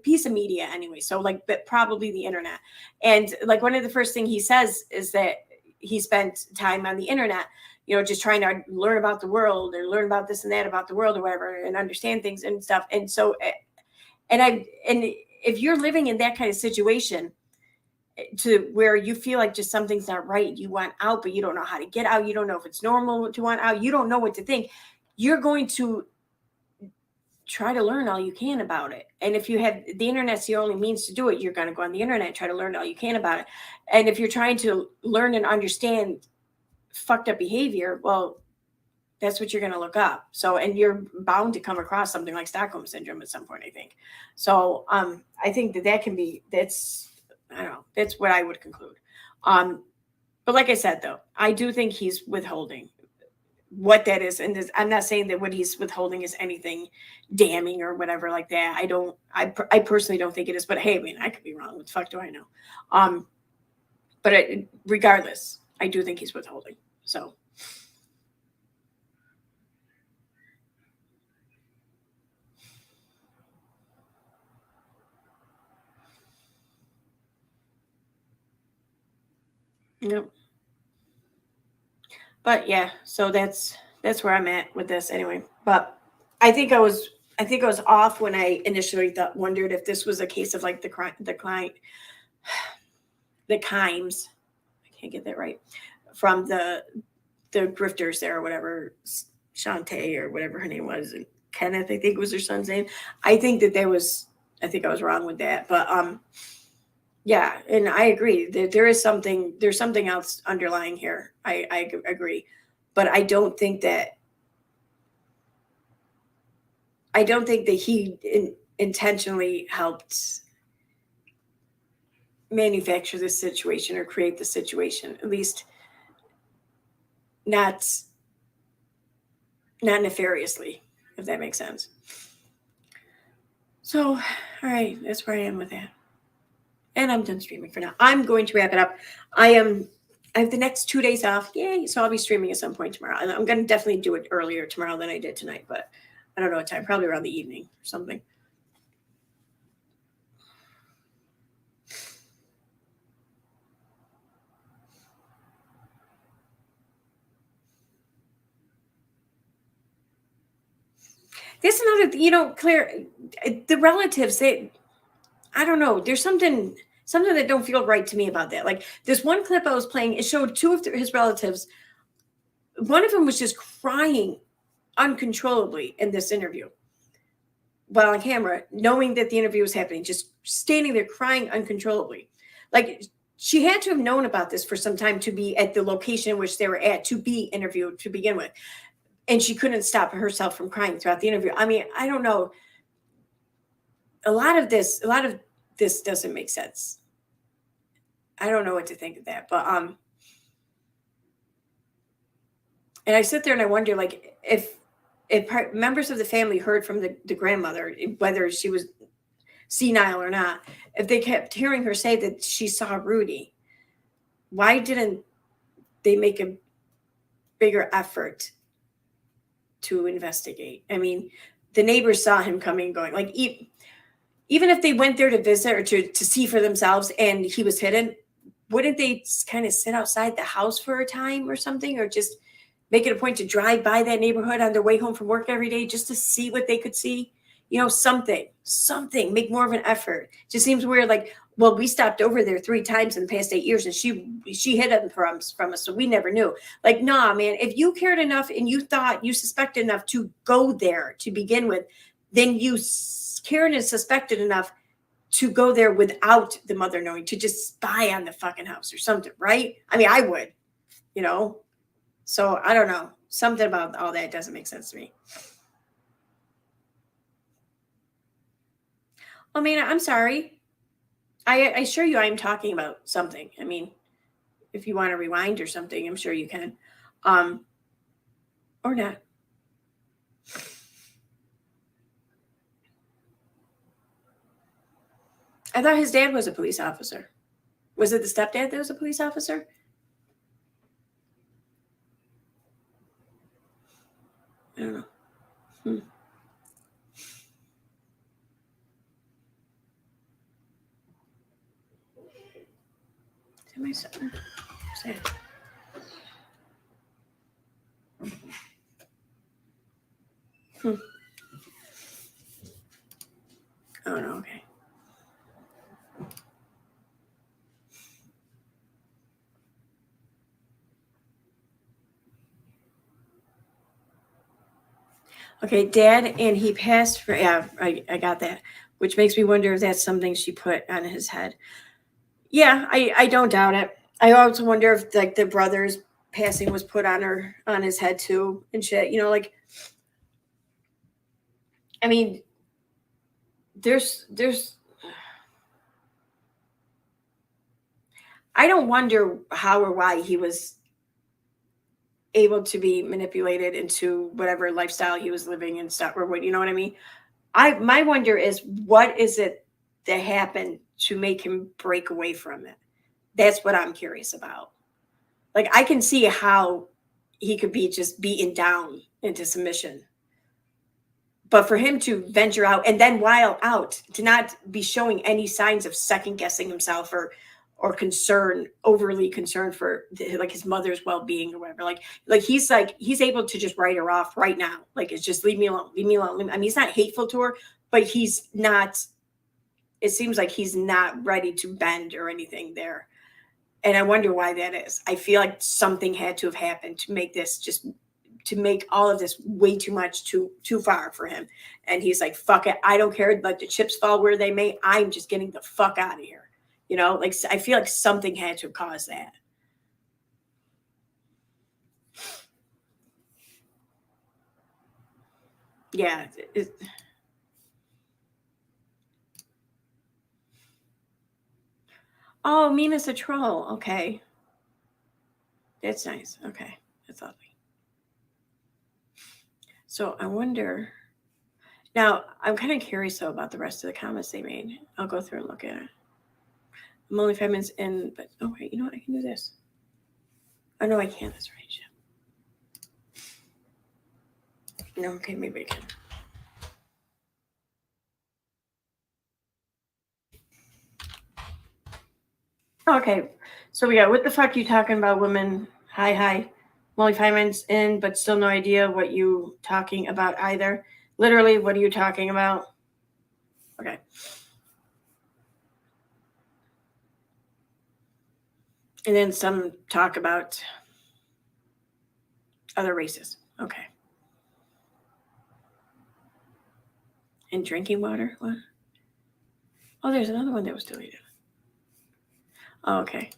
piece of media anyway. So like, but probably the internet. And like one of the first things he says is that he spent time on the internet, just trying to learn about the world or learn about this and that about the world or whatever, and understand things and stuff. And so, and if you're living in that kind of situation to where you feel like just something's not right, you want out, but you don't know how to get out. You don't know if it's normal to want out. You don't know what to think. You're going to try to learn all you can about it. And if you have the internet's the only means to do it, you're going to go on the internet and try to learn all you can about it. And if you're trying to learn and understand fucked up behavior, well, that's what you're going to look up. So, and you're bound to come across something like Stockholm syndrome at some point, I think. So, I think that's what I would conclude. But like I said, though, I do think he's withholding. What that is, and I'm not saying that what he's withholding is anything damning or whatever like that. I personally don't think it is, but hey, I mean, I could be wrong. What the fuck do I know? But regardless, I do think he's withholding. So. Yep. But yeah, so that's where I'm at with this anyway. But I think I was off when I initially wondered if this was a case of like the Kimes, I can't get that right, from the grifters there or whatever, Shantae or whatever her name was, and Kenneth, I think was her son's name. I think I was wrong with that, but yeah, and I agree that there's something else underlying here. I agree, but I don't think that he intentionally helped manufacture this situation or create the situation. At least not nefariously, if that makes sense. So, all right, that's where I am with that. And I'm done streaming for now. I'm going to wrap it up. I have the next 2 days off. Yay. So I'll be streaming at some point tomorrow. And I'm going to definitely do it earlier tomorrow than I did tonight, but I don't know what time, probably around the evening or something. There's another, Claire, the relatives, I don't know. There's something that don't feel right to me about that. Like this one clip I was playing, it showed two of his relatives. One of them was just crying uncontrollably in this interview while on camera, knowing that the interview was happening, just standing there crying uncontrollably. Like she had to have known about this for some time to be at the location in which they were at to be interviewed to begin with. And she couldn't stop herself from crying throughout the interview. I mean, I don't know. A lot of this doesn't make sense. I don't know what to think of that, but and I sit there and I wonder, like, if members of the family heard from the grandmother, whether she was senile or not, if they kept hearing her say that she saw Rudy, why didn't they make a bigger effort to investigate? I mean, the neighbors saw him coming and going. Like, even if they went there to visit or to see for themselves and he was hidden, wouldn't they kind of sit outside the house for a time or something, or just make it a point to drive by that neighborhood on their way home from work every day just to see what they could see? Something, make more of an effort. Just seems weird. Like, well, we stopped over there 3 times in the past 8 years and she hid it from us. So we never knew. Like, nah, man, if you cared enough and you thought you suspected enough to go there to begin with, then you cared and suspected enough to go there without the mother knowing, to just spy on the fucking house or something, right? I mean, I would, So I don't know. Something about all that doesn't make sense to me. I mean, I'm sorry. I assure you I'm talking about something. I mean, if you want to rewind or something, I'm sure you can. Or not. I thought his dad was a police officer. Was it the stepdad that was a police officer? I don't know. Am I something? Oh no, okay. Okay, dad, and he passed for, yeah, I got that, which makes me wonder if that's something she put on his head. Yeah, I don't doubt it. I also wonder if like the brother's passing was put on his head too and shit. Like, I mean, there's I don't wonder how or why he was able to be manipulated into whatever lifestyle he was living and stuff, or what, you know what I mean? My wonder is, what is it that happened to make him break away from it? That's what I'm curious about. Like, I can see how he could be just beaten down into submission. But for him to venture out, and then while out, to not be showing any signs of second guessing himself or overly concerned for like his mother's well-being or whatever. Like he's able to just write her off right now. Like, it's just leave me alone. I mean, he's not hateful to her, but he's not, it seems like he's not ready to bend or anything there. And I wonder why that is. I feel like something had to have happened to make all of this way too much, too far for him. And he's like, fuck it. I don't care. Let the chips fall where they may. I'm just getting the fuck out of here. Like, I feel like something had to cause that. Yeah. Oh, Mina's a troll. Okay. That's nice. Okay. That's lovely. So I wonder. Now, I'm kind of curious, though, about the rest of the comments they made. I'll go through and look at it. I'm only 5 minutes in, but oh, wait, you know what? I can do this. Oh, no, I can't. That's right. Yeah. No, okay, maybe I can. Okay, so we got, what the fuck you talking about, women? Hi. I'm only 5 minutes in, but still no idea what you talking about either. Literally, what are you talking about? Okay. And then some talk about other races. Okay. And drinking water? What? Oh, there's another one that was deleted. Oh, okay.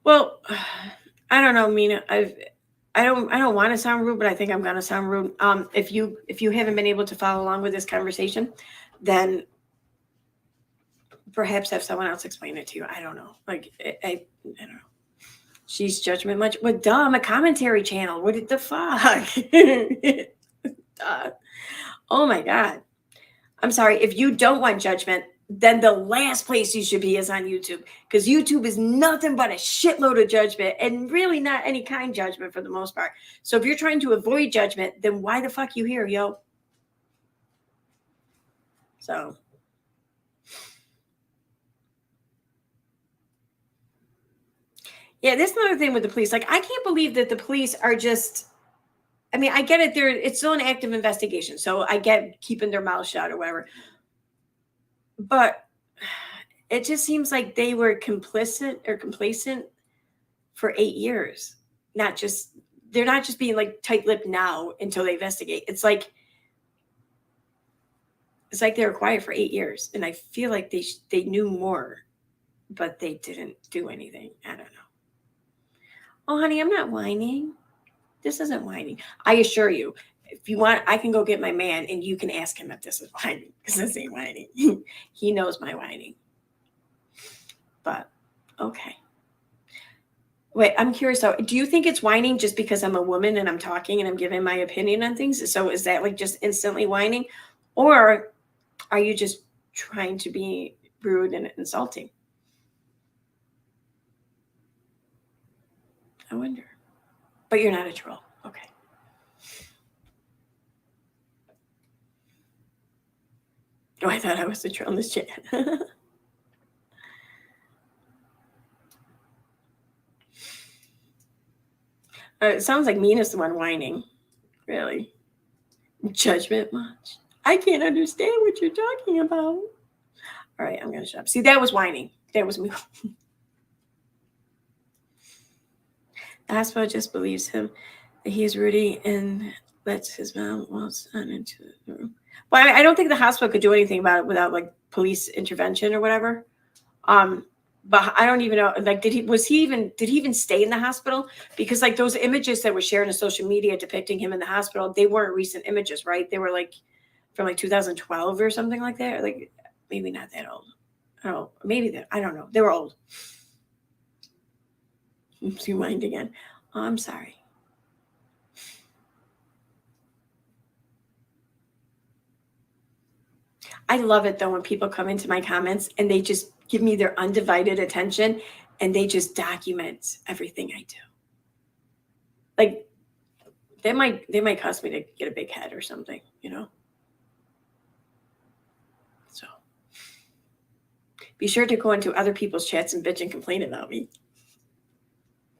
Well, I don't know, Mina. I don't want to sound rude, but I think I'm gonna sound rude. If you haven't been able to follow along with this conversation, then perhaps have someone else explain it to you. I don't know. Like I don't know. She's judgment much. But dumb, a commentary channel. What the fuck? Oh my God. I'm sorry. If you don't want judgment, then the last place you should be is on YouTube, because YouTube is nothing but a shitload of judgment, and really not any kind judgment for the most part. So if you're trying to avoid judgment, then why the fuck you here, yo? So. Yeah, that's another thing with the police. Like, I can't believe that the police are just, I mean, I get it. It's still an active investigation. So I get keeping their mouth shut or whatever. But it just seems like they were complacent for 8 years. They're not just being like tight-lipped now until they investigate. It's like they were quiet for 8 years. And I feel like they knew more, but they didn't do anything. I don't know. Oh, honey, I'm not whining. This isn't whining. I assure you, if you want, I can go get my man and you can ask him if this is whining, because this ain't whining. He knows my whining. But, okay. Wait, I'm curious though. Do you think it's whining just because I'm a woman and I'm talking and I'm giving my opinion on things? So is that like just instantly whining? Or are you just trying to be rude and insulting? I wonder. But you're not a troll. Okay. Oh, I thought I was the troll in this chat. It sounds like Mina's the one whining. Really? Judgment much? I can't understand what you're talking about. All right, I'm going to shut up. See, that was whining. That was me. The hospital just believes him that he is Rudy and lets his mom waltz on into the room. Well, I don't think the hospital could do anything about it without like police intervention or whatever. But I don't even know. Like, did he even stay in the hospital? Because like those images that were shared on social media depicting him in the hospital, they weren't recent images, right? They were like from like 2012 or something like that. Or like maybe not that old. Oh, maybe that. I don't know. They were old. Oops, you mind again. Oh, I'm sorry. I love it though when people come into my comments and they just give me their undivided attention and they just document everything I do. Like they might cost me to get a big head or something, you know? So be sure to go into other people's chats and bitch and complain about me.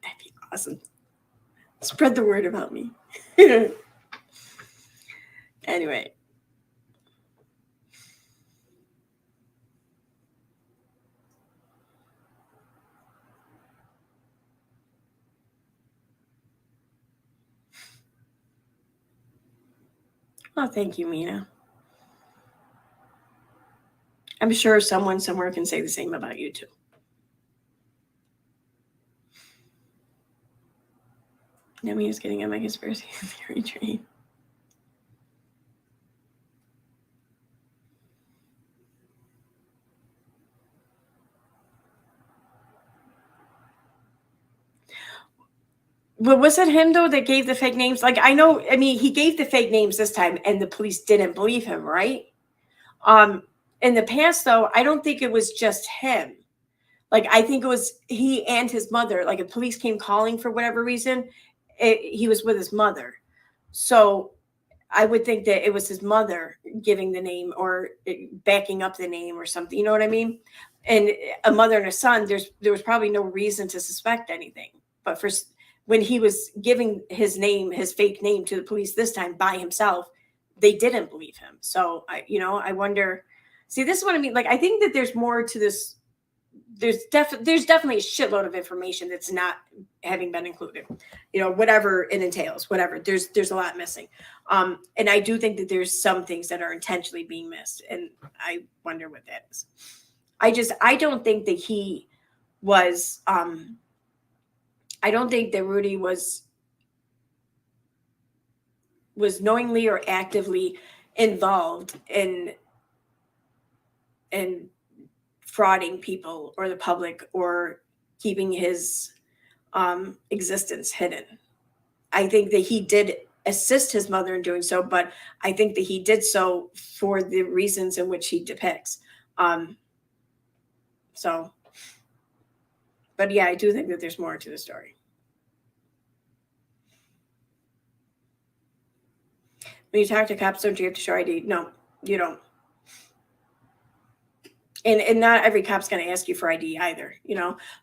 That'd be awesome. Spread the word about me. Anyway. Oh, thank you, Mina. I'm sure someone somewhere can say the same about you too. Now Mina's getting on my conspiracy theory train. Well, was it him though that gave the fake names? Like I know, I mean, he gave the fake names this time, and the police didn't believe him, right? In the past, though, I don't think it was just him. Like I think it was he and his mother. Like if police came calling for whatever reason, he was with his mother. So I would think that it was his mother giving the name or backing up the name or something. You know what I mean? And a mother and a son, there was probably no reason to suspect anything. But when he was giving his name, his fake name to the police this time by himself, they didn't believe him. So I wonder. See, this is what I mean. Like I think that there's more to this. There's definitely a shitload of information that's not having been included. Whatever it entails, whatever. There's a lot missing. And I do think that there's some things that are intentionally being missed, and I wonder what that is. I don't think that he was. I don't think that Rudy was knowingly or actively involved in frauding people or the public or keeping his existence hidden. I think that he did assist his mother in doing so, but I think that he did so for the reasons in which he depicts. But yeah, I do think that there's more to the story. When you talk to cops, don't you have to show ID? No, you don't. And not every cop's going to ask you for ID either,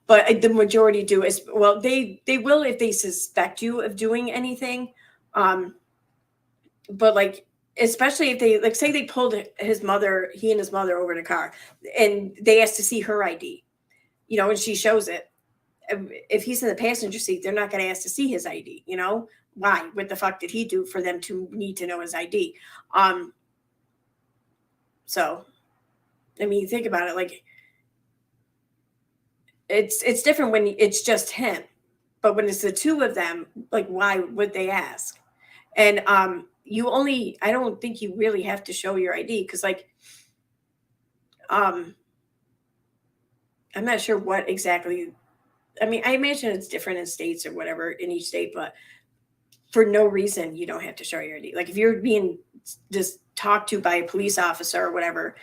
but the majority do. Well, they will if they suspect you of doing anything. But like, especially if they like say they pulled he and his mother over in a car and they asked to see her ID, and she shows it. If he's in the passenger seat, they're not going to ask to see his ID, Why? What the fuck did he do for them to need to know his ID? So, I mean, you think about it, like it's different when it's just him, but when it's the two of them, like why would they ask? And I don't think you really have to show your ID because like I'm not sure what exactly. I mean, I imagine it's different in states or whatever in each state, but for no reason you don't have to show your ID. Like if you're being just talked to by a police officer or whatever,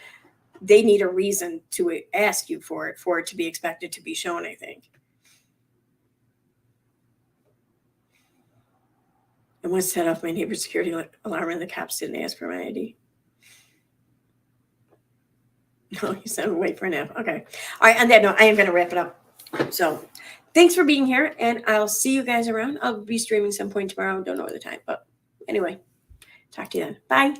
they need a reason to ask you for it to be expected to be shown, I think. I once set off my neighbor's security alarm and the cops didn't ask for my ID. No, you said wait for a nap. Okay. All right. On that note, I am going to wrap it up. So thanks for being here, and I'll see you guys around. I'll be streaming some point tomorrow. Don't know the time, but anyway, talk to you then. Bye.